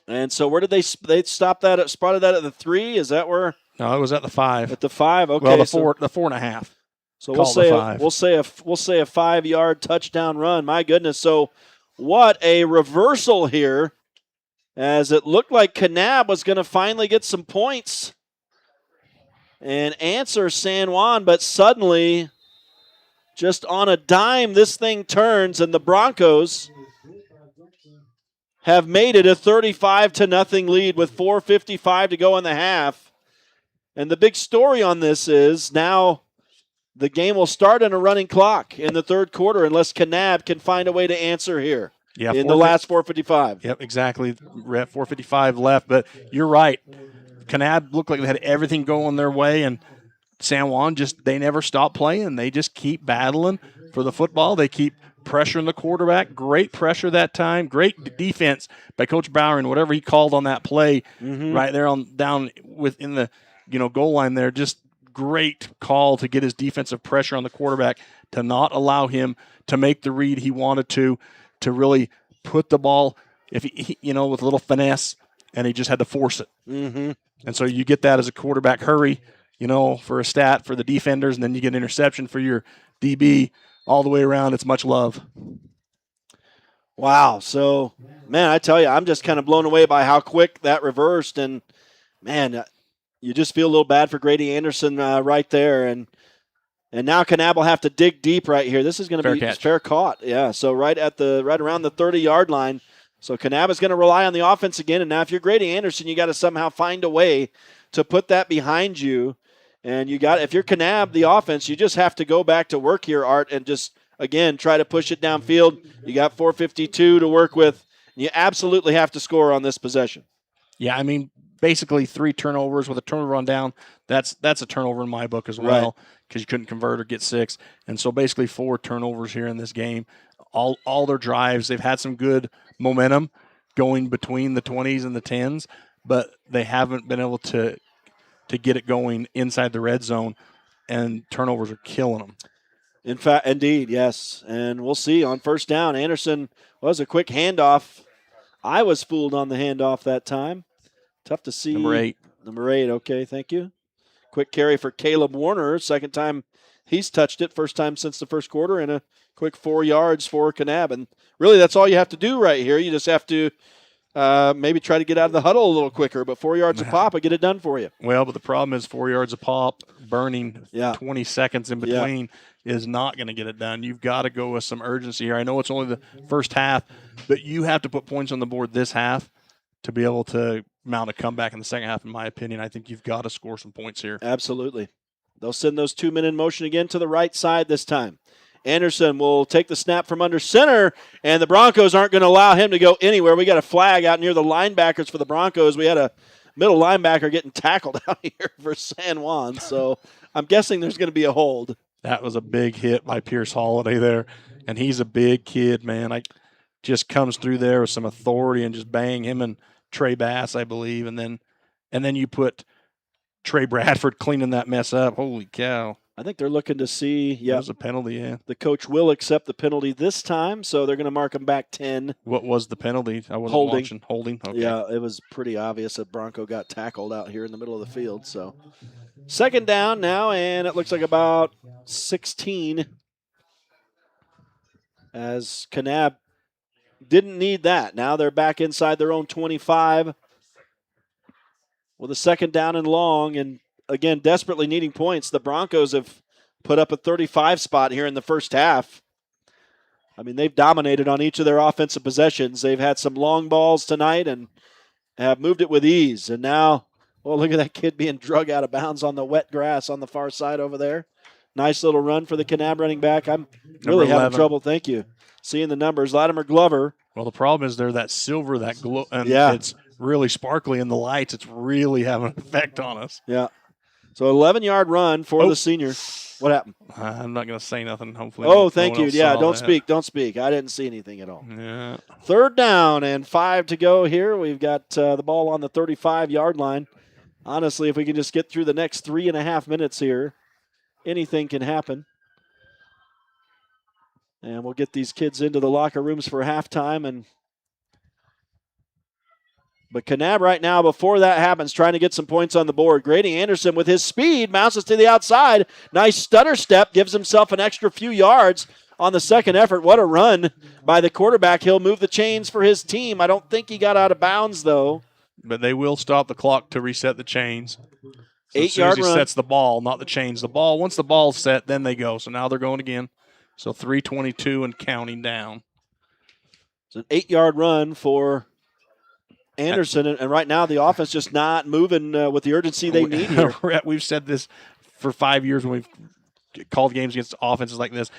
And so where did they stop that? Spotted that at the 3? Is that where? No, it was at the 5. At the 5, okay. Well, the 4.5. So we'll say a 5-yard touchdown run. My goodness. So what a reversal here, as it looked like Kanab was going to finally get some points and answer San Juan, but suddenly, just on a dime, this thing turns, and the Broncos have made it a 35-0 lead with 4:55 to go in the half. And the big story on this is now the game will start on a running clock in the third quarter unless Kanab can find a way to answer here in the last 4:55. Yep, exactly. We're at 4:55 left, but you're right. Kanab looked like they had everything going their way, and San Juan they never stop playing. They just keep battling for the football. They keep pressuring the quarterback. Great pressure that time. Great defense by Coach Bowering, whatever he called on that play right there down within the goal line there. Just great call to get his defensive pressure on the quarterback to not allow him to make the read he wanted to really put the ball with a little finesse, and he just had to force it. Mm-hmm. And so you get that as a quarterback hurry, for a stat for the defenders, and then you get an interception for your DB. All the way around, it's much love. Wow. So, man, I tell you, I'm just kind of blown away by how quick that reversed. And, man, you just feel a little bad for Grady Anderson right there. And And now Kanab will have to dig deep right here. This is going to be catch. fair caught. Yeah, so right around the 30-yard line. So Kanab is going to rely on the offense again. And now if you're Grady Anderson, you got to somehow find a way to put that behind you. And if you're Kanab, the offense, you just have to go back to work here, Art, and just, again, try to push it downfield. You got 4:52 to work with. You absolutely have to score on this possession. Yeah, I mean, basically 3 turnovers with a turnover on down. That's a turnover in my book as well, because you couldn't convert or get 6. And so basically 4 turnovers here in this game. All their drives, they've had some good momentum going between the 20s and the 10s, but they haven't been able to get it going inside the red zone, and turnovers are killing them. In fact, indeed, yes. And we'll see on first down. Anderson was a quick handoff. I was fooled on the handoff that time. Tough to see. Number 8, okay, thank you. Quick carry for Caleb Warner. Second time he's touched it. First time since the first quarter, and a quick 4 yards for Kanab. And really, that's all you have to do right here. You just have to maybe try to get out of the huddle a little quicker, but 4 yards a pop will get it done for you. Well, but the problem is 4 yards a pop, burning 20 seconds in between is not going to get it done. You've got to go with some urgency here. I know it's only the first half, but you have to put points on the board this half to be able to mount a comeback in the second half, in my opinion. I think you've got to score some points here. Absolutely. They'll send those 2 men in motion again to the right side this time. Anderson will take the snap from under center, and the Broncos aren't going to allow him to go anywhere. We got a flag out near the linebackers for the Broncos. We had a middle linebacker getting tackled out here for San Juan, so I'm guessing there's going to be a hold. That was a big hit by Pierce Holiday there, and he's a big kid, man. Just comes through there with some authority and just bang him and Trey Bass, I believe, and then you put Trey Bradford cleaning that mess up. Holy cow. I think they're looking to see. Yeah, it was a penalty, yeah. The coach will accept the penalty this time, so they're going to mark him back 10. What was the penalty? I wasn't watching. Holding? Okay. Yeah, it was pretty obvious that Bronco got tackled out here in the middle of the field. So second down now, and it looks like about 16 as Kanab didn't need that. Now they're back inside their own 25 with a second down and long, and again, desperately needing points. The Broncos have put up a 35 spot here in the first half. I mean, they've dominated on each of their offensive possessions. They've had some long balls tonight and have moved it with ease. And now, look at that kid being drug out of bounds on the wet grass on the far side over there. Nice little run for the Kanab running back. I'm really having trouble, thank you, seeing the numbers. Latimer Glover. Well, the problem is they're that silver, that glow, and it's really sparkly in the lights. It's really having an effect on us. Yeah. So 11-yard run for the senior. What happened? I'm not going to say nothing. Hopefully. Thank you. Yeah, don't speak. I didn't see anything at all. Yeah. Third down and 5 to go here. We've got the ball on the 35-yard line. Honestly, if we can just get through the next 3.5 minutes here, anything can happen. And we'll get these kids into the locker rooms for halftime. But Kanab right now, before that happens, trying to get some points on the board. Grady Anderson with his speed bounces to the outside. Nice stutter step, gives himself an extra few yards on the second effort. What a run by the quarterback. He'll move the chains for his team. I don't think he got out of bounds, though. But they will stop the clock to reset the chains. So 8-yard as soon as he run. sets the ball, not the chains. The ball, once the ball's set, then they go. So now they're going again. So 3:22 and counting down. It's an 8-yard run for Anderson, and right now the offense just not moving with the urgency they need here. We've said this for 5 years when we've called games against offenses like this.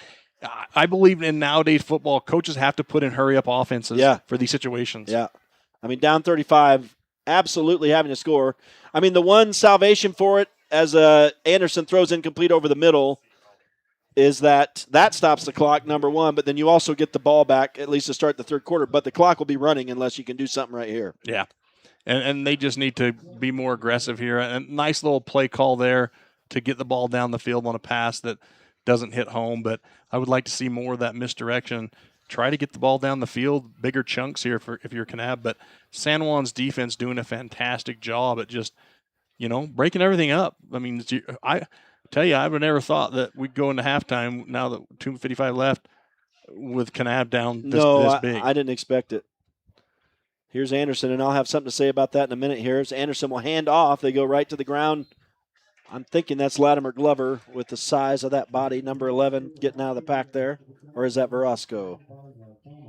I believe in nowadays football, coaches have to put in hurry-up offenses for these situations. Yeah. I mean, down 35, absolutely having to score. I mean, the one salvation for it as Anderson throws incomplete over the middle is that stops the clock, number one, but then you also get the ball back, at least to start the third quarter. But the clock will be running unless you can do something right here. Yeah, and they just need to be more aggressive here. A nice little play call there to get the ball down the field on a pass that doesn't hit home. But I would like to see more of that misdirection. Try to get the ball down the field, bigger chunks here if you're Kanab. But San Juan's defense doing a fantastic job at just, breaking everything up. I mean, I tell you, I would never thought that we'd go into halftime now that 2:55 left with Kanab down this big. I didn't expect it. Here's Anderson, and I'll have something to say about that in a minute here. As Anderson will hand off. They go right to the ground I'm thinking that's Latimer Glover with the size of that body, number 11, getting out of the pack there. Or is that Verasco?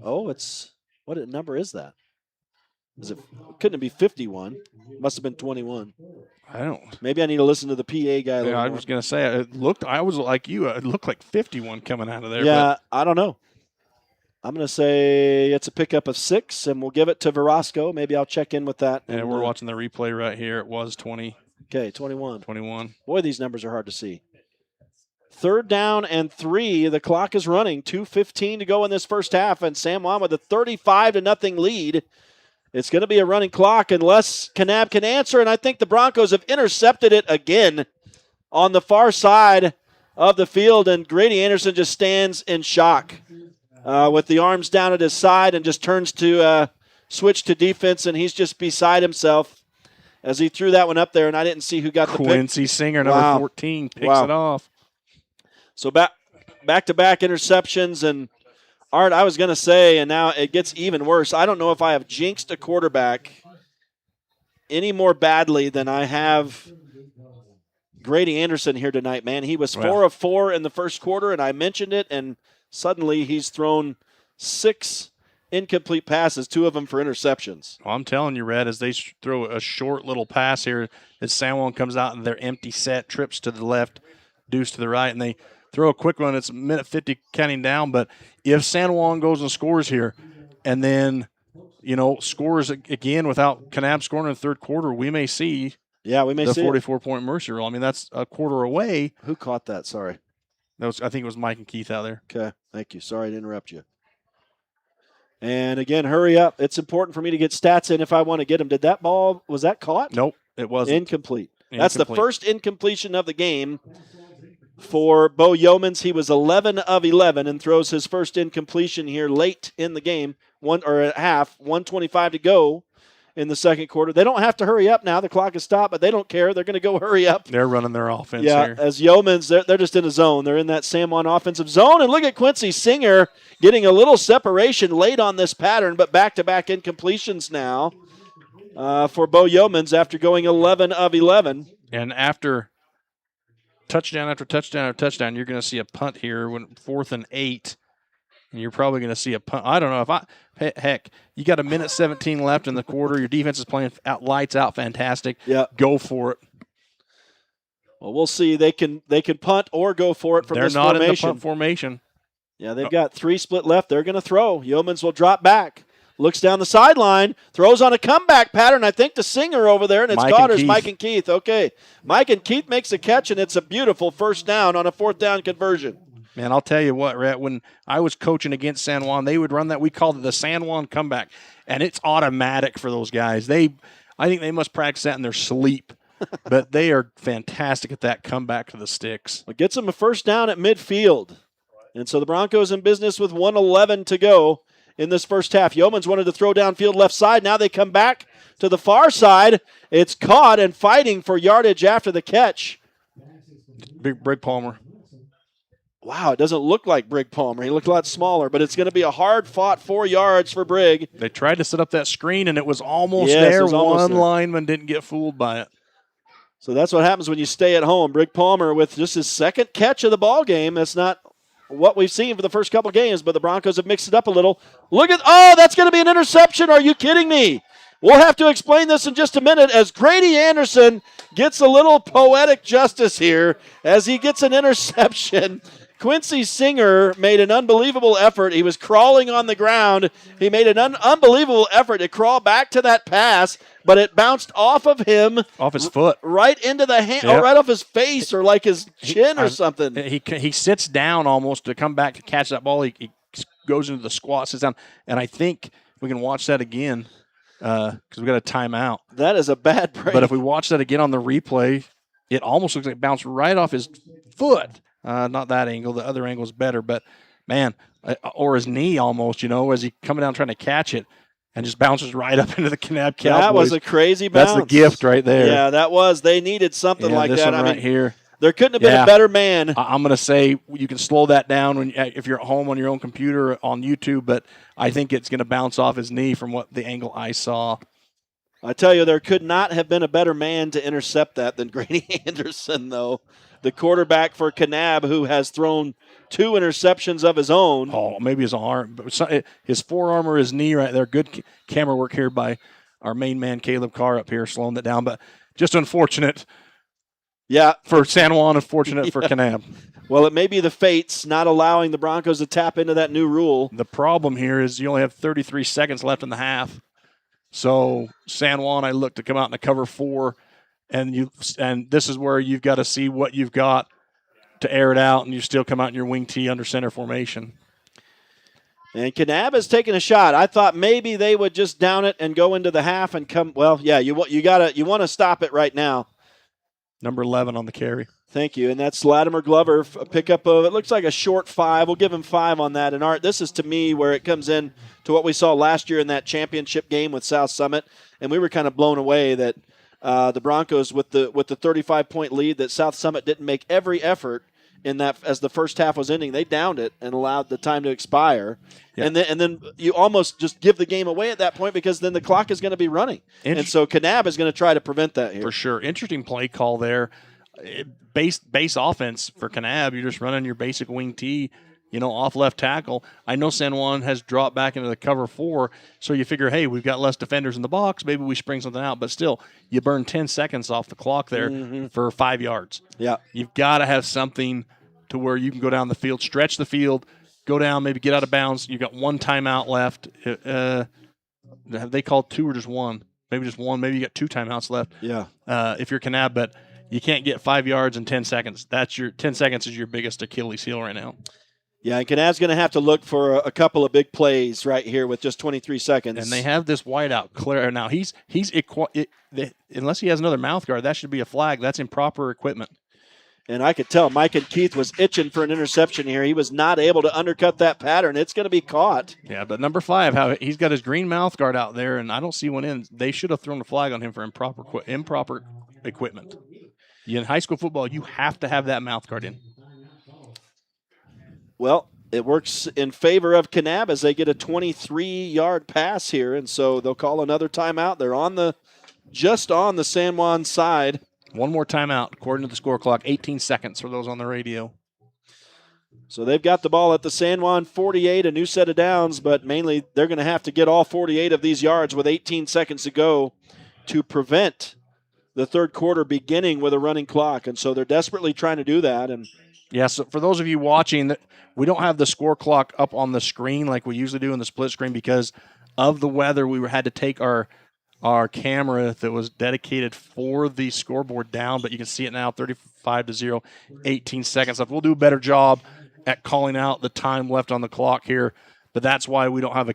Oh, it's what number is that? Couldn't it be 51? Must have been 21. I don't. Maybe I need to listen to the PA guy a little I more. was going to say, I was like you. It looked like 51 coming out of there. Yeah, I don't know. I'm going to say it's a pickup of 6, and we'll give it to Verasco. Maybe I'll check in with that. And we're watching the replay right here. It was 20. Okay, 21. 21. Boy, these numbers are hard to see. 3rd down and 3. The clock is running. 2:15 to go in this first half, and San Juan with a 35-0 lead. It's going to be a running clock unless Kanab can answer, and I think the Broncos have intercepted it again on the far side of the field, and Grady Anderson just stands in shock with the arms down at his side and just turns to switch to defense, and he's just beside himself as he threw that one up there, and I didn't see who got the pick. Quincy Singer, number 14, picks it off. So back-to-back interceptions, and Art, I was going to say, and now it gets even worse. I don't know if I have jinxed a quarterback any more badly than I have Grady Anderson here tonight, man. He was 4 of 4 in the first quarter, and I mentioned it, and suddenly he's thrown 6 incomplete passes, 2 of them for interceptions. Well, I'm telling you, Red, as they throw a short little pass here, as San Juan comes out and their empty set, trips to the left, deuce to the right, and they throw a quick one. It's a minute 50 counting down, but if San Juan goes and scores here and then, scores again without Kanab scoring in the third quarter, we may see the 44-point Mercy rule. I mean, that's a quarter away. Who caught that? Sorry. I think it was Mike and Keith out there. Okay, thank you. Sorry to interrupt you. And again, hurry up. It's important for me to get stats in if I want to get them. Was that caught? Nope, it wasn't. Incomplete. That's the first incompletion of the game. For Bo Yeomans, he was 11 of 11 and throws his first incompletion here late in the game, at half, 1:25 to go in the second quarter. They don't have to hurry up now. The clock is stopped, but they don't care. They're going to go hurry up. They're running their offense here. As Yeomans, they're just in a zone. They're in that San Juan offensive zone. And look at Quincy Singer getting a little separation late on this pattern, but back-to-back incompletions now for Bo Yeomans after going 11 of 11. And after touchdown after touchdown after touchdown, you're going to see a punt here when 4th and 8, and you're probably going to see a punt. I don't know heck, you got a minute 17 left in the quarter. Your defense is playing lights out, fantastic. Yeah, go for it. Well, we'll see. They can punt or go for it from this formation. They're not in the punt formation. Yeah, they've got 3 split left. They're going to throw. Yeomans will drop back. Looks down the sideline, throws on a comeback pattern, I think, to Singer over there, and it's Mike and Keith. Okay, Mike and Keith makes a catch, and it's a beautiful first down on a 4th down conversion. Man, I'll tell you what, Rhett, when I was coaching against San Juan, they would run that. We called it the San Juan comeback, and it's automatic for those guys. I think they must practice that in their sleep, but they are fantastic at that comeback to the sticks. It gets them a first down at midfield, and so the Broncos in business with 1:11 to go in this first half. Yeomans wanted to throw downfield left side. Now they come back to the far side. It's caught and fighting for yardage after the catch. Big Brig Palmer. Wow, it doesn't look like Brig Palmer. He looked a lot smaller, but it's going to be a hard-fought 4 yards for Brig. They tried to set up that screen, and it was almost there. One lineman didn't get fooled by it. So that's what happens when you stay at home. Brig Palmer with just his second catch of the ball game. That's not what we've seen for the first couple games, but the Broncos have mixed it up a little. That's going to be an interception. Are you kidding me? We'll have to explain this in just a minute as Grady Anderson gets a little poetic justice here as he gets an interception. Quincy Singer made an unbelievable effort. He was crawling on the ground. He made an unbelievable effort to crawl back to that pass, but it bounced off of him. Off his foot. Right into the hand, or right off his face, or like his chin or something. He sits down almost to come back to catch that ball. He goes into the squat, sits down, and I think we can watch that again because we've got a timeout. That is a bad break. But if we watch that again on the replay, it almost looks like it bounced right off his foot. Not that angle. The other angle is better. But, man, or his knee almost, as he coming down trying to catch it and just bounces right up into the Kanab Cowboys. That was a crazy bounce. That's the gift right there. Yeah, that was. They needed something like this that. One right here. There couldn't have been a better man. I'm going to say you can slow that down if you're at home on your own computer on YouTube, but I think it's going to bounce off his knee from what the angle I saw. I tell you, there could not have been a better man to intercept that than Grady Anderson, though. The quarterback for Kanab, who has thrown 2 interceptions of his own. Oh, maybe his arm. His forearm or his knee right there. Good camera work here by our main man, Caleb Carr, up here, slowing that down. But just unfortunate. Yeah. For San Juan, unfortunate for Kanab. Well, it may be the fates not allowing the Broncos to tap into that new rule. The problem here is you only have 33 seconds left in the half. So San Juan, I look to come out in a cover 4, and this is where you've got to see what you've got to air it out, and you still come out in your wing tee under center formation. And Kanab has taken a shot. I thought maybe they would just down it and go into the half and come. Well, yeah, you want to stop it right now. Number 11 on the carry. Thank you. And that's Latimer Glover, a pickup of, it looks like a short 5. We'll give him 5 on that. And Art, this is to me where it comes in to what we saw last year in that championship game with South Summit. And we were kind of blown away that the Broncos with the 35-point lead, that South Summit didn't make every effort in that as the first half was ending. They downed it and allowed the time to expire. Yeah. And then you almost just give the game away at that point because then the clock is going to be running. And so Kanab is going to try to prevent that here. For sure. Interesting play call there. Base offense for Kanab. You're just running your basic wing tee, off left tackle. I know San Juan has dropped back into the cover 4, so you figure, hey, we've got less defenders in the box. Maybe we spring something out. But still, you burn 10 seconds off the clock there for 5 yards. Yeah. You've got to have something to where you can go down the field, stretch the field, go down, maybe get out of bounds. You've got 1 timeout left. Have they called 2 or just 1? Maybe just 1. Maybe you got 2 timeouts left. Yeah. If you're Kanab, but you can't get 5 yards in 10 seconds. 10 seconds is your biggest Achilles heel right now. Yeah, and Kanab's going to have to look for a couple of big plays right here with just 23 seconds. And they have this wideout clear. Now, unless he has another mouth guard, that should be a flag. That's improper equipment. And I could tell Mike and Keith was itching for an interception here. He was not able to undercut that pattern. It's going to be caught. Yeah, but number 5, he's got his green mouth guard out there, and I don't see one in. They should have thrown a flag on him for improper equipment. In high school football, you have to have that mouth guard in. Well, it works in favor of Kanab as they get a 23-yard pass here, and so they'll call another timeout. They're just on the San Juan side. 1 more timeout, according to the score clock. 18 seconds for those on the radio. So they've got the ball at the San Juan 48, a new set of downs, but mainly they're going to have to get all 48 of these yards with 18 seconds to go to prevent the third quarter beginning with a running clock. And so they're desperately trying to do that. And yeah, so for those of you watching, we don't have the score clock up on the screen like we usually do in the split screen because of the weather. We had to take our camera that was dedicated for the scoreboard down, but you can see it now, 35-0, 18 seconds left. We'll do a better job at calling out the time left on the clock here, but that's why we don't have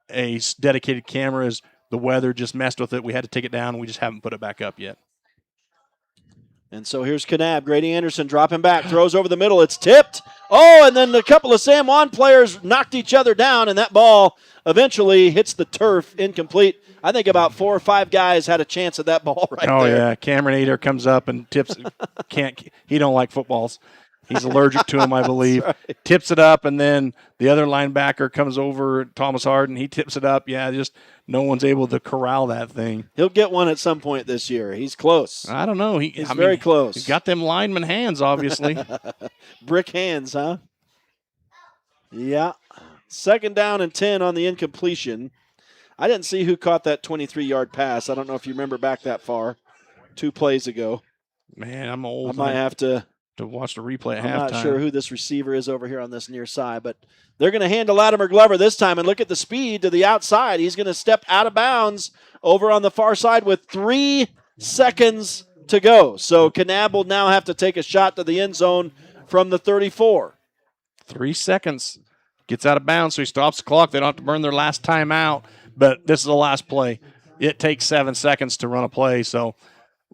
a dedicated camera. Is the weather just messed with it. We had to take it down, and we just haven't put it back up yet. And so here's Kanab. Grady Anderson dropping back, throws over the middle. It's tipped. Oh, and then a couple of San Juan players knocked each other down, and that ball eventually hits the turf, incomplete. I think about 4 or 5 guys had a chance at that ball right there. Oh, yeah. Cameron Ader comes up and tips. He don't like footballs. He's allergic to him, I believe. Right. Tips it up, and then the other linebacker comes over, Thomas Harden. He tips it up. Yeah, just no one's able to corral that thing. He'll get one at some point this year. He's close. I don't know. He's very close. He's got them lineman hands, obviously. Brick hands, huh? Yeah. 2nd down and 10 on the incompletion. I didn't see who caught that 23-yard pass. I don't know if you remember back that far. 2 plays ago. Man, I'm old. I might have to watch the replay at halftime. I'm not sure who this receiver is over here on this near side, but they're going to hand to Latimer Glover this time, and look at the speed to the outside. He's going to step out of bounds over on the far side with 3 seconds to go. So Kanab will now have to take a shot to the end zone from the 34. 3 seconds. Gets out of bounds, so he stops the clock. They don't have to burn their last time out, but this is the last play. It takes 7 seconds to run a play, so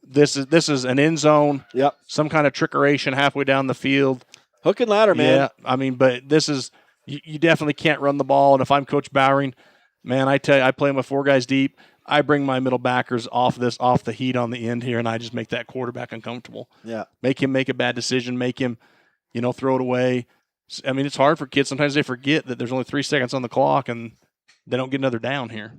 this is an end zone. Yep. Some kind of trickeration halfway down the field. Hook and ladder, man. Yeah, I mean, but this is you definitely can't run the ball. And if I'm Coach Bowering, man, I tell you, I play them with 4 guys deep. I bring my middle backers off the heat on the end here, and I just make that quarterback uncomfortable. Yeah. Make him make a bad decision. Make him, throw it away. I mean, it's hard for kids. Sometimes they forget that there's only 3 seconds on the clock, and they don't get another down here.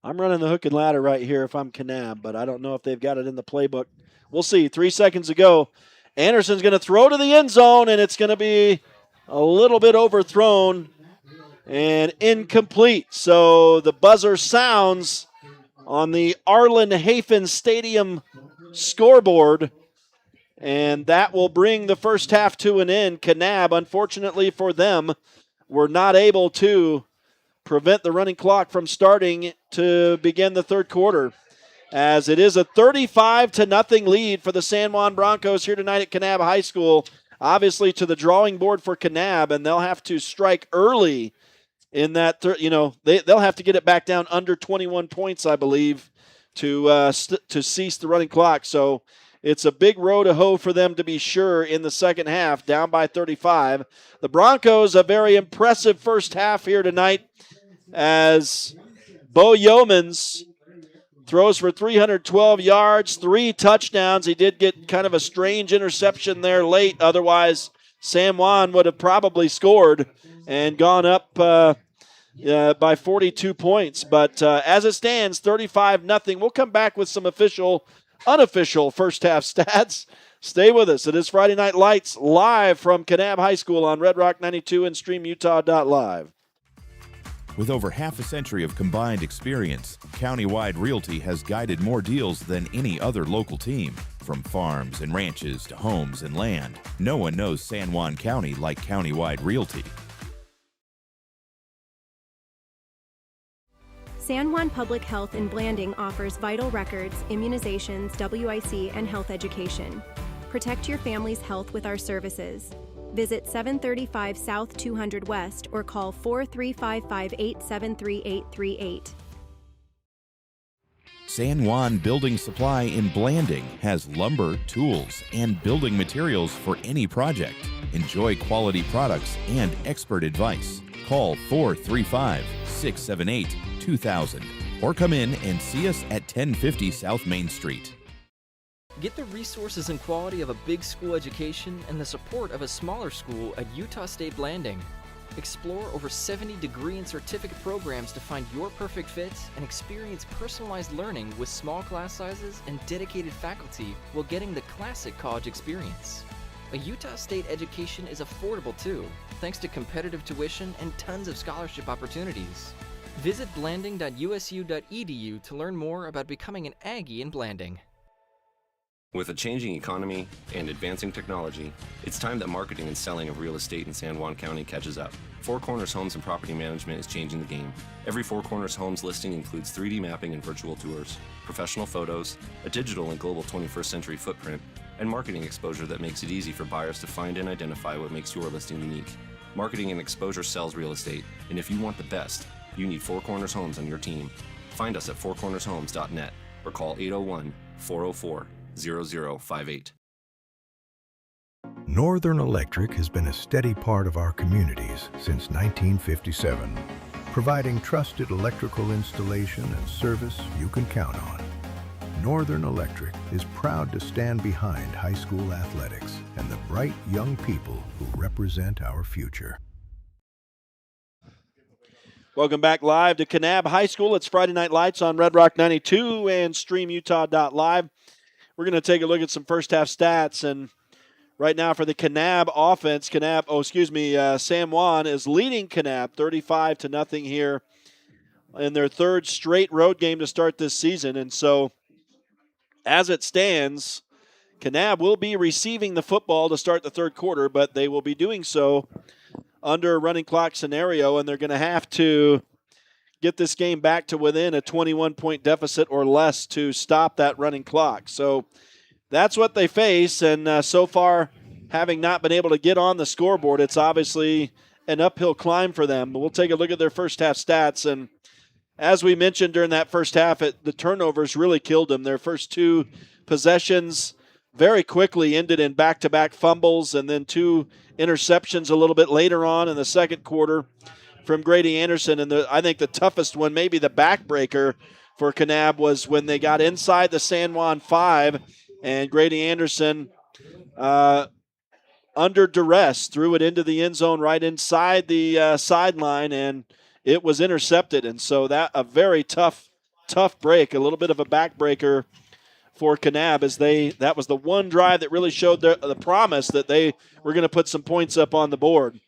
I'm running the hook and ladder right here if I'm Kanab, but I don't know if they've got it in the playbook. We'll see. 3 seconds to go. Anderson's going to throw to the end zone, and it's going to be a little bit overthrown and incomplete. So the buzzer sounds on the Arlen Hafen Stadium scoreboard, and that will bring the first half to an end. Kanab, unfortunately for them, were not able to prevent the running clock from starting to begin the third quarter, as it is a 35-0 lead for the San Juan Broncos here tonight at Kanab High School. Obviously to the drawing board for Kanab, and they'll have to strike early in that. They'll have to get it back down under 21 points, I believe, to cease the running clock. So it's a big row to hoe for them to be sure in the second half, down by 35. The Broncos, a very impressive first half here tonight, as Bo Yeomans throws for 312 yards, 3 touchdowns. He did get kind of a strange interception there late. Otherwise, San Juan would have probably scored and gone up by 42 points. But as it stands, 35-0. We'll come back with some unofficial first half stats. Stay with us. It is Friday Night Lights live from Kanab High School on Red Rock 92 and StreamUtah.Live. With over half a century of combined experience, Countywide Realty has guided more deals than any other local team. From farms and ranches to homes and land, no one knows San Juan County like Countywide Realty. San Juan Public Health in Blanding offers vital records, immunizations, WIC, and health education. Protect your family's health with our services. Visit 735 South 200 West or call 4355-873-838. San Juan Building Supply in Blanding has lumber, tools, and building materials for any project. Enjoy quality products and expert advice. Call 435-678-2000 or come in and see us at 1050 South Main Street. Get the resources and quality of a big school education and the support of a smaller school at Utah State Blanding. Explore over 70 degree and certificate programs to find your perfect fit and experience personalized learning with small class sizes and dedicated faculty while getting the classic college experience. A Utah State education is affordable too, thanks to competitive tuition and tons of scholarship opportunities. Visit blanding.usu.edu to learn more about becoming an Aggie in Blanding. With a changing economy and advancing technology, it's time that marketing and selling of real estate in San Juan County catches up. Four Corners Homes and Property Management is changing the game. Every Four Corners Homes listing includes 3D mapping and virtual tours, professional photos, a digital and global 21st century footprint, and marketing exposure that makes it easy for buyers to find and identify what makes your listing unique. Marketing and exposure sells real estate, and if you want the best, you need Four Corners Homes on your team. Find us at fourcornershomes.net or call 801-404-0058. Northern Electric has been a steady part of our communities since 1957, providing trusted electrical installation and service you can count on. Northern Electric is proud to stand behind high school athletics and the bright young people who represent our future. Welcome back live to Kanab High School. It's Friday Night Lights on Red Rock 92 and StreamUtah.Live. We're going to take a look at some first half stats, and right now for the Kanab offense, San Juan is leading Kanab 35-0 here in their third straight road game to start this season. And so as it stands, Kanab will be receiving the football to start the third quarter, but they will be doing so under a running clock scenario, and they're going to have to get this game back to within a 21-point deficit or less to stop that running clock. So that's what they face, and so far, having not been able to get on the scoreboard, it's obviously an uphill climb for them. But we'll take a look at their first half stats, and as we mentioned during that first half, the turnovers really killed them. Their first two possessions very quickly ended in back-to-back fumbles, and then two interceptions a little bit later on in the second quarter from Grady Anderson. And I think the toughest one, maybe the backbreaker for Kanab, was when they got inside the San Juan 5, and Grady Anderson, under duress, threw it into the end zone right inside the sideline, and it was intercepted. And so that a very tough tough break, a little bit of a backbreaker for Kanab, as that was the one drive that really showed the promise that they were going to put some points up on the board.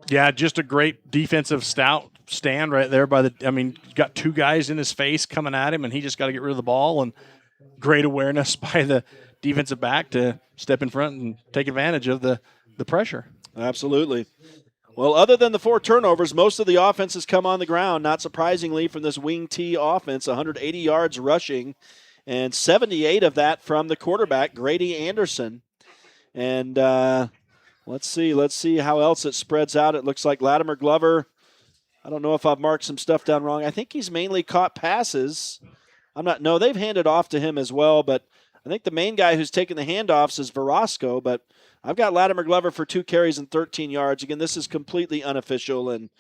Yeah, just a great defensive stout stand right there got two guys in his face coming at him, and he just got to get rid of the ball, and great awareness by the defensive back to step in front and take advantage of the pressure. Absolutely. Well, other than the 4 turnovers, most of the offense has come on the ground, not surprisingly, from this wing T offense, 180 yards rushing, and 78 of that from the quarterback, Grady Anderson. And let's see how else it spreads out. It looks like Latimer Glover, I don't know if I've marked some stuff down wrong. I think he's mainly caught passes. No, they've handed off to him as well, but I think the main guy who's taking the handoffs is Verasco, but I've got Latimer Glover for 2 carries and 13 yards. Again, this is completely unofficial, and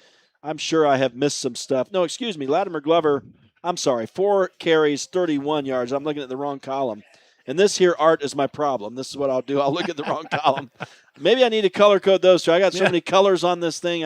I'm sure I have missed some stuff. No, excuse me, Latimer Glover, 4 carries, 31 yards. I'm looking at the wrong column. And this here, Art, is my problem. This is what I'll do. I'll look at the wrong column. Maybe I need to color code those two. I got so many colors on this thing.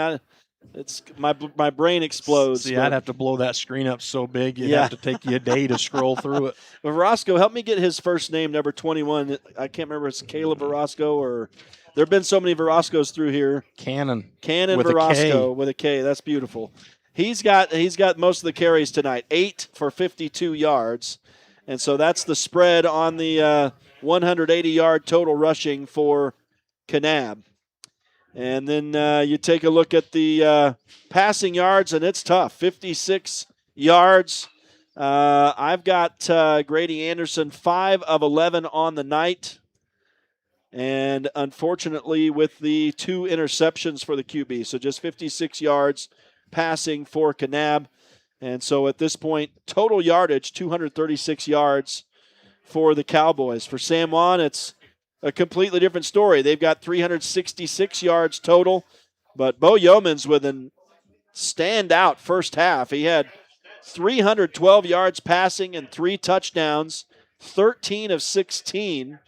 It's my brain explodes. See, I'd have to blow that screen up so big, it'd have to take you a day to scroll through it. But Verasco, help me get his first name, number 21. I can't remember if it's Caleb Verasco or there have been so many Verascos through here. Cannon with Verasco with a K. That's beautiful. He's got most of the carries tonight, 8 for 52 yards. And so that's the spread on the 180-yard total rushing for Kanab. And then you take a look at the passing yards, and it's tough, 56 yards. I've got Grady Anderson, 5 of 11 on the night. And unfortunately, with the 2 interceptions for the QB, so just 56 yards passing for Kanab. And so at this point, total yardage, 236 yards for the Cowboys. For San Juan, it's a completely different story. They've got 366 yards total, but Bo Yeomans with a standout first half. He had 312 yards passing and 3 touchdowns, 13 of 16.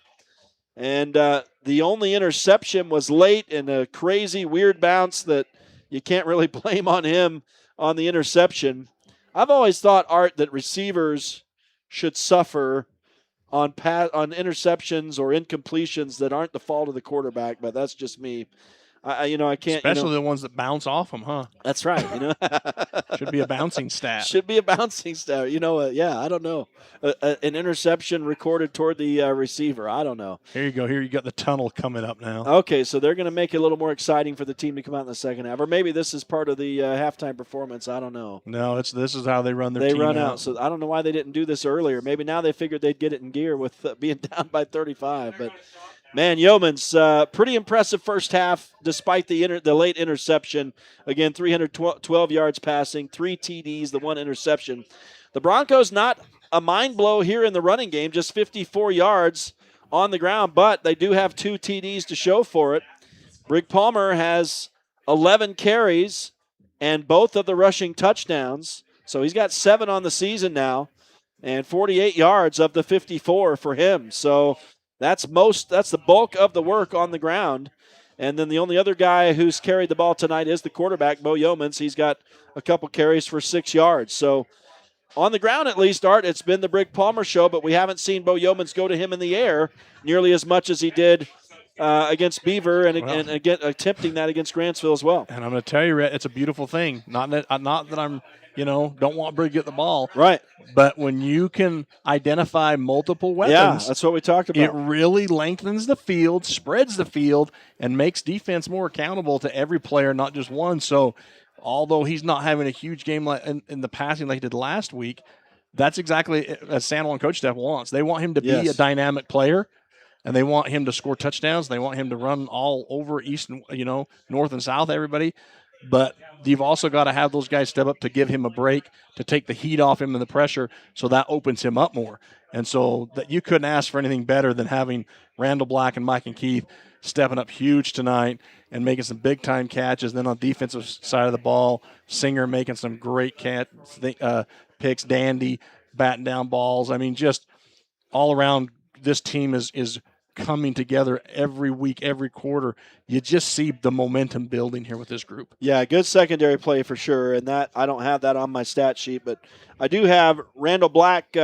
And the only interception was late in a crazy, weird bounce that you can't really blame on him on the interception. I've always thought, Art, that receivers should suffer on interceptions or incompletions that aren't the fault of the quarterback, but that's just me. I can't. Especially the ones that bounce off them, huh? That's right. Should be a bouncing stat. Should be a bouncing stat. I don't know. An interception recorded toward the receiver. I don't know. Here you go. Here you got the tunnel coming up now. Okay, so they're going to make it a little more exciting for the team to come out in the second half, or maybe this is part of the halftime performance. I don't know. No, this is how they run their team. They run out. So I don't know why they didn't do this earlier. Maybe now they figured they'd get it in gear with being down by 35, but. Man, Yeomans, pretty impressive first half despite the late interception. Again, 312 yards passing, 3 TDs, the 1 interception. The Broncos not a mind blow here in the running game, just 54 yards on the ground, but they do have 2 TDs to show for it. Brig Palmer has 11 carries and both of the rushing touchdowns, so he's got 7 on the season now, and 48 yards of the 54 for him. So that's the bulk of the work on the ground. And then the only other guy who's carried the ball tonight is the quarterback, Bo Yeomans. He's got a couple carries for 6 yards. So on the ground, at least, Art, it's been the Brig Palmer show, but we haven't seen Bo Yeomans go to him in the air nearly as much as he did against Beaver and again attempting that against Grantsville as well. And I'm going to tell you, Rhett, it's a beautiful thing. Not that I'm don't want Brig to get the ball. Right. But when you can identify multiple weapons. Yeah, that's what we talked about. It really lengthens the field, spreads the field, and makes defense more accountable to every player, not just one. So although he's not having a huge game like in the passing like he did last week, that's exactly as San Juan coach staff wants. They want him to be a dynamic player, and they want him to score touchdowns. They want him to run all over east and north and south, everybody. But you've also got to have those guys step up to give him a break, to take the heat off him and the pressure, so that opens him up more. And so that you couldn't ask for anything better than having Randall Black and Mike and Keith stepping up huge tonight and making some big-time catches. Then on the defensive side of the ball, Singer making some great picks, Dandy batting down balls. I mean, just all around, this team is coming together every week, every quarter. You just see the momentum building here with this group. Yeah, good secondary play for sure, and that I don't have that on my stat sheet, but I do have Randall Black,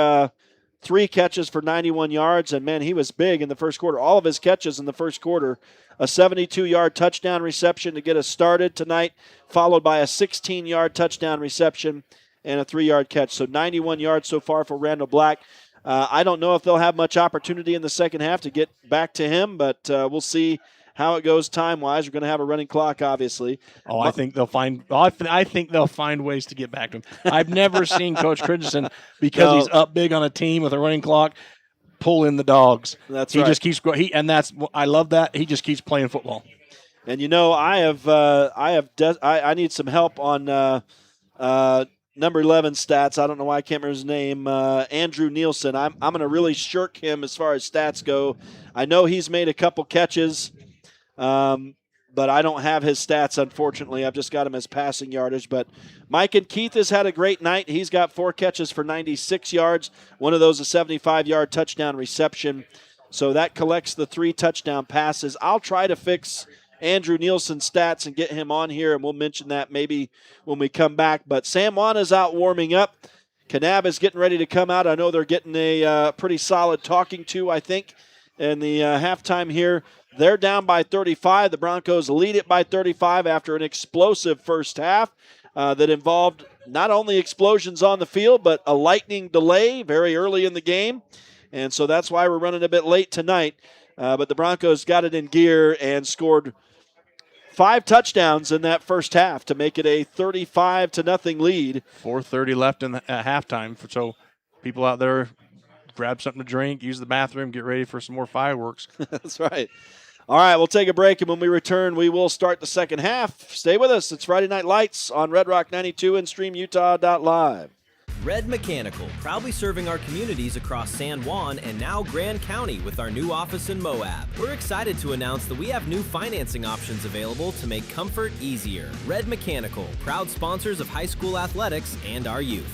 3 catches for 91 yards, and, man, he was big in the first quarter. All of his catches in the first quarter, a 72-yard touchdown reception to get us started tonight, followed by a 16-yard touchdown reception and a 3-yard catch. So 91 yards so far for Randall Black. I don't know if they'll have much opportunity in the second half to get back to him, but we'll see how it goes time-wise. We're going to have a running clock, obviously. Oh, I think they'll find. I think they'll find ways to get back to him. I've never seen Coach Christensen, because he's up big on a team with a running clock, pull in the dogs. That's he right. just keeps going. I love that. He just keeps playing football. And I need some help on number 11 stats. I don't know why I can't remember his name. Andrew Nielsen. I'm going to really shirk him as far as stats go. I know he's made a couple catches, but I don't have his stats, unfortunately. I've just got him as passing yardage. But Mike and Keith has had a great night. He's got 4 catches for 96 yards. One of those a 75-yard touchdown reception. So that collects the 3 touchdown passes. I'll try to fix Andrew Nielsen's stats and get him on here, and we'll mention that maybe when we come back. But San Juan is out warming up. Kanab is getting ready to come out. I know they're getting a pretty solid talking to, I think, in the halftime here. They're down by 35. The Broncos lead it by 35 after an explosive first half that involved not only explosions on the field, but a lightning delay very early in the game. And so that's why we're running a bit late tonight. But the Broncos got it in gear and scored 5 touchdowns in that first half to make it a 35-0 lead. 4:30 left in at halftime. So people out there, grab something to drink, use the bathroom, get ready for some more fireworks. That's right. All right, we'll take a break, and when we return, we will start the second half. Stay with us. It's Friday Night Lights on Red Rock 92 and StreamUtah.Live. Red Mechanical, proudly serving our communities across San Juan and now Grand County with our new office in Moab. We're excited to announce that we have new financing options available to make comfort easier. Red Mechanical, proud sponsors of high school athletics and our youth.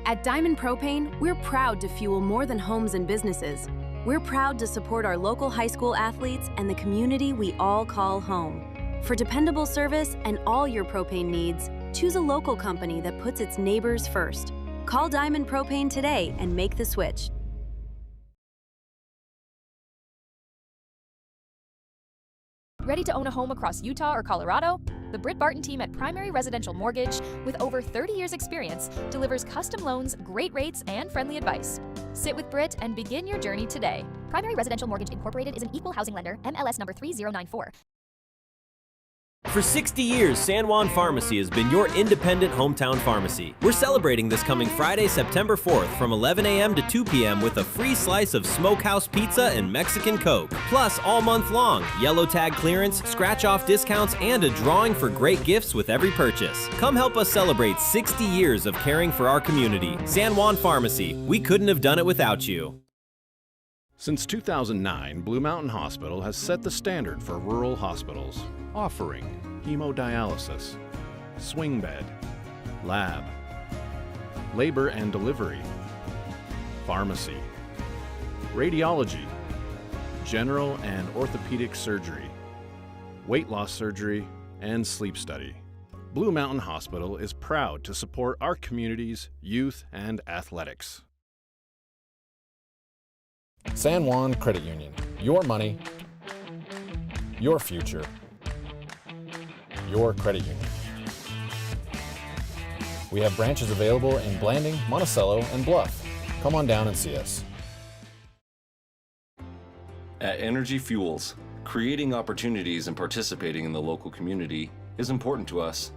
At Diamond Propane, we're proud to fuel more than homes and businesses. We're proud to support our local high school athletes and the community we all call home. For dependable service and all your propane needs, choose a local company that puts its neighbors first. Call Diamond Propane today and make the switch. Ready to own a home across Utah or Colorado? The Britt Barton team at Primary Residential Mortgage, with over 30 years experience, delivers custom loans, great rates, and friendly advice. Sit with Britt and begin your journey today. Primary Residential Mortgage Incorporated is an equal housing lender, MLS number 3094. For 60 years, San Juan Pharmacy has been your independent hometown pharmacy. We're celebrating this coming Friday, September 4th from 11 a.m. to 2 p.m. with a free slice of Smokehouse Pizza and Mexican Coke. Plus, all month long, yellow tag clearance, scratch-off discounts, and a drawing for great gifts with every purchase. Come help us celebrate 60 years of caring for our community. San Juan Pharmacy, we couldn't have done it without you. Since 2009, Blue Mountain Hospital has set the standard for rural hospitals, offering hemodialysis, swing bed, lab, labor and delivery, pharmacy, radiology, general and orthopedic surgery, weight loss surgery, and sleep study. Blue Mountain Hospital is proud to support our community's youth and athletics. San Juan Credit Union. Your money, your future, your credit union. We have branches available in Blanding, Monticello, and Bluff. Come on down and see us. At Energy Fuels, creating opportunities and participating in the local community is important to us.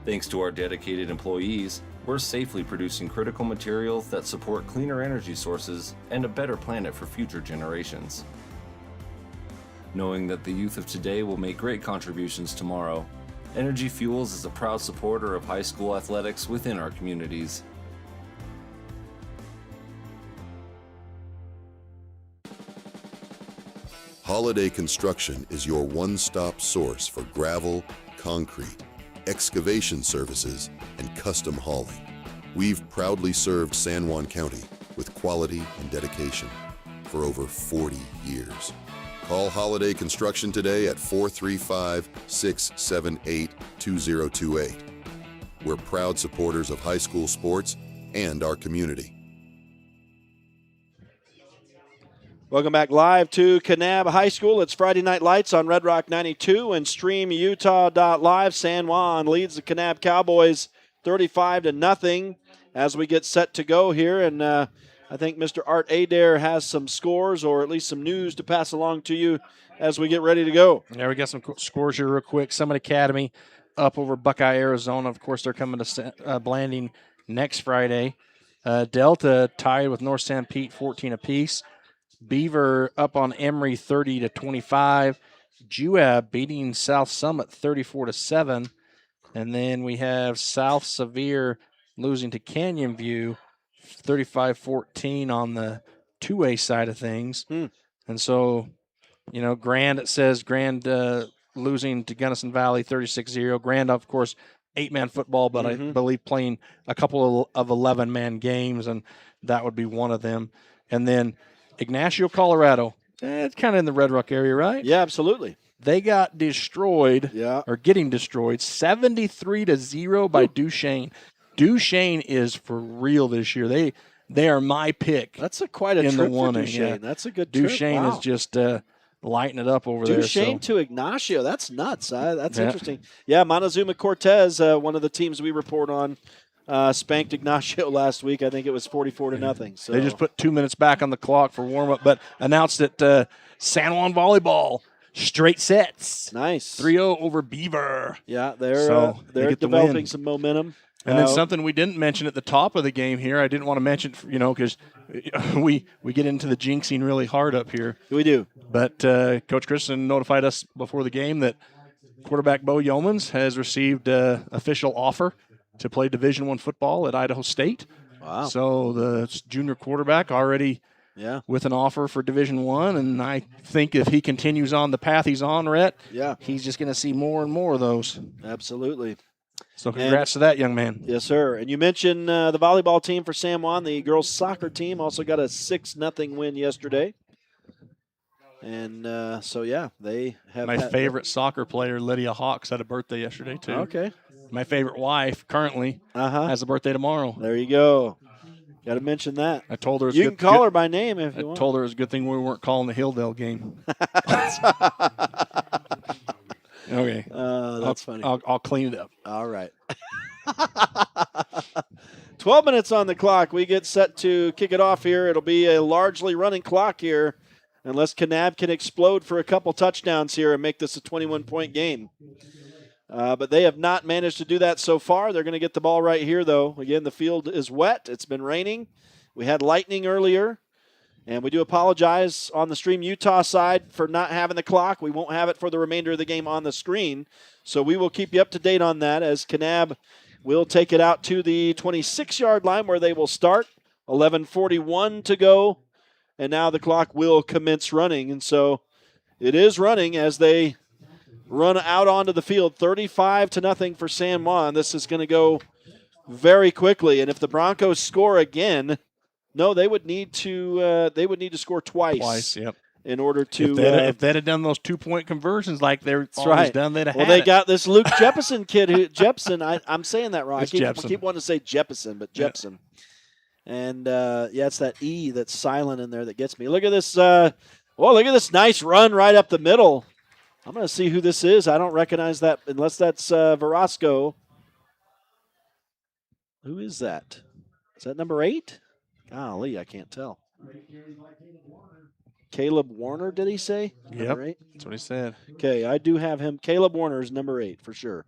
Thanks to our dedicated employees, we're safely producing critical materials that support cleaner energy sources and a better planet for future generations. Knowing that the youth of today will make great contributions tomorrow, Energy Fuels is a proud supporter of high school athletics within our communities. Holiday Construction is your one-stop source for gravel, concrete, excavation services, and custom hauling. We've proudly served San Juan County with quality and dedication for over 40 years. Call Holiday Construction today at 435-678-2028. We're proud supporters of high school sports and our community. Welcome back live to Kanab High School. It's Friday Night Lights on Red Rock 92 and StreamUtah.Live. San Juan leads the Kanab Cowboys 35-0 as we get set to go here. And I think Mr. Art Adair has some scores or at least some news to pass along to you as we get ready to go. Yeah, we got some scores here real quick. Summit Academy up over Buckeye, Arizona. Of course, they're coming to Blanding next Friday. Delta tied with North San Pete 14 apiece. Beaver up on Emory 30-25. Juab beating South Summit 34-7. And then we have South Sevier losing to Canyon View 35-14 on the 2A side of things. And so, Grand, it says Grand losing to Gunnison Valley 36-0. Grand, of course, 8-man football, but I believe playing a couple of 11-man games, and that would be one of them. And then Ignacio, Colorado. It's kind of in the Red Rock area, right? Yeah, absolutely. They got destroyed, or getting destroyed, 73-0 by Duchesne. Duchesne is for real this year. They are my pick. That's quite a in trip the for 1A. Duchesne. Yeah. That's a good Duchesne trip. Wow. is just lighting it up over there. Duchesne to Ignacio. That's nuts. That's interesting. Yeah, Montezuma Cortez, one of the teams we report on, spanked Ignacio last week. I think it was 44-0. So they just put 2 minutes back on the clock for warm-up, but announced that San Juan Volleyball, straight sets. Nice. 3-0 over Beaver. Yeah, they're developing some momentum. And then something we didn't mention at the top of the game here, I didn't want to mention, because we get into the jinxing really hard up here. We do. But Coach Christensen notified us before the game that quarterback Bo Yeomans has received an official offer to play Division I football at Idaho State. Wow. So the junior quarterback already with an offer for Division I, and I think if he continues on the path he's on, Rhett, he's just going to see more and more of those. Absolutely. So congrats to that young man. Yes, sir. And you mentioned the volleyball team for San Juan. The girls soccer team also got a 6-0 win yesterday. And they have my favorite soccer player, Lydia Hawks, had a birthday yesterday, too. Okay. My favorite wife currently has a birthday tomorrow. There you go. Got to mention that. I told her you can call her by name if you want. I told her it was a good thing we weren't calling the Hilldale game. Okay. That's funny. I'll clean it up. All right. 12 minutes on the clock. We get set to kick it off here. It'll be a largely running clock here unless Kanab can explode for a couple touchdowns here and make this a 21-point game. But they have not managed to do that so far. They're going to get the ball right here, though. Again, the field is wet. It's been raining. We had lightning earlier. And we do apologize on the Stream Utah side for not having the clock. We won't have it for the remainder of the game on the screen. So we will keep you up to date on that as Kanab will take it out to the 26-yard line where they will start. 11:41 to go. And now the clock will commence running. And so it is running as they run out onto the field. 35-0 for San Juan. This is going to go very quickly. And if the Broncos score again, no, they would need to score twice. Yep. In order to if they'd have done those 2-point conversions like they're always done, they'd have had they got this Luke Jeppesen kid who I'm saying that wrong. I keep wanting to say Jeppesen, but Jeppesen. And it's that E that's silent in there that gets me. Look at this look at this nice run right up the middle. I'm going to see who this is. I don't recognize that unless that's Verasco. Who is that? Is that number 8? Golly, I can't tell. Caleb Warner, did he say? Yep, that's what he said. Okay, I do have him. Caleb Warner is number 8 for sure.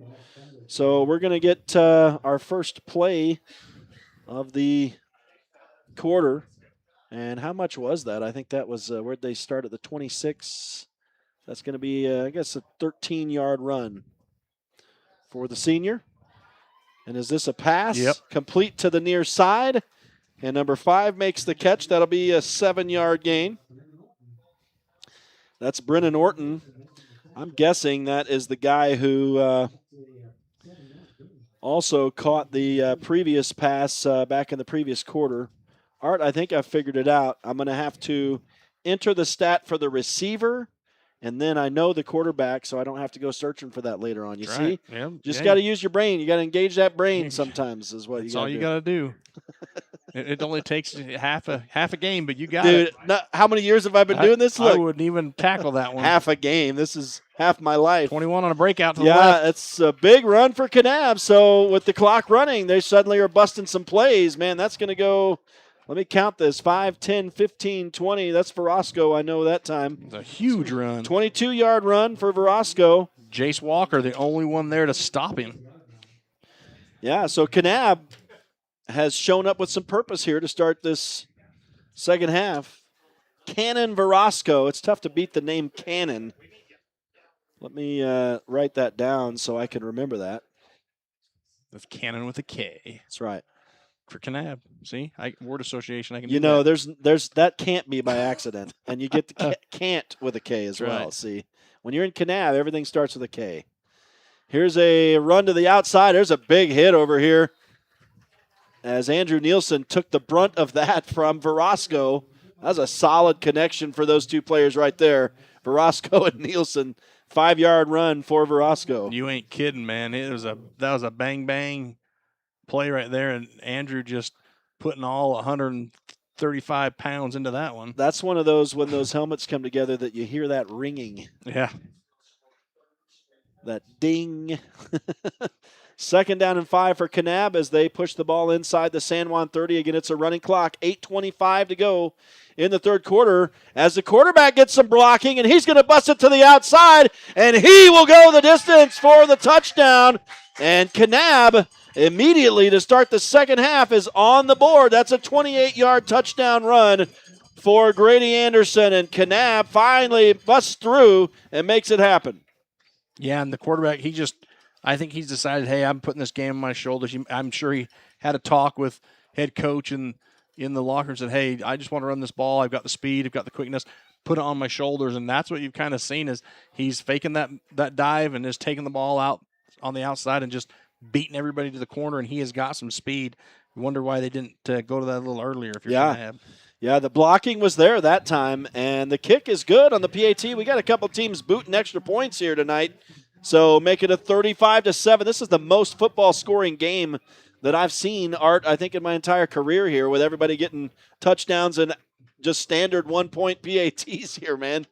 So we're going to get our first play of the quarter. And how much was that? I think that was where'd they start at the 26. That's going to be, I guess, a 13-yard run for the senior. And is this a pass? Yep. Complete to the near side. And number 5 makes the catch. That'll be a 7-yard gain. That's Brennan Orton. I'm guessing that is the guy who also caught the previous pass back in the previous quarter Art, I think I figured it out. I'm going to have to enter the stat for the receiver, and then I know the quarterback, so I don't have to go searching for that later on. You That's see? right. Yeah. Just Yeah. got to use your brain. You got to engage that brain sometimes is what That's you got all to you do. got to do. It only takes half a game, but you got Dude, it. how many years have I been doing this? Look, I wouldn't even tackle that one. half a game. This is half my life. 21 on a breakout to the Yeah, left. it's a big run for Kanab. So with the clock running, they suddenly are busting some plays. Man, that's going to go, let me count this, 5, 10, 15, 20. That's Verosco, I know that time. It's a huge run. 22-yard run for Verosco. Jace Walker, the only one there to stop him. Yeah, so Kanab has shown up with some purpose here to start this second half. Cannon Verosco. It's tough to beat the name Cannon. Let me write that down so I can remember that. That's Cannon with a K. That's right. For Kanab. See? Word association, I can You do know, that. there's that can't be by accident. And you get the can't with a K as well. Right. See? When you're in Kanab, everything starts with a K. Here's a run to the outside. There's a big hit over here as Andrew Nielsen took the brunt of that from Verosco. That was a solid connection for those two players right there. Verosco and Nielsen. 5-yard run for Verosco. You ain't kidding, man. That was a bang play right there, and Andrew just putting all 135 pounds into that one. That's one of those when those helmets come together that you hear that ringing. Yeah. That ding. 2nd down and 5 for Kanab as they push the ball inside the San Juan 30. Again, it's a running clock. 8:25 to go in the third quarter as the quarterback gets some blocking, and he's going to bust it to the outside, and he will go the distance for the touchdown. And Kanab immediately to start the second half is on the board. That's a 28-yard touchdown run for Grady Anderson, and Kanab finally busts through and makes it happen. Yeah, and the quarterback, I think he's decided, hey, I'm putting this game on my shoulders. I'm sure he had a talk with head coach in the locker and said, hey, I just want to run this ball. I've got the speed. I've got the quickness. Put it on my shoulders. And that's what you've kind of seen is he's faking that dive and just taking the ball out on the outside and just beating everybody to the corner, and he has got some speed. You wonder why they didn't go to that a little earlier if you're Kanab. Yeah, the blocking was there that time, and the kick is good on the PAT. We got a couple teams booting extra points here tonight, so make it a 35-7. This is the most football scoring game that I've seen, Art, I think in my entire career here, with everybody getting touchdowns and just standard 1-point PATs here, man.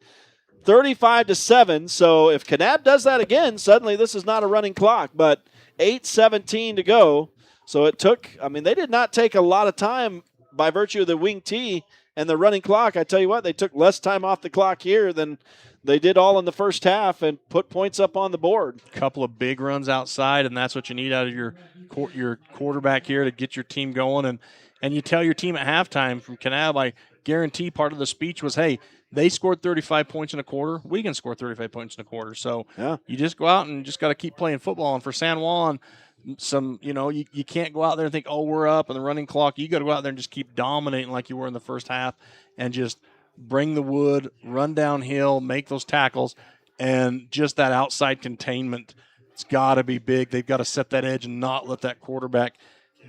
35-7, so if Kanab does that again, suddenly this is not a running clock, but 8:17 to go. So it took, they did not take a lot of time by virtue of the wing tee and the running clock. I tell you what, they took less time off the clock here than they did all in the first half and put points up on the board. Couple of big runs outside, and that's what you need out of your quarterback here to get your team going. And you tell your team at halftime from Kanab, I guarantee part of the speech was, hey, they scored 35 points in a quarter. We can score 35 points in a quarter. So you just go out and just got to keep playing football. And for San Juan, you can't go out there and think, oh, we're up and the running clock. You got to go out there and just keep dominating like you were in the first half and just bring the wood, run downhill, make those tackles, and just that outside containment. It's got to be big. They've got to set that edge and not let that quarterback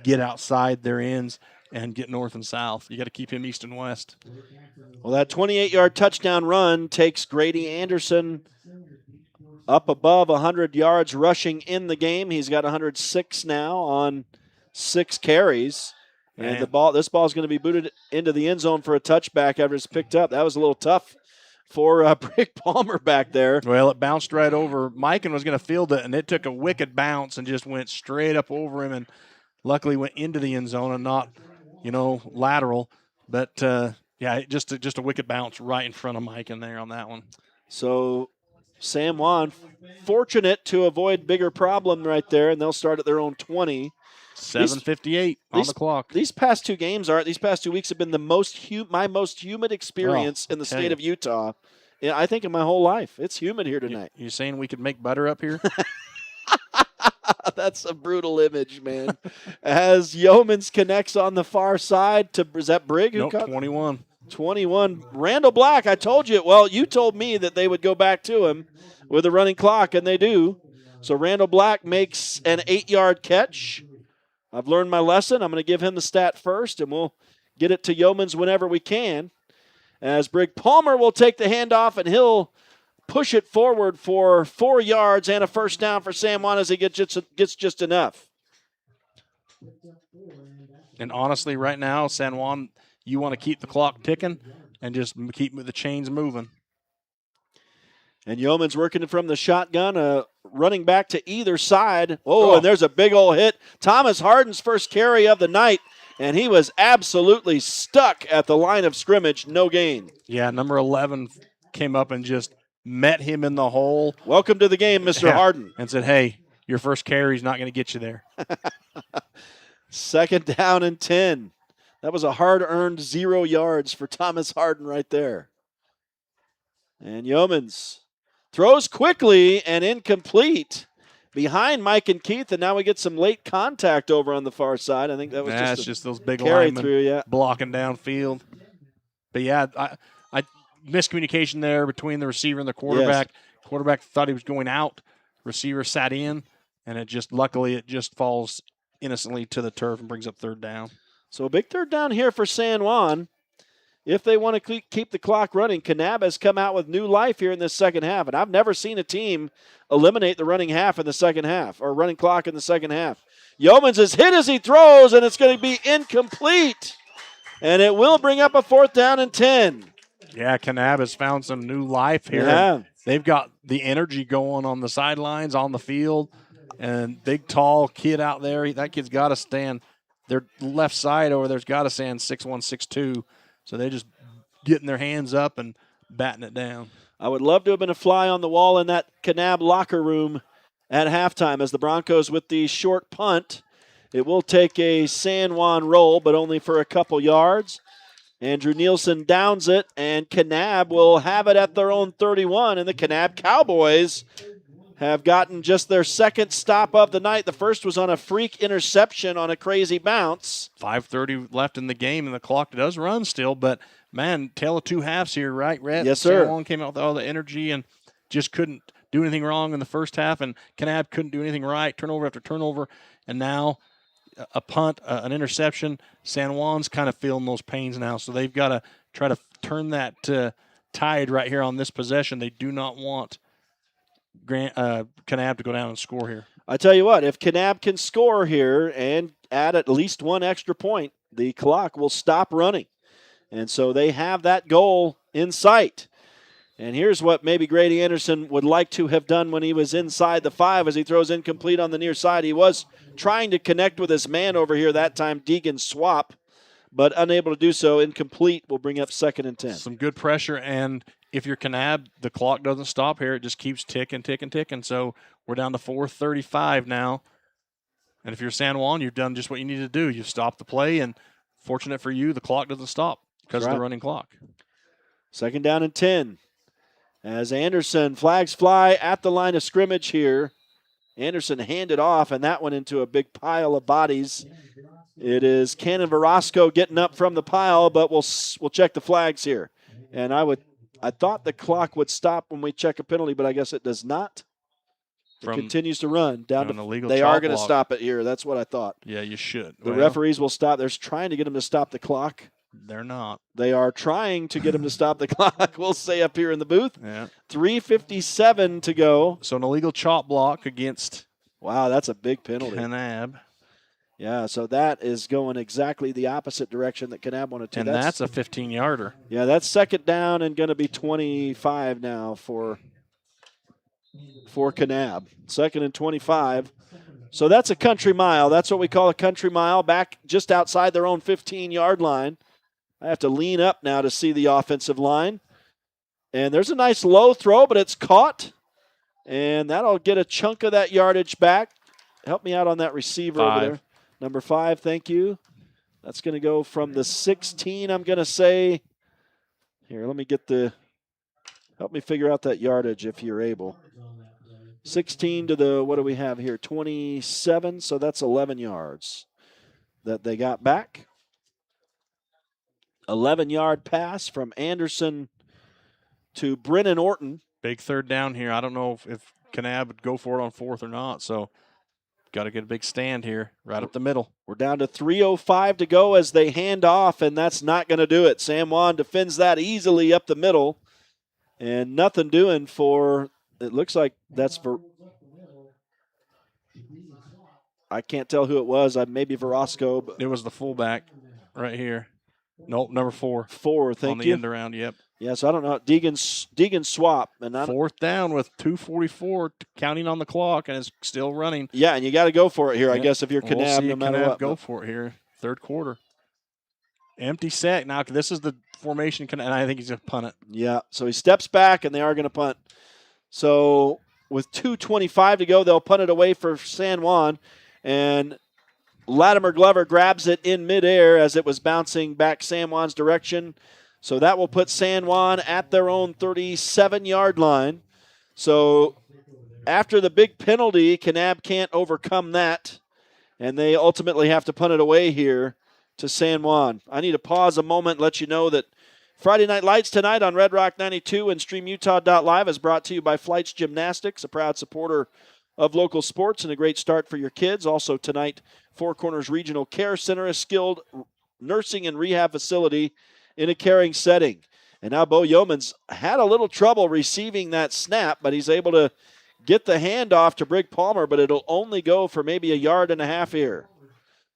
get outside their ends and get north and south. You got to keep him east and west. Well, that 28-yard touchdown run takes Grady Anderson up above 100 yards rushing in the game. He's got 106 now on 6 carries. And this ball is going to be booted into the end zone for a touchback after it's picked up. That was a little tough for Brick Palmer back there. Well, it bounced right over. Mikan was going to field it, and it took a wicked bounce and just went straight up over him, and luckily went into the end zone and not, lateral. But, just a wicked bounce right in front of Mikan there on that one. So San Juan fortunate to avoid bigger problem right there, and they'll start at their own 20. 7:58 on the clock. These past 2 games, these past 2 weeks have been my most humid experience in the state of Utah. Yeah, I think in my whole life. It's humid here tonight. You saying we could make butter up here? That's a brutal image, man. As Yeomans connects on the far side to, is that Brigg? Nope, 21. 21. Randall Black, I told you. Well, you told me that they would go back to him with a running clock, and they do. So Randall Black makes an 8-yard catch. I've learned my lesson. I'm going to give him the stat first, and we'll get it to Yeomans whenever we can. As Brig Palmer will take the handoff, and he'll push it forward for 4 yards and a first down for San Juan as he gets just enough. And honestly, right now, San Juan, you want to keep the clock ticking and just keep the chains moving. And Yeoman's working from the shotgun, running back to either side. Oh, and there's a big old hit. Thomas Harden's first carry of the night, and he was absolutely stuck at the line of scrimmage. No gain. Yeah, number 11 came up and just met him in the hole. Welcome to the game, Mr. Harden. And said, hey, your first carry's not going to get you there. 2nd down and 10. That was a hard-earned 0 yards for Thomas Harden right there. And Yeomans throws quickly and incomplete behind Mike and Keith, and now we get some late contact over on the far side. I think that was just those big carry linemen through, blocking downfield. But yeah, I miscommunication there between the receiver and the quarterback. Yes. Quarterback thought he was going out. Receiver sat in, and luckily it just falls innocently to the turf and brings up 3rd down. So a big 3rd down here for San Juan. If they want to keep the clock running, Kanab has come out with new life here in this second half. And I've never seen a team eliminate the running half in the second half, or running clock in the second half. Yeomans is hit as he throws, and it's going to be incomplete. And it will bring up a 4th down and 10. Yeah, Kanab has found some new life here. Yeah. They've got the energy going on the sidelines, on the field, and big, tall kid out there. That kid's got to stand. Their left side over there's got to stand 6'1", 6'2". So they're just getting their hands up and batting it down. I would love to have been a fly on the wall in that Kanab locker room at halftime as the Broncos with the short punt. It will take a San Juan roll, but only for a couple yards. Andrew Nielsen downs it, and Kanab will have it at their own 31, and the Kanab Cowboys have gotten just their 2nd stop of the night. The first was on a freak interception on a crazy bounce. 5:30 left in the game, and the clock does run still. But, man, tale of two halves here, right, Rhett? Yes, sir. San Juan came out with all the energy and just couldn't do anything wrong in the first half, and Kanab couldn't do anything right, turnover after turnover. And now a punt, an interception. San Juan's kind of feeling those pains now, so they've got to try to turn that tide right here on this possession. They do not want Kanab to go down and score here. I tell you what, if Kanab can score here and add at least one extra point, the clock will stop running. And so they have that goal in sight. And here's what maybe Grady Anderson would like to have done when he was inside the 5 as he throws incomplete on the near side. He was trying to connect with his man over here that time, Deegan Swap, but unable to do so. Incomplete will bring up 2nd and 10. Some good pressure, and if you're Kanab, the clock doesn't stop here. It just keeps ticking. So we're down to 4:35 now. And if you're San Juan, you've done just what you need to do. You've stopped the play, and fortunate for you, the clock doesn't stop because of the running clock. 2nd down and 10. As Anderson, flags fly at the line of scrimmage here. Anderson handed off, and that went into a big pile of bodies. It is Cannon Verasco getting up from the pile, but we'll check the flags here. And I thought the clock would stop when we check a penalty, but I guess it does not. It continues to run down to illegal. They are going to stop it here. That's what I thought. Yeah, you should. The referees will stop. They're trying to get them to stop the clock. They're not. They are trying to get them to stop the clock, we'll say up here in the booth. Yeah. 3:57 to go. So an illegal chop block against Wow, that's a big penalty. Kanab. Yeah, so that is going exactly the opposite direction that Kanab wanted to. And that's a 15-yarder. Yeah, that's 2nd down and going to be 25 now for Kanab. 2nd and 25. So that's a country mile. That's what we call a country mile, back just outside their own 15-yard line. I have to lean up now to see the offensive line. And there's a nice low throw, but it's caught. And that'll get a chunk of that yardage back. Help me out on that receiver over there. Number 5, thank you. That's going to go from the 16, I'm going to say. Here, let me help me figure out that yardage if you're able. 16 to the, what do we have here, 27, so that's 11 yards that they got back. 11-yard pass from Anderson to Brennan Orton. Big 3rd down here. I don't know if Kanab would go for it on 4th or not. So got to get a big stand here, right up the middle. We're down to 3:05 to go as they hand off, and that's not going to do it. San Juan defends that easily up the middle, and nothing doing for, it looks like that's for, I can't tell who it was. Maybe Verosco. But it was the fullback right here. Nope, number 4. 4, thank you. On the end around, yep. Yeah, so I don't know. Deegan swap. And 4th down with 2:44 counting on the clock, and it's still running. Yeah, and you got to go for it here, I Yep. guess, if you're We'll Kanab, see no matter Kanab what. go for it here, third quarter. Empty set. Now, this is the formation, and I think he's going to punt it. Yeah, so he steps back, and they are going to punt. So with 2:25 to go, they'll punt it away for San Juan, and Latimer Glover grabs it in midair as it was bouncing back San Juan's direction. So that will put San Juan at their own 37-yard line. So after the big penalty, Kanab can't overcome that, and they ultimately have to punt it away here to San Juan. I need to pause a moment and let you know that Friday Night Lights tonight on Red Rock 92 and StreamUtah.Live is brought to you by Flights Gymnastics, a proud supporter of local sports and a great start for your kids. Also tonight, Four Corners Regional Care Center, a skilled nursing and rehab facility in a caring setting. And now Bo Yeomans had a little trouble receiving that snap, but he's able to get the handoff to Brig Palmer, but it'll only go for maybe 1.5 yards here.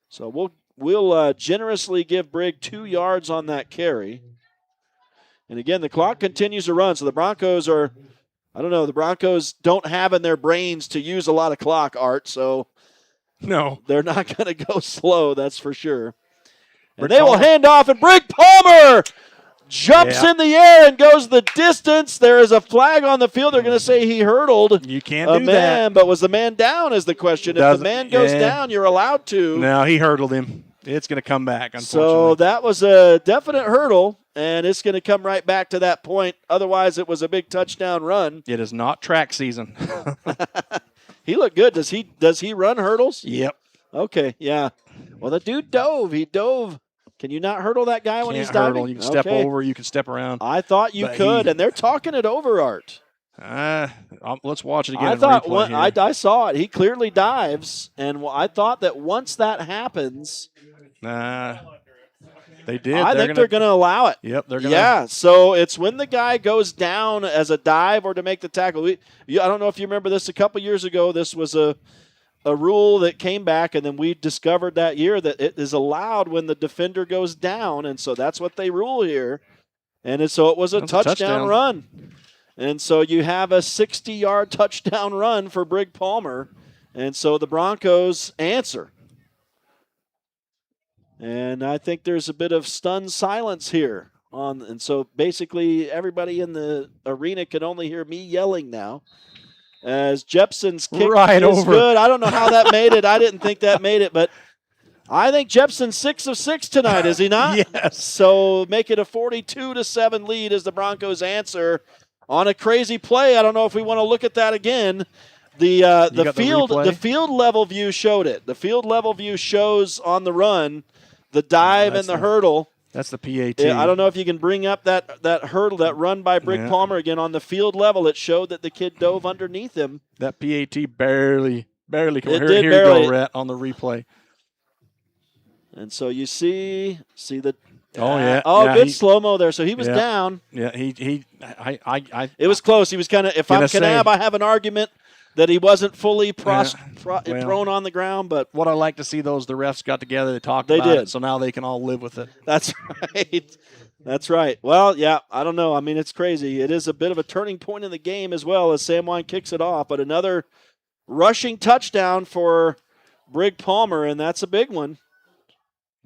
So we'll generously give Brig 2 yards on that carry. And again, the clock continues to run. So the Broncos are, I don't know, the Broncos don't have in their brains to use a lot of clock, Art, so no, they're not going to go slow, that's for sure. And they will hand off, and Brig Palmer jumps in the air and goes the distance. There is a flag on the field. They're going to say he hurdled You can't do that. but was the man down is the question. If the man goes down, you're allowed to. No, he hurdled him. It's going to come back, unfortunately. So that was a definite hurdle, and it's going to come right back to that point. Otherwise, it was a big touchdown run. It is not track season. He looked good. Does he run hurdles? Yep. Okay, yeah. Well, the dude dove. He dove. Can you not hurdle that guy when he's Can't diving? hurdle. You can step over. You can step around. I thought you could, and they're talking it over, Art. Let's watch it again. I in thought replay here. I saw it. He clearly dives, and I thought that once that happens, they did. I think they're going to allow it. Yep, they're going to. Yeah, so it's when the guy goes down as a dive or to make the tackle. I don't know if you remember this a couple years ago. This was a rule that came back, and then we discovered that year that it is allowed when the defender goes down, and so that's what they rule here. And so it was a touchdown run. And so you have a 60-yard touchdown run for Brig Palmer, and so the Broncos answer. And I think there's a bit of stunned silence here. And so basically everybody in the arena can only hear me yelling now. As Jepson's kick is good. I don't know how that made it. I didn't think that made it, but I think Jepson's 6 of 6 tonight, is he not? Yes. So make it a 42-7 lead as the Broncos answer on a crazy play. I don't know if we want to look at that again. The field level view showed it. The field level view shows on the run the dive and the hurdle. That's the PAT. Yeah, I don't know if you can bring up that hurdle, that run by Brig Palmer again on the field level. It showed that the kid dove underneath him. That PAT barely. Here did you barely. go, Rhett, on the replay. And so you see the. Good slow-mo there. So he was down. Yeah, It was close. He was kind of. If I'm Kanab, I have an argument that he wasn't fully prone on the ground. But what I like to see, the refs got together, they talked about it, so now they can all live with it. That's right. That's right. Well, yeah, I don't know. I mean, it's crazy. It is a bit of a turning point in the game as well as San Juan kicks it off. But another rushing touchdown for Brig Palmer, and that's a big one.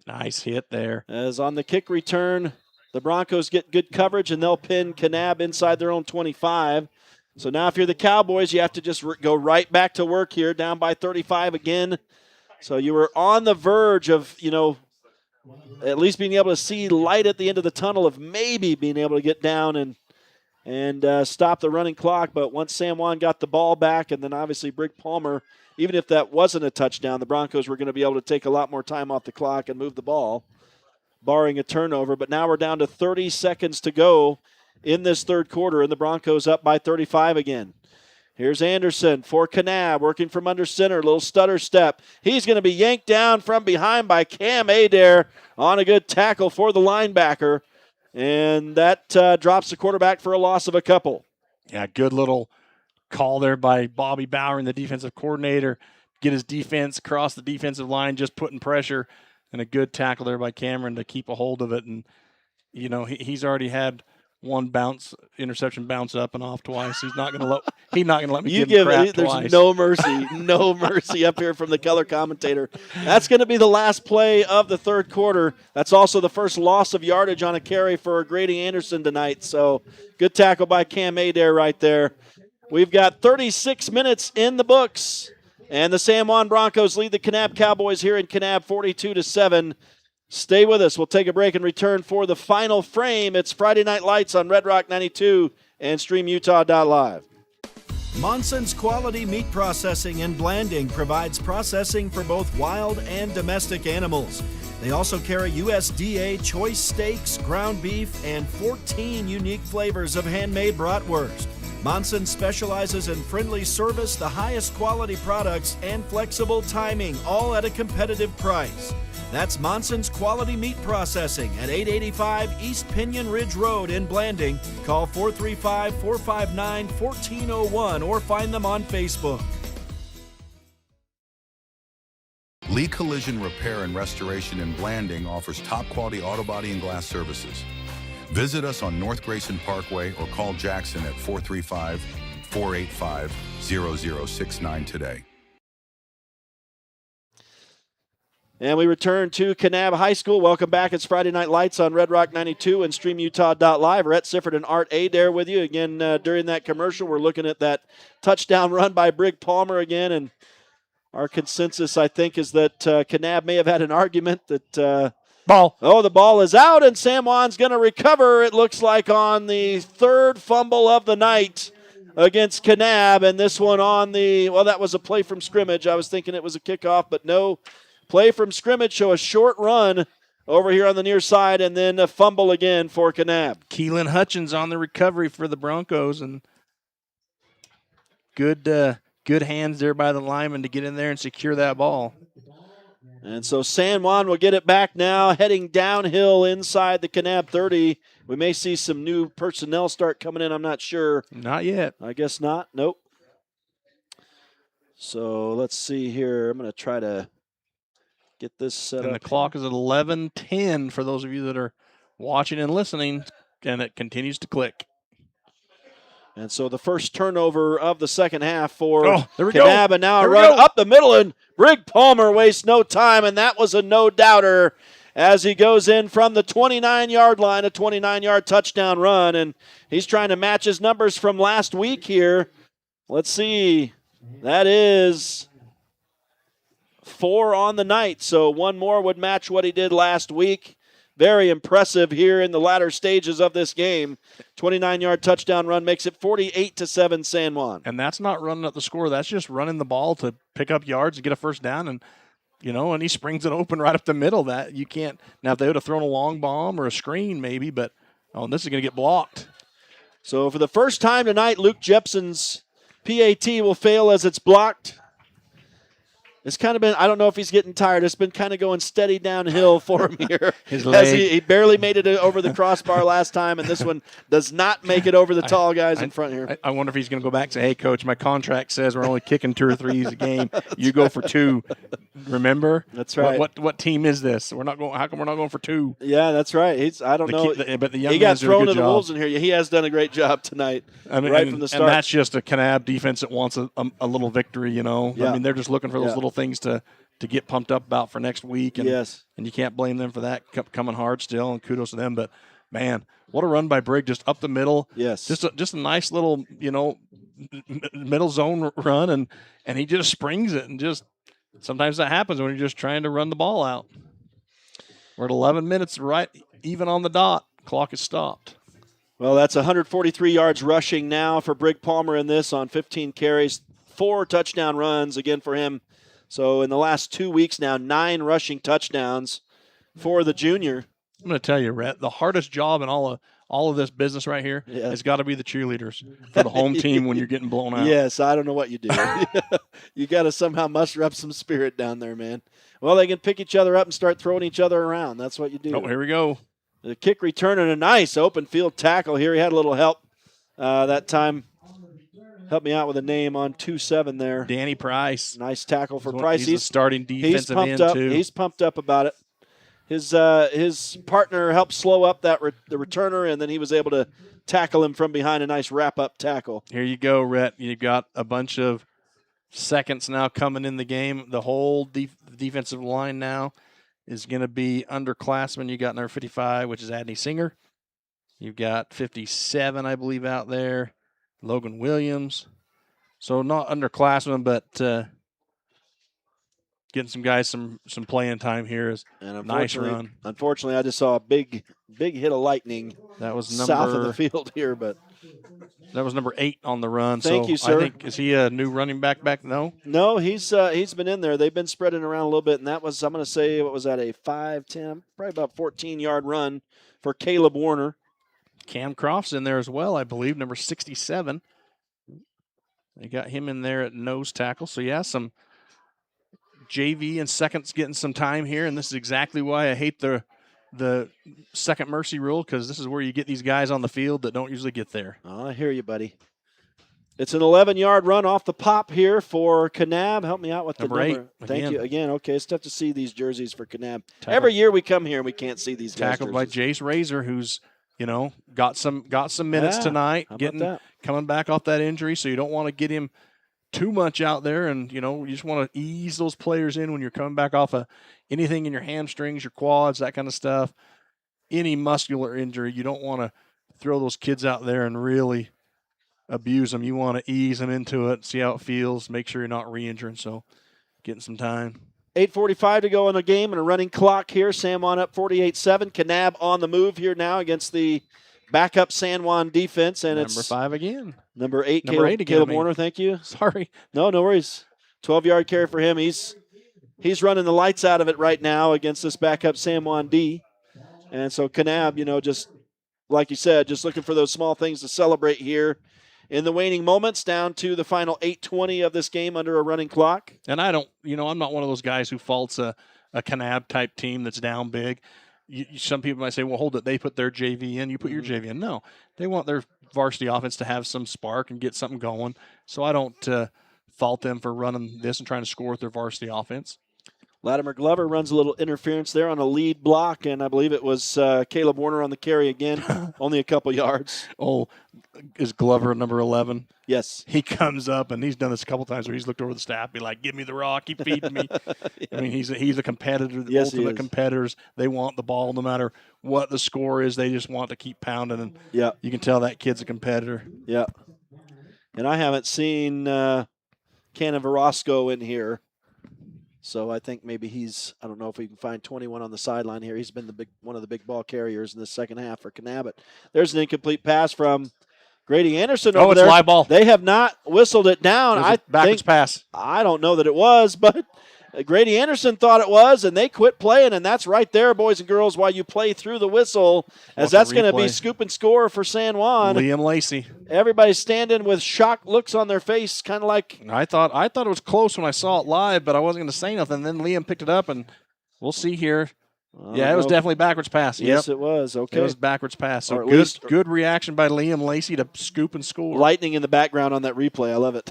Nice hit there. As on the kick return, the Broncos get good coverage, and they'll pin Kanab inside their own 25. So now if you're the Cowboys, you have to just go right back to work here, down by 35 again. So you were on the verge of, at least being able to see light at the end of the tunnel of maybe being able to get down and stop the running clock. But once San Juan got the ball back, and then obviously Brig Palmer, even if that wasn't a touchdown, the Broncos were going to be able to take a lot more time off the clock and move the ball, barring a turnover. But now we're down to 30 seconds to go in this third quarter, and the Broncos up by 35 again. Here's Anderson for Kanab, working from under center, little stutter step. He's going to be yanked down from behind by Cam Adair on a good tackle for the linebacker. And that drops the quarterback for a loss of a couple. Yeah, good little call there by Bobby Bauer and the defensive coordinator. Get his defense across the defensive line, just putting pressure, and a good tackle there by Cameron to keep a hold of it. And, you know, he's already had one interception bounce up and off twice. He's not going to let me give him crap there's twice. no mercy up here from the color commentator. That's going to be the last play of the third quarter. That's also the first loss of yardage on a carry for Grady Anderson tonight. So good tackle by Cam Adair right there. We've got 36 minutes in the books, and the San Juan Broncos lead the Kanab Cowboys here in Kanab 42-7. Stay with us. We'll take a break and return for the final frame. It's Friday Night Lights on Red Rock 92 and StreamUtah.Live. Monson's Quality Meat Processing and Blanding provides processing for both wild and domestic animals. They also carry USDA choice steaks, ground beef, and 14 unique flavors of handmade bratwurst. Monson specializes in friendly service, the highest quality products, and flexible timing, all at a competitive price. That's Monson's Quality Meat Processing at 885 East Pinion Ridge Road in Blanding. Call 435-459-1401 or find them on Facebook. Lee Collision Repair and Restoration in Blanding offers top quality auto body and glass services. Visit us on North Grayson Parkway or call Jackson at 435-485-0069 today. And we return to Kanab High School. Welcome back. It's Friday Night Lights on Red Rock 92 and StreamUtah.Live. Rhett Sifford and Art Adair with you. Again, during that commercial, we're looking at that touchdown run by Brig Palmer again. And our consensus, I think, is that Kanab may have had an argument that ball. Oh, the ball is out, and San Juan's going to recover, it looks like, on the third fumble of the night against Kanab. And this one on that was a play from scrimmage. I was thinking it was a kickoff, but no. Play from scrimmage, so a short run over here on the near side, and then a fumble again for Kanab. Keelan Hutchins on the recovery for the Broncos, and good hands there by the lineman to get in there and secure that ball. And so San Juan will get it back now, heading downhill inside the Kanab 30. We may see some new personnel start coming in, I'm not sure. Not yet. I guess not. Nope. So let's see here. I'm going to try to get this set up. And the clock is at 11:10 for those of you that are watching and listening, and it continues to click. And so the first turnover of the second half for Kanab, and now a run up the middle, and Brig Palmer wastes no time, and that was a no-doubter as he goes in from the 29-yard line, a 29-yard touchdown run, and he's trying to match his numbers from last week here. Let's see. That is 4 on the night, so one more would match what he did last week. Very impressive here in the latter stages of this game. 29-yard touchdown run makes it 48-7 San Juan. And that's not running up the score. That's just running the ball to pick up yards and get a first down. And, and he springs it open right up the middle. That you can't. Now, if they would have thrown a long bomb or a screen maybe, but, this is going to get blocked. So for the first time tonight, Luke Jepson's PAT will fail as it's blocked. It's kind of been, I don't know if he's getting tired. It's been kind of going steady downhill for him here. His leg. He barely made it over the crossbar last time, and this one does not make it over the tall guys in front here. I wonder if he's going to go back and say, hey, Coach, my contract says we're only kicking 2 or 3s a game. You go for 2. Remember? That's right. What team is this? We're not going. How come we're not going for 2? Yeah, that's right. I don't know. But the young he got thrown to the job. wolves in here. He has done a great job tonight, from the start. And that's just a Kanab defense that wants a little victory, Yeah. I mean, they're just looking for those little things to get pumped up about for next week. And, and you can't blame them for that, coming hard still, and kudos to them. But, man, what a run by Brig, just up the middle. Yes. Just a nice little, middle zone run, and he just springs it. And just sometimes that happens when you're just trying to run the ball out. We're at 11 minutes, right even on the dot. Clock is stopped. Well, that's 143 yards rushing now for Brig Palmer in this on 15 carries, 4 touchdown runs again for him. So in the last 2 weeks now, 9 rushing touchdowns for the junior. I'm going to tell you, Rhett, the hardest job in all of this business right here has got to be the cheerleaders for the home team when you're getting blown out. Yes, I don't know what you do. You got to somehow muster up some spirit down there, man. Well, they can pick each other up and start throwing each other around. That's what you do. Oh, here we go. The kick return and a nice open field tackle here. He had a little help that time. Help me out with a name on 2-7 there. Danny Price. Nice tackle for Price. He's a starting defensive end, too. He's pumped up about it. His partner helped slow up the returner, and then he was able to tackle him from behind, a nice wrap-up tackle. Here you go, Rhett. You've got a bunch of seconds now coming in the game. The whole defensive line now is going to be underclassmen. You got number 55, which is Adney Singer. You've got 57, I believe, out there. Logan Williams. So not underclassmen, but getting some guys some playing time here is nice run. Unfortunately, I just saw a big hit of lightning. That was south of the field here, but that was number 8 on the run. Thank you, sir. I think, is he a new running back? No, he's been in there. They've been spreading around a little bit, and that was, I'm going to say, what was that, a 5-10, probably about 14-yard run for Caleb Warner. Cam Croft's in there as well, I believe, number 67. They got him in there at nose tackle. So, yeah, some JV and seconds getting some time here, and this is exactly why I hate the second mercy rule, because this is where you get these guys on the field that don't usually get there. Oh, I hear you, buddy. It's an 11-yard run off the pop here for Kanab. Help me out with the number. 8. Thank you. Again, okay, it's tough to see these jerseys for Kanab. Every year we come here and we can't see these guys. Tackled by Jace Razor, who's got some minutes tonight, coming back off that injury, so you don't want to get him too much out there, and you just want to ease those players in when you're coming back off of anything in your hamstrings, your quads, that kind of stuff. Any muscular injury, you don't want to throw those kids out there and really abuse them. You want to ease them into it, see how it feels, make sure you're not re-injuring, so getting some time. 8:45 to go in the game and a running clock here. San Juan up 48-7. Kanab on the move here now against the backup San Juan defense. And number 5 again. Number 8, Caleb Warner, thank you. Sorry. No worries. 12-yard carry for him. He's running the lights out of it right now against this backup San Juan D. And so Kanab, just like you said, just looking for those small things to celebrate here in the waning moments, down to the final 8:20 of this game under a running clock. And I don't, I'm not one of those guys who faults a Kanab type team that's down big. Some people might say, well, hold it, they put their JV in, you put your JV in. No, they want their varsity offense to have some spark and get something going. So I don't fault them for running this and trying to score with their varsity offense. Latimer Glover runs a little interference there on a lead block, and I believe it was Caleb Warner on the carry again, only a couple yards. Oh, is Glover number 11? Yes. He comes up, and he's done this a couple times where he's looked over the staff, be like, give me the rock, keep feeding me. Yeah. I mean, he's a competitor. The ultimate competitors, they want the ball no matter what the score is. They just want to keep pounding, and you can tell that kid's a competitor. Yeah. And I haven't seen Cannon Verosco in here. So I think maybe I don't know if we can find 21 on the sideline here. He's been one of the big ball carriers in the second half for Kanab. There's an incomplete pass from Grady Anderson over there. It's live ball. They have not whistled it down. Backwards pass. I don't know that it was, but Grady Anderson thought it was, and they quit playing, and that's right there, boys and girls, while you play through the whistle, as that's going to be scoop and score for San Juan. Liam Lacey. Everybody's standing with shocked looks on their face, kind of like. I thought it was close when I saw it live, but I wasn't going to say nothing. Then Liam picked it up, and we'll see here. Yeah, it was definitely backwards pass. Yes, it was. Okay. It was backwards pass. So good reaction by Liam Lacey to scoop and score. Lightning in the background on that replay. I love it.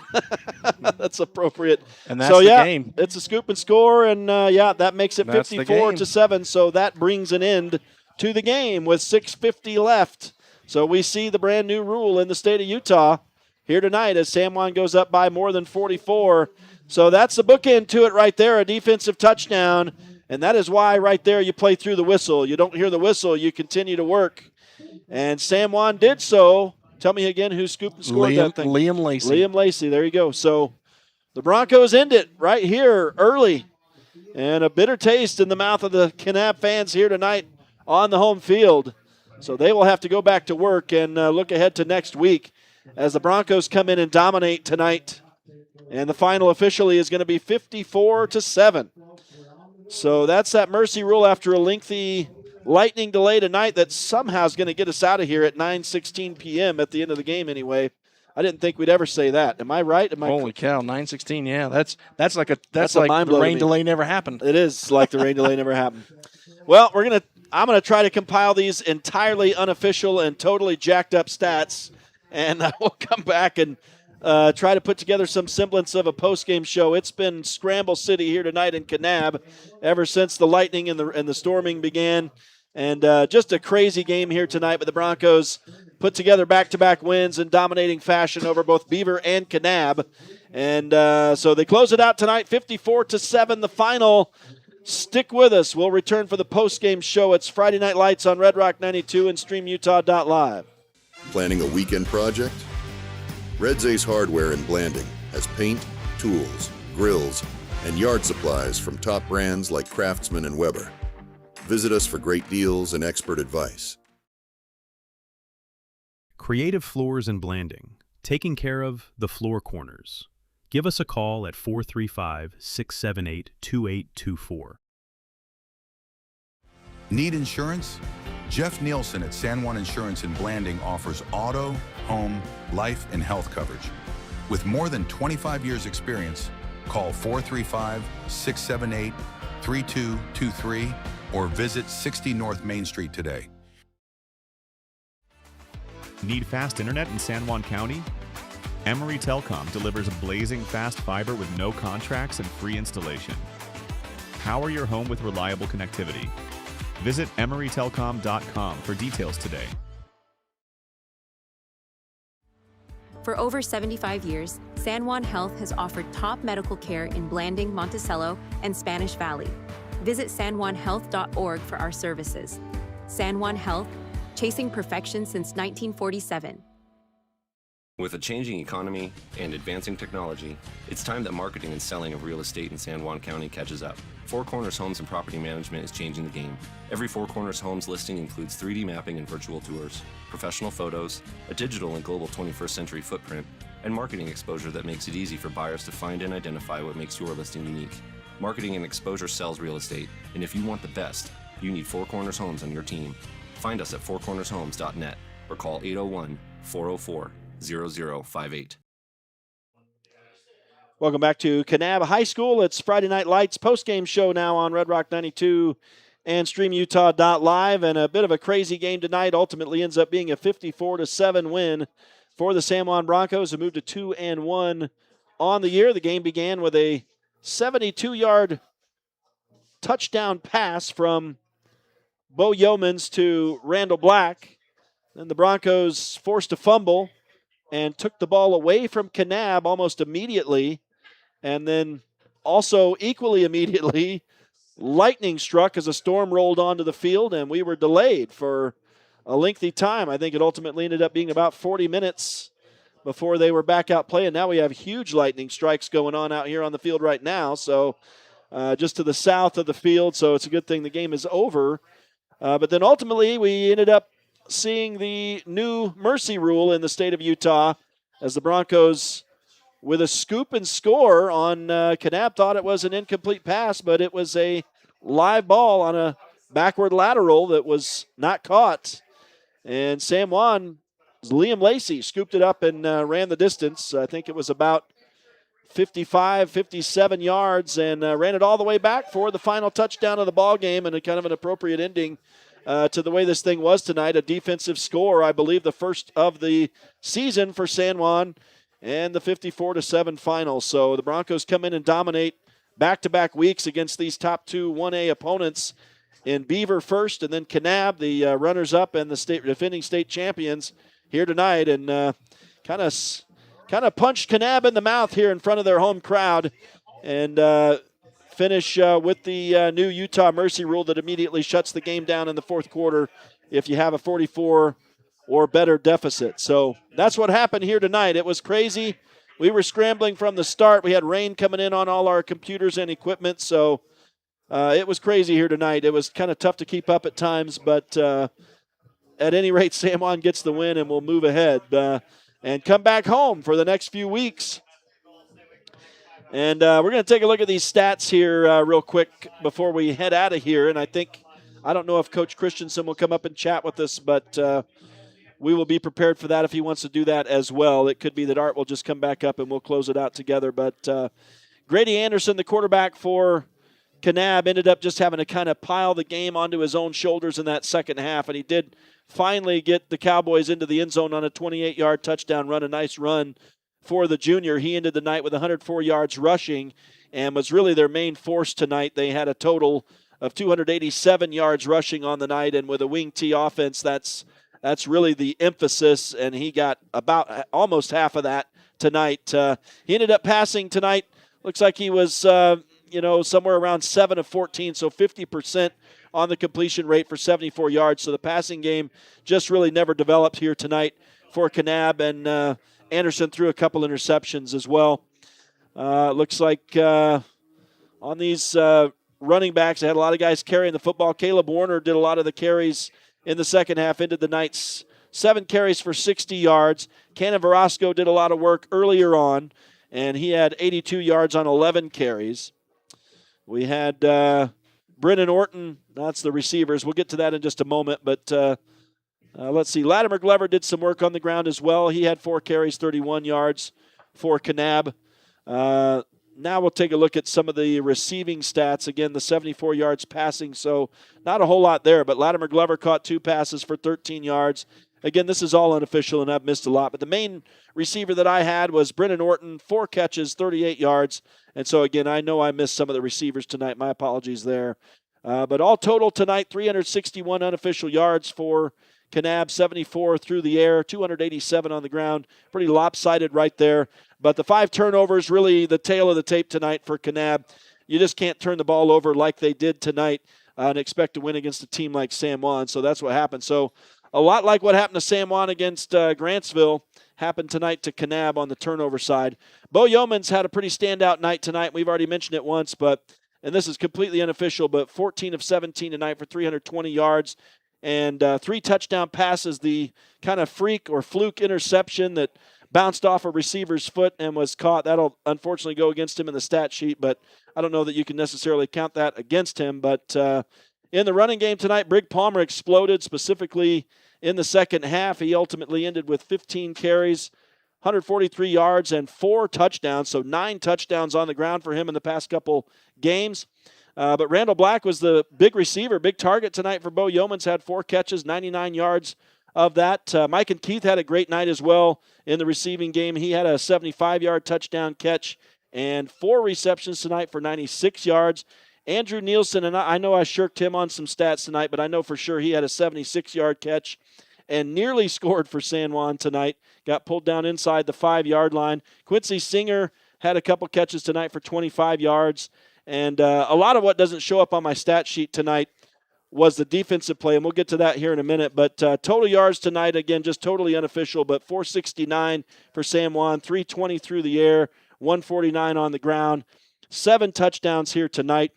That's appropriate. And that's the game. It's a scoop and score, and that makes it 54-7. So that brings an end to the game with 6:50 left. So we see the brand new rule in the state of Utah here tonight as San Juan goes up by more than 44. So that's the bookend to it right there, a defensive touchdown. And that is why right there you play through the whistle. You don't hear the whistle. You continue to work. And San Juan did so. Tell me again who scooped and scored that thing. Liam Lacey. Liam Lacey. There you go. So the Broncos end it right here early. And a bitter taste in the mouth of the Kanab fans here tonight on the home field. So they will have to go back to work and look ahead to next week as the Broncos come in and dominate tonight. And the final officially is going to be 54-7. So that's that mercy rule after a lengthy lightning delay tonight that somehow is going to get us out of here at 9:16 p.m. at the end of the game anyway. I didn't think we'd ever say that. Am I right? Holy cow, 9:16. Yeah, that's like mind the blow to rain me. delay never happened. It is like the rain delay never happened. Well, I'm gonna try to compile these entirely unofficial and totally jacked up stats, and we'll come back and try to put together some semblance of a post-game show. It's been Scramble City here tonight in Kanab ever since the lightning and the storming began. And just a crazy game here tonight, but the Broncos put together back-to-back wins in dominating fashion over both Beaver and Kanab. And so they close it out tonight, 54-7, the final. Stick with us. We'll return for the post-game show. It's Friday Night Lights on Red Rock 92 and StreamUtah.Live. Planning a weekend project? Red's Ace Hardware in Blanding has paint, tools, grills, and yard supplies from top brands like Craftsman and Weber. Visit us for great deals and expert advice. Creative Floors and Blanding, taking care of the floor corners. Give us a call at 435-678-2824. Need insurance? Jeff Nielsen at San Juan Insurance in Blanding offers auto, home, life, and health coverage. With more than 25 years experience, call 435-678-3223 or visit 60 North Main Street today. Need fast internet in San Juan County? Emory Telecom delivers blazing fast fiber with no contracts and free installation. Power your home with reliable connectivity. Visit EmoryTelecom.com for details today. For over 75 years, San Juan Health has offered top medical care in Blanding, Monticello, and Spanish Valley. Visit SanJuanHealth.org for our services. San Juan Health, chasing perfection since 1947. With a changing economy and advancing technology, it's time that marketing and selling of real estate in San Juan County catches up. Four Corners Homes and Property Management is changing the game. Every Four Corners Homes listing includes 3D mapping and virtual tours, professional photos, a digital and global 21st century footprint, and marketing exposure that makes it easy for buyers to find and identify what makes your listing unique. Marketing and exposure sells real estate, and if you want the best, you need Four Corners Homes on your team. Find us at fourcornershomes.net or call 801-404-0058. Welcome back to Kanab High School. It's Friday Night Lights post-game show now on Red Rock 92 and StreamUtah.Live. And a bit of a crazy game tonight. Ultimately ends up being a 54-7 win for the San Juan Broncos, who moved to 2-1 on the year. The game began with a 72-yard touchdown pass from Bo Yeomans to Randall Black. Then the Broncos forced a fumble and took the ball away from Kanab almost immediately. And then also equally immediately, lightning struck as a storm rolled onto the field, and we were delayed for a lengthy time. I think it ultimately ended up being about 40 minutes before they were back out playing. Now we have huge lightning strikes going on out here on the field right now, so just to the south of the field, so it's a good thing the game is over. But then ultimately we ended up seeing the new mercy rule in the state of Utah as the Broncos, with a scoop and score on Kanab, thought it was an incomplete pass, but it was a live ball on a backward lateral that was not caught. And San Juan, Liam Lacey, scooped it up and ran the distance. I think it was about 55, 57 yards, and ran it all the way back for the final touchdown of the ball game, and a kind of an appropriate ending to the way this thing was tonight. A defensive score, I believe the first of the season for San Juan, and the 54-7 final. So the Broncos come in and dominate back-to-back weeks against these top two 1A opponents in Beaver first, and then Kanab, the runners-up and the defending state champions here tonight, and kind of punched Kanab in the mouth here in front of their home crowd, and finish with the new Utah mercy rule that immediately shuts the game down in the fourth quarter if you have a 44 or better deficit. So that's what happened here tonight. It was crazy. We were scrambling from the start. We had rain coming in on all our computers and equipment, so it was crazy here tonight. It was kind of tough to keep up at times, but at any rate, San Juan gets the win, and we'll move ahead and come back home for the next few weeks. And we're going to take a look at these stats here real quick before we head out of here, and I think I don't know if Coach Christensen will come up and chat with us, but we will be prepared for that if he wants to do that as well. It could be that Art will just come back up and we'll close it out together. But Grady Anderson, the quarterback for Kanab, ended up just having to kind of pile the game onto his own shoulders in that second half, and he did finally get the Cowboys into the end zone on a 28-yard touchdown run, a nice run for the junior. He ended the night with 104 yards rushing and was really their main force tonight. They had a total of 287 yards rushing on the night, and with a wing T offense, that's really the emphasis, and he got about almost half of that tonight. He ended up passing tonight. Looks like he was, somewhere around 7 of 14, so 50% on the completion rate for 74 yards. So the passing game just really never developed here tonight for Kanab, and Anderson threw a couple interceptions as well. Looks like on these running backs, they had a lot of guys carrying the football. Caleb Warner did a lot of the carries in the second half, ended the night 7 carries for 60 yards. Cannon Verasco did a lot of work earlier on, and he had 82 yards on 11 carries. We had Brennan Orton. That's the receivers. We'll get to that in just a moment, but let's see. Latimer Glover did some work on the ground as well. He had 4 carries, 31 yards for Kanab. Now we'll take a look at some of the receiving stats. Again, the 74 yards passing, so not a whole lot there, but Latimer Glover caught 2 passes for 13 yards. Again, this is all unofficial, and I've missed a lot, but the main receiver that I had was Brennan Orton, 4 catches, 38 yards, and so, again, I know I missed some of the receivers tonight. My apologies there. But all total tonight, 361 unofficial yards for Kanab, 74 through the air, 287 on the ground. Pretty lopsided right there. But the 5 turnovers, really the tail of the tape tonight for Kanab. You just can't turn the ball over like they did tonight and expect to win against a team like San Juan. So that's what happened. So a lot like what happened to San Juan against Grantsville happened tonight to Kanab on the turnover side. Bo Yeomans had a pretty standout night tonight. We've already mentioned it once, and this is completely unofficial, but 14 of 17 tonight for 320 yards and 3 touchdown passes. The kind of freak or fluke interception that bounced off a receiver's foot and was caught, that'll unfortunately go against him in the stat sheet, but I don't know that you can necessarily count that against him. But in the running game tonight, Brig Palmer exploded, specifically in the second half. He ultimately ended with 15 carries, 143 yards, and 4 touchdowns, so 9 touchdowns on the ground for him in the past couple games. But Randall Black was the big receiver, big target tonight for Bo Yeomans, had 4 catches, 99 yards of that. Mike and Keith had a great night as well in the receiving game. He had a 75-yard touchdown catch and 4 receptions tonight for 96 yards. Andrew Nielsen, and I know I shirked him on some stats tonight, but I know for sure he had a 76-yard catch and nearly scored for San Juan tonight. Got pulled down inside the 5-yard line. Quincy Singer had a couple catches tonight for 25 yards. And a lot of what doesn't show up on my stat sheet tonight was the defensive play, and we'll get to that here in a minute. But total yards tonight, again, just totally unofficial, but 469 for San Juan, 320 through the air, 149 on the ground. 7 touchdowns here tonight.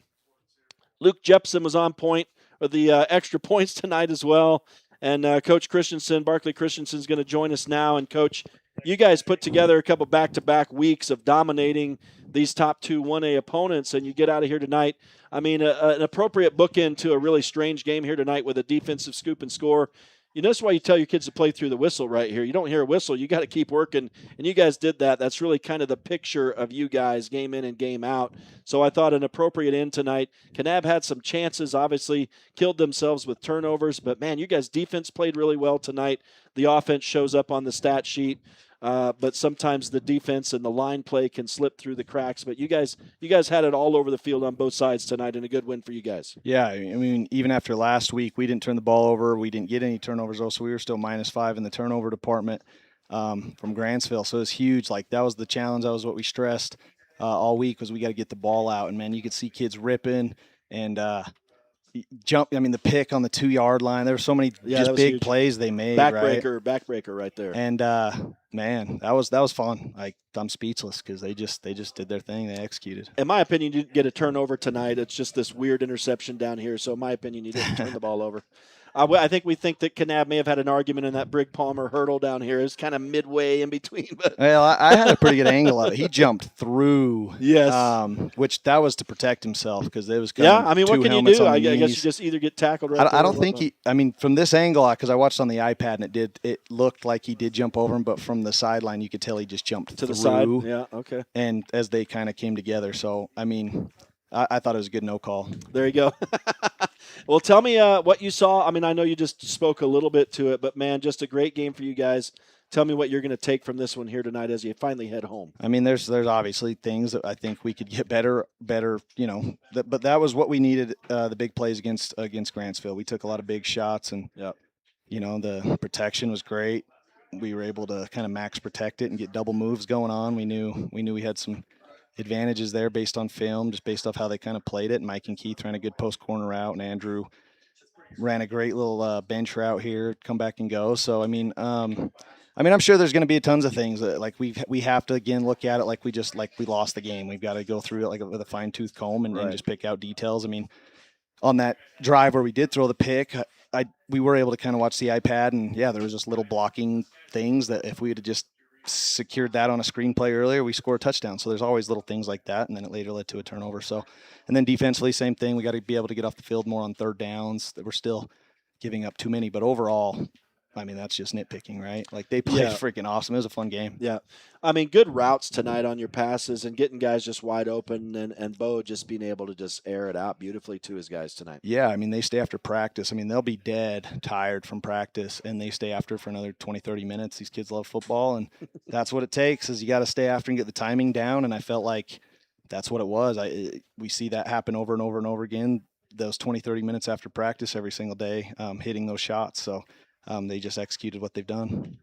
Luke Jepson was on point with the extra points tonight as well. And Coach Christensen, Barkley Christensen, is going to join us now. And, Coach, you guys put together a couple back-to-back weeks of dominating these top 2 1A opponents, and you get out of here tonight. I mean, an appropriate bookend to a really strange game here tonight with a defensive scoop and score. You know, that's why you tell your kids to play through the whistle right here. You don't hear a whistle, you got to keep working, and you guys did that. That's really kind of the picture of you guys game in and game out. So I thought an appropriate end tonight. Kanab had some chances, obviously killed themselves with turnovers, but, man, you guys' defense played really well tonight. The offense shows up on the stat sheet. But sometimes the defense and the line play can slip through the cracks. But you guys had it all over the field on both sides tonight, and a good win for you guys. Yeah, I mean, even after last week, we didn't turn the ball over. We didn't get any turnovers, though, so we were still -5 in the turnover department from Grantsville. So it was huge. Like, that was the challenge. That was what we stressed all week, was we got to get the ball out. And, man, you could see kids ripping and jump. I mean, the pick on the 2-yard line. There were so many just big huge plays they made. Backbreaker right there. And man, that was fun. I'm speechless because they just did their thing. They executed. In my opinion, you didn't get a turnover tonight. It's just this weird interception down here. So in my opinion, you didn't turn the ball over. I think we think that Kanab may have had an argument in that Brig Palmer hurdle down here. It's kind of midway in between. But well, I had a pretty good angle of it. He jumped through. Yes. Which that was to protect himself because it was I mean, what can you do? I guess knees. you just either get tackled right I don't think from this angle, because I watched on the iPad and it looked like he did jump over him, but from the sideline you could tell he just jumped to through. the side. Yeah, okay. And as they kind of came together. So, I mean, I thought it was a good no call. There you go. Well, tell me what you saw. I mean, I know you just spoke a little bit to it, but, man, just a great game for you guys. Tell me what you're going to take from this one here tonight as you finally head home. I mean, there's obviously things that I think we could get better, but that was what we needed, the big plays against Grantsville. We took a lot of big shots, and, the protection was great. We were able to kind of max protect it and get double moves going on. We knew we had some advantages there based on film, just based off how they kind of played it. Mike and Keith ran a good post corner route, and Andrew ran a great little bench route here, come back and go. So, I'm sure there's going to be tons of things that we have to again look at it like we lost the game. We've got to go through it with a fine tooth comb and just pick out details. I mean, on that drive where we did throw the pick, we were able to kind of watch the iPad, and there was just little blocking things that if we had just secured that on a screenplay earlier, we score a touchdown. So there's always little things like that, and then it later led to a turnover. So, and then defensively, same thing. We got to be able to get off the field more on third downs. That we're still giving up too many, but overall, I mean, that's just nitpicking, right? Like, they played freaking awesome. It was a fun game. Yeah. I mean, good routes tonight on your passes and getting guys just wide open, and Bo just being able to just air it out beautifully to his guys tonight. Yeah, I mean, they stay after practice. I mean, they'll be dead tired from practice, and they stay after for another 20, 30 minutes. These kids love football, and that's what it takes is you got to stay after and get the timing down, and I felt like that's what it was. We see that happen over and over and over again, those 20, 30 minutes after practice every single day, hitting those shots. So, they just executed what they've done.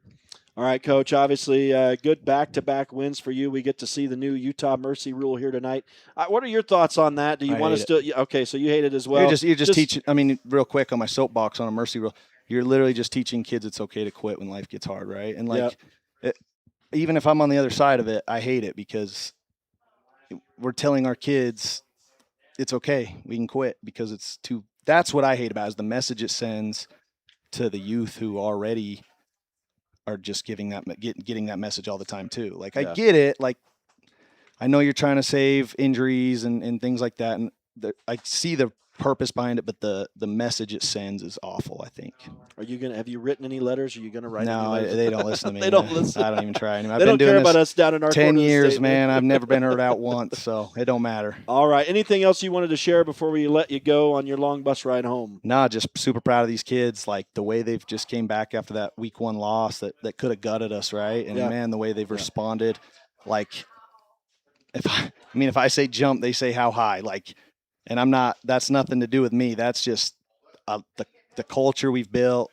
All right, Coach, obviously good back-to-back wins for you. We get to see the new Utah Mercy rule here tonight. What are your thoughts on that? Do you want to still – okay, so you hate it as well. You're just teaching – I mean, real quick on my soapbox on a Mercy rule, you're literally just teaching kids it's okay to quit when life gets hard, right? And, even if I'm on the other side of it, I hate it because we're telling our kids it's okay. We can quit because it's too – that's what I hate about it is the message it sends – to the youth who already are just getting that message all the time too. Like, I get it. Like, I know you're trying to save injuries and things like that. And I see the purpose behind it, but the message it sends is awful, I think. Have you written any letters? Are you going to write any letters? No, they don't listen to me. They don't listen. I don't even try anymore. They don't care about us down in our 10 years, man. I've never been heard out once, so it don't matter. All right. Anything else you wanted to share before we let you go on your long bus ride home? No, just super proud of these kids. Like, the way they've just came back after that week 1 loss that could have gutted us, right? And, man, the way they've responded. Like, if I say jump, they say how high. Like, and I'm not. That's nothing to do with me. That's just the culture we've built.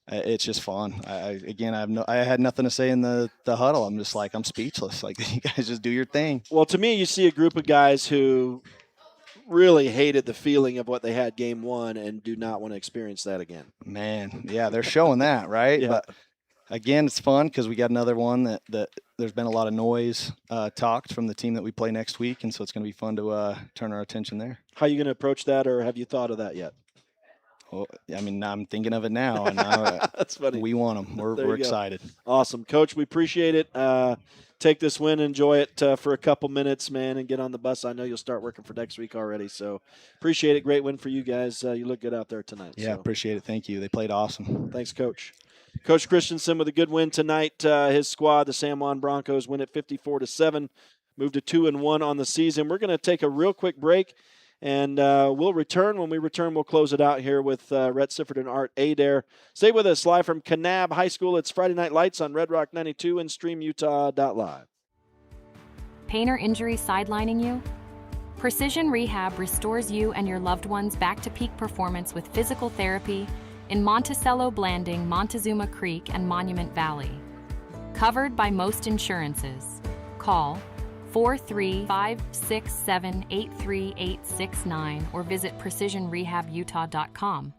It's just fun. I had nothing to say in the huddle. I'm just like, I'm speechless. Like, you guys just do your thing. Well, to me, you see a group of guys who really hated the feeling of what they had game 1 and do not want to experience that again. Man, yeah, they're showing that, right? Yeah. But again, it's fun because we got another one that there's been a lot of noise talked from the team that we play next week, and so it's going to be fun to turn our attention there. How are you going to approach that, or have you thought of that yet? Well, I mean, I'm thinking of it now, and that's funny. We want them. We're excited. Awesome, Coach. We appreciate it. Take this win, enjoy it for a couple minutes, man, and get on the bus. I know you'll start working for next week already, so appreciate it. Great win for you guys. You look good out there tonight. Yeah, appreciate it. Thank you. They played awesome. Thanks, Coach. Coach Christensen with a good win tonight. His squad, the San Juan Broncos, win at 54-7, moved to 2-1 on the season. We're going to take a real quick break, and we'll return. When we return, we'll close it out here with Rhett Sifford and Art Adair. Stay with us live from Kanab High School. It's Friday Night Lights on Red Rock 92 and StreamUtah.Live. Pain or injury sidelining you? Precision Rehab restores you and your loved ones back to peak performance with physical therapy in Monticello, Blanding, Montezuma Creek, and Monument Valley. Covered by most insurances. Call 435-678-3869 or visit precisionrehabutah.com.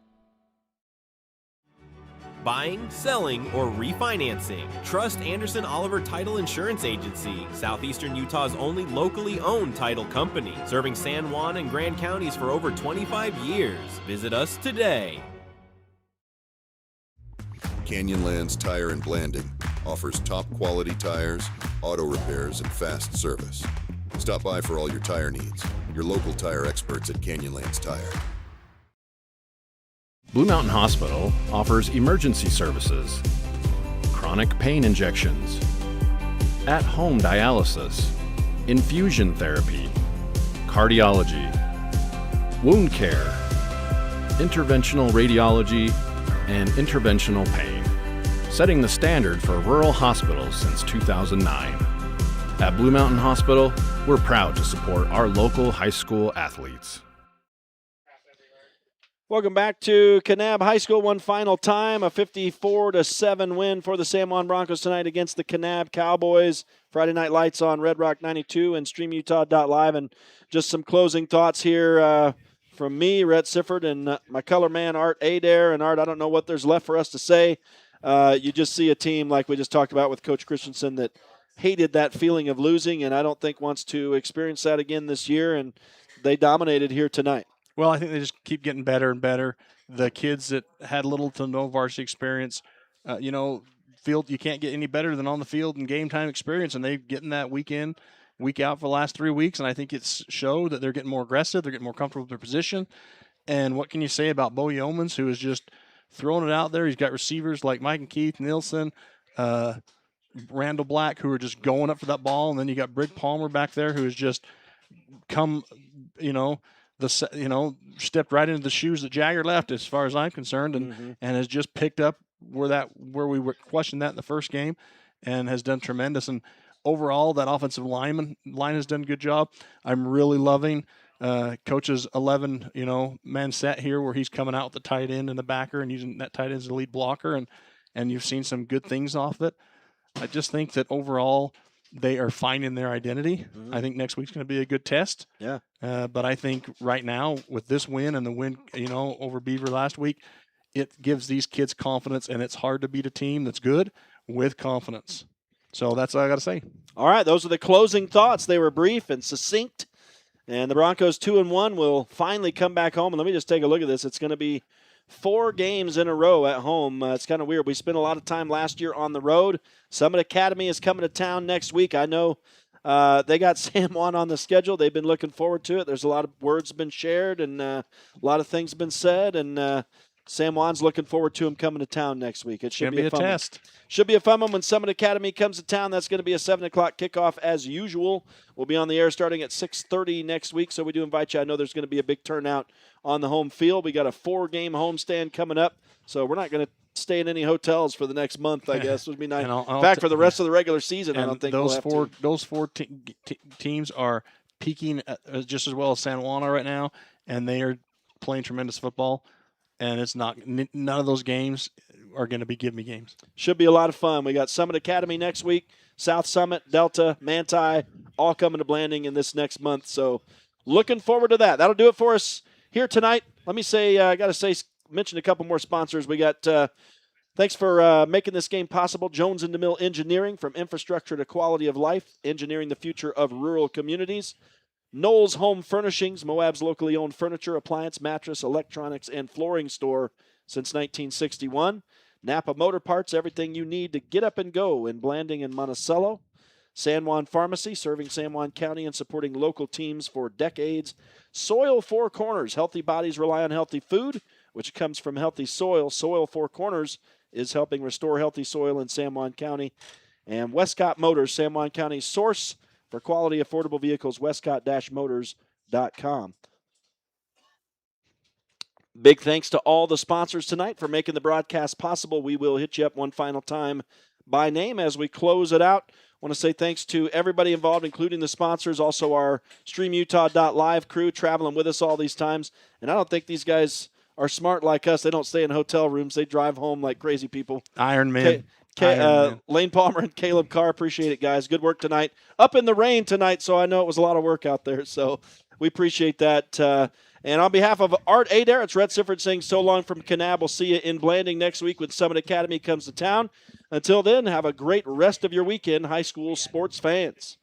Buying, selling, or refinancing. Trust Anderson Oliver Title Insurance Agency, Southeastern Utah's only locally owned title company, serving San Juan and Grand counties for over 25 years. Visit us today. Canyonlands Tire and Blanding offers top quality tires, auto repairs, and fast service. Stop by for all your tire needs. Your local tire experts at Canyonlands Tire. Blue Mountain Hospital offers emergency services, chronic pain injections, at-home dialysis, infusion therapy, cardiology, wound care, interventional radiology, and interventional pain, setting the standard for rural hospitals since 2009. At Blue Mountain Hospital, we're proud to support our local high school athletes. Welcome back to Kanab High School. One final time, a 54-7 win for the San Juan Broncos tonight against the Kanab Cowboys. Friday Night Lights on Red Rock 92 and StreamUtah.Live. And just some closing thoughts here from me, Rhett Sifford, and my color man, Art Adair. And Art, I don't know what there's left for us to say. You just see a team like we just talked about with Coach Christensen that hated that feeling of losing, and I don't think wants to experience that again this year. And they dominated here tonight. Well, I think they just keep getting better and better. The kids that had little to no varsity experience, field, you can't get any better than on the field and game time experience, and they're getting that week in, week out for the last 3 weeks, and I think it's showed that they're getting more aggressive, they're getting more comfortable with their position. And what can you say about Bo Yeomans, who is just throwing it out there? He's got receivers like Mike and Keith Nielsen, Randall Black, who are just going up for that ball, and then you got Brick Palmer back there, who has just come, stepped right into the shoes that Jagger left, as far as I'm concerned, and has just picked up where we were questioning that in the first game, and has done tremendous. And overall, that offensive line has done a good job. I'm really loving Coach's 11 man set here, where he's coming out with the tight end and the backer and using that tight end as the lead blocker, and you've seen some good things off it. I just think that overall they are finding their identity. I think next week's going to be a good test. Yeah. But I think right now with this win and the win, over Beaver last week, it gives these kids confidence, and it's hard to beat a team that's good with confidence. So that's all I got to say. All right, those are the closing thoughts. They were brief and succinct. And the Broncos 2-1 will finally come back home. And let me just take a look at this. It's going to be 4 games in a row at home. It's kind of weird. We spent a lot of time last year on the road. Summit Academy is coming to town next week. I know they got San Juan on the schedule. They've been looking forward to it. There's a lot of words been shared and a lot of things been said. And San Juan's looking forward to him coming to town next week. It should be a fun test. Should be a fun one when Summit Academy comes to town. That's going to be a 7 o'clock kickoff as usual. We'll be on the air starting at 6:30 next week, so we do invite you. I know there's going to be a big turnout on the home field. We got a 4-game homestand coming up, so we're not going to stay in any hotels for the next month, I guess. Would be nice. In fact, for the rest of the regular season, I don't think those we'll have to. Those four teams are peaking just as well as San Juan right now, and they are playing tremendous football. And it's not none of those games are going to be give-me games. Should be a lot of fun. We got Summit Academy next week, South Summit, Delta, Manti, all coming to Blanding in this next month. So looking forward to that. That'll do it for us here tonight. Let me say, mention a couple more sponsors. We got thanks for making this game possible. Jones and DeMille Engineering, from infrastructure to quality of life, engineering the future of rural communities. Knowles Home Furnishings, Moab's locally owned furniture, appliance, mattress, electronics, and flooring store since 1961. Napa Motor Parts, everything you need to get up and go in Blanding and Monticello. San Juan Pharmacy, serving San Juan County and supporting local teams for decades. Soil Four Corners, healthy bodies rely on healthy food, which comes from healthy soil. Soil Four Corners is helping restore healthy soil in San Juan County. And Westcott Motors, San Juan County's source for quality, affordable vehicles, westcott-motors.com. Big thanks to all the sponsors tonight for making the broadcast possible. We will hit you up one final time by name as we close it out. I want to say thanks to everybody involved, including the sponsors, also our StreamUtah.Live crew traveling with us all these times. And I don't think these guys are smart like us. They don't stay in hotel rooms. They drive home like crazy people. Iron Man. Lane Palmer and Caleb Carr, appreciate it, guys. Good work tonight. Up in the rain tonight, so I know it was a lot of work out there, so we appreciate that. And on behalf of Art Adair, it's Rhett Sifford saying so long from Kanab. We'll see you in Blanding next week when Summit Academy comes to town. Until then, have a great rest of your weekend, high school sports fans.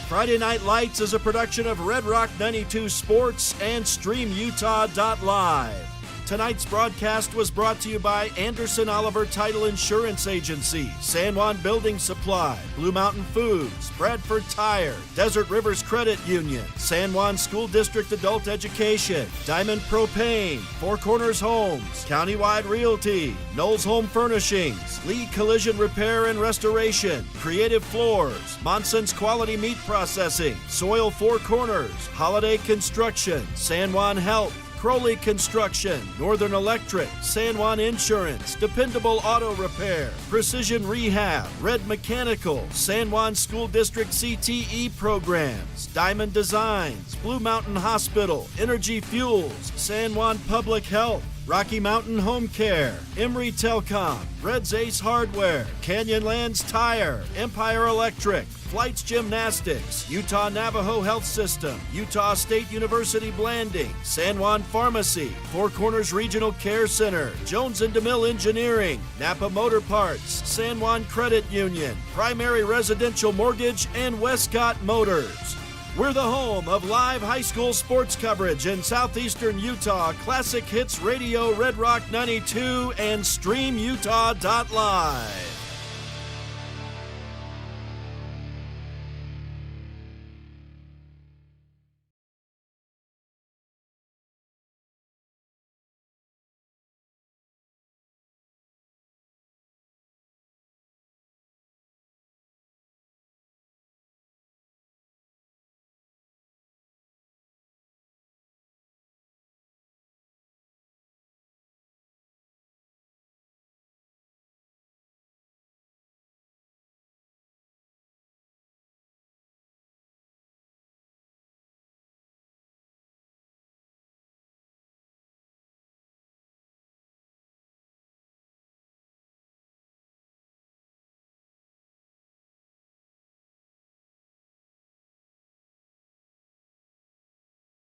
Friday Night Lights is a production of Red Rock 92 Sports and StreamUtah.Live. Tonight's broadcast was brought to you by Anderson Oliver Title Insurance Agency, San Juan Building Supply, Blue Mountain Foods, Bradford Tire, Desert Rivers Credit Union, San Juan School District Adult Education, Diamond Propane, Four Corners Homes, Countywide Realty, Knowles Home Furnishings, Lee Collision Repair and Restoration, Creative Floors, Monson's Quality Meat Processing, Soil Four Corners, Holiday Construction, San Juan Health, Crowley Construction, Northern Electric, San Juan Insurance, Dependable Auto Repair, Precision Rehab, Red Mechanical, San Juan School District CTE Programs, Diamond Designs, Blue Mountain Hospital, Energy Fuels, San Juan Public Health, Rocky Mountain Home Care, Emory Telecom, Red's Ace Hardware, Canyonlands Tire, Empire Electric, Flights Gymnastics, Utah Navajo Health System, Utah State University Blanding, San Juan Pharmacy, Four Corners Regional Care Center, Jones and DeMille Engineering, Napa Motor Parts, San Juan Credit Union, Primary Residential Mortgage, and Westcott Motors. We're the home of live high school sports coverage in southeastern Utah, Classic Hits Radio, Red Rock 92, and StreamUtah.Live.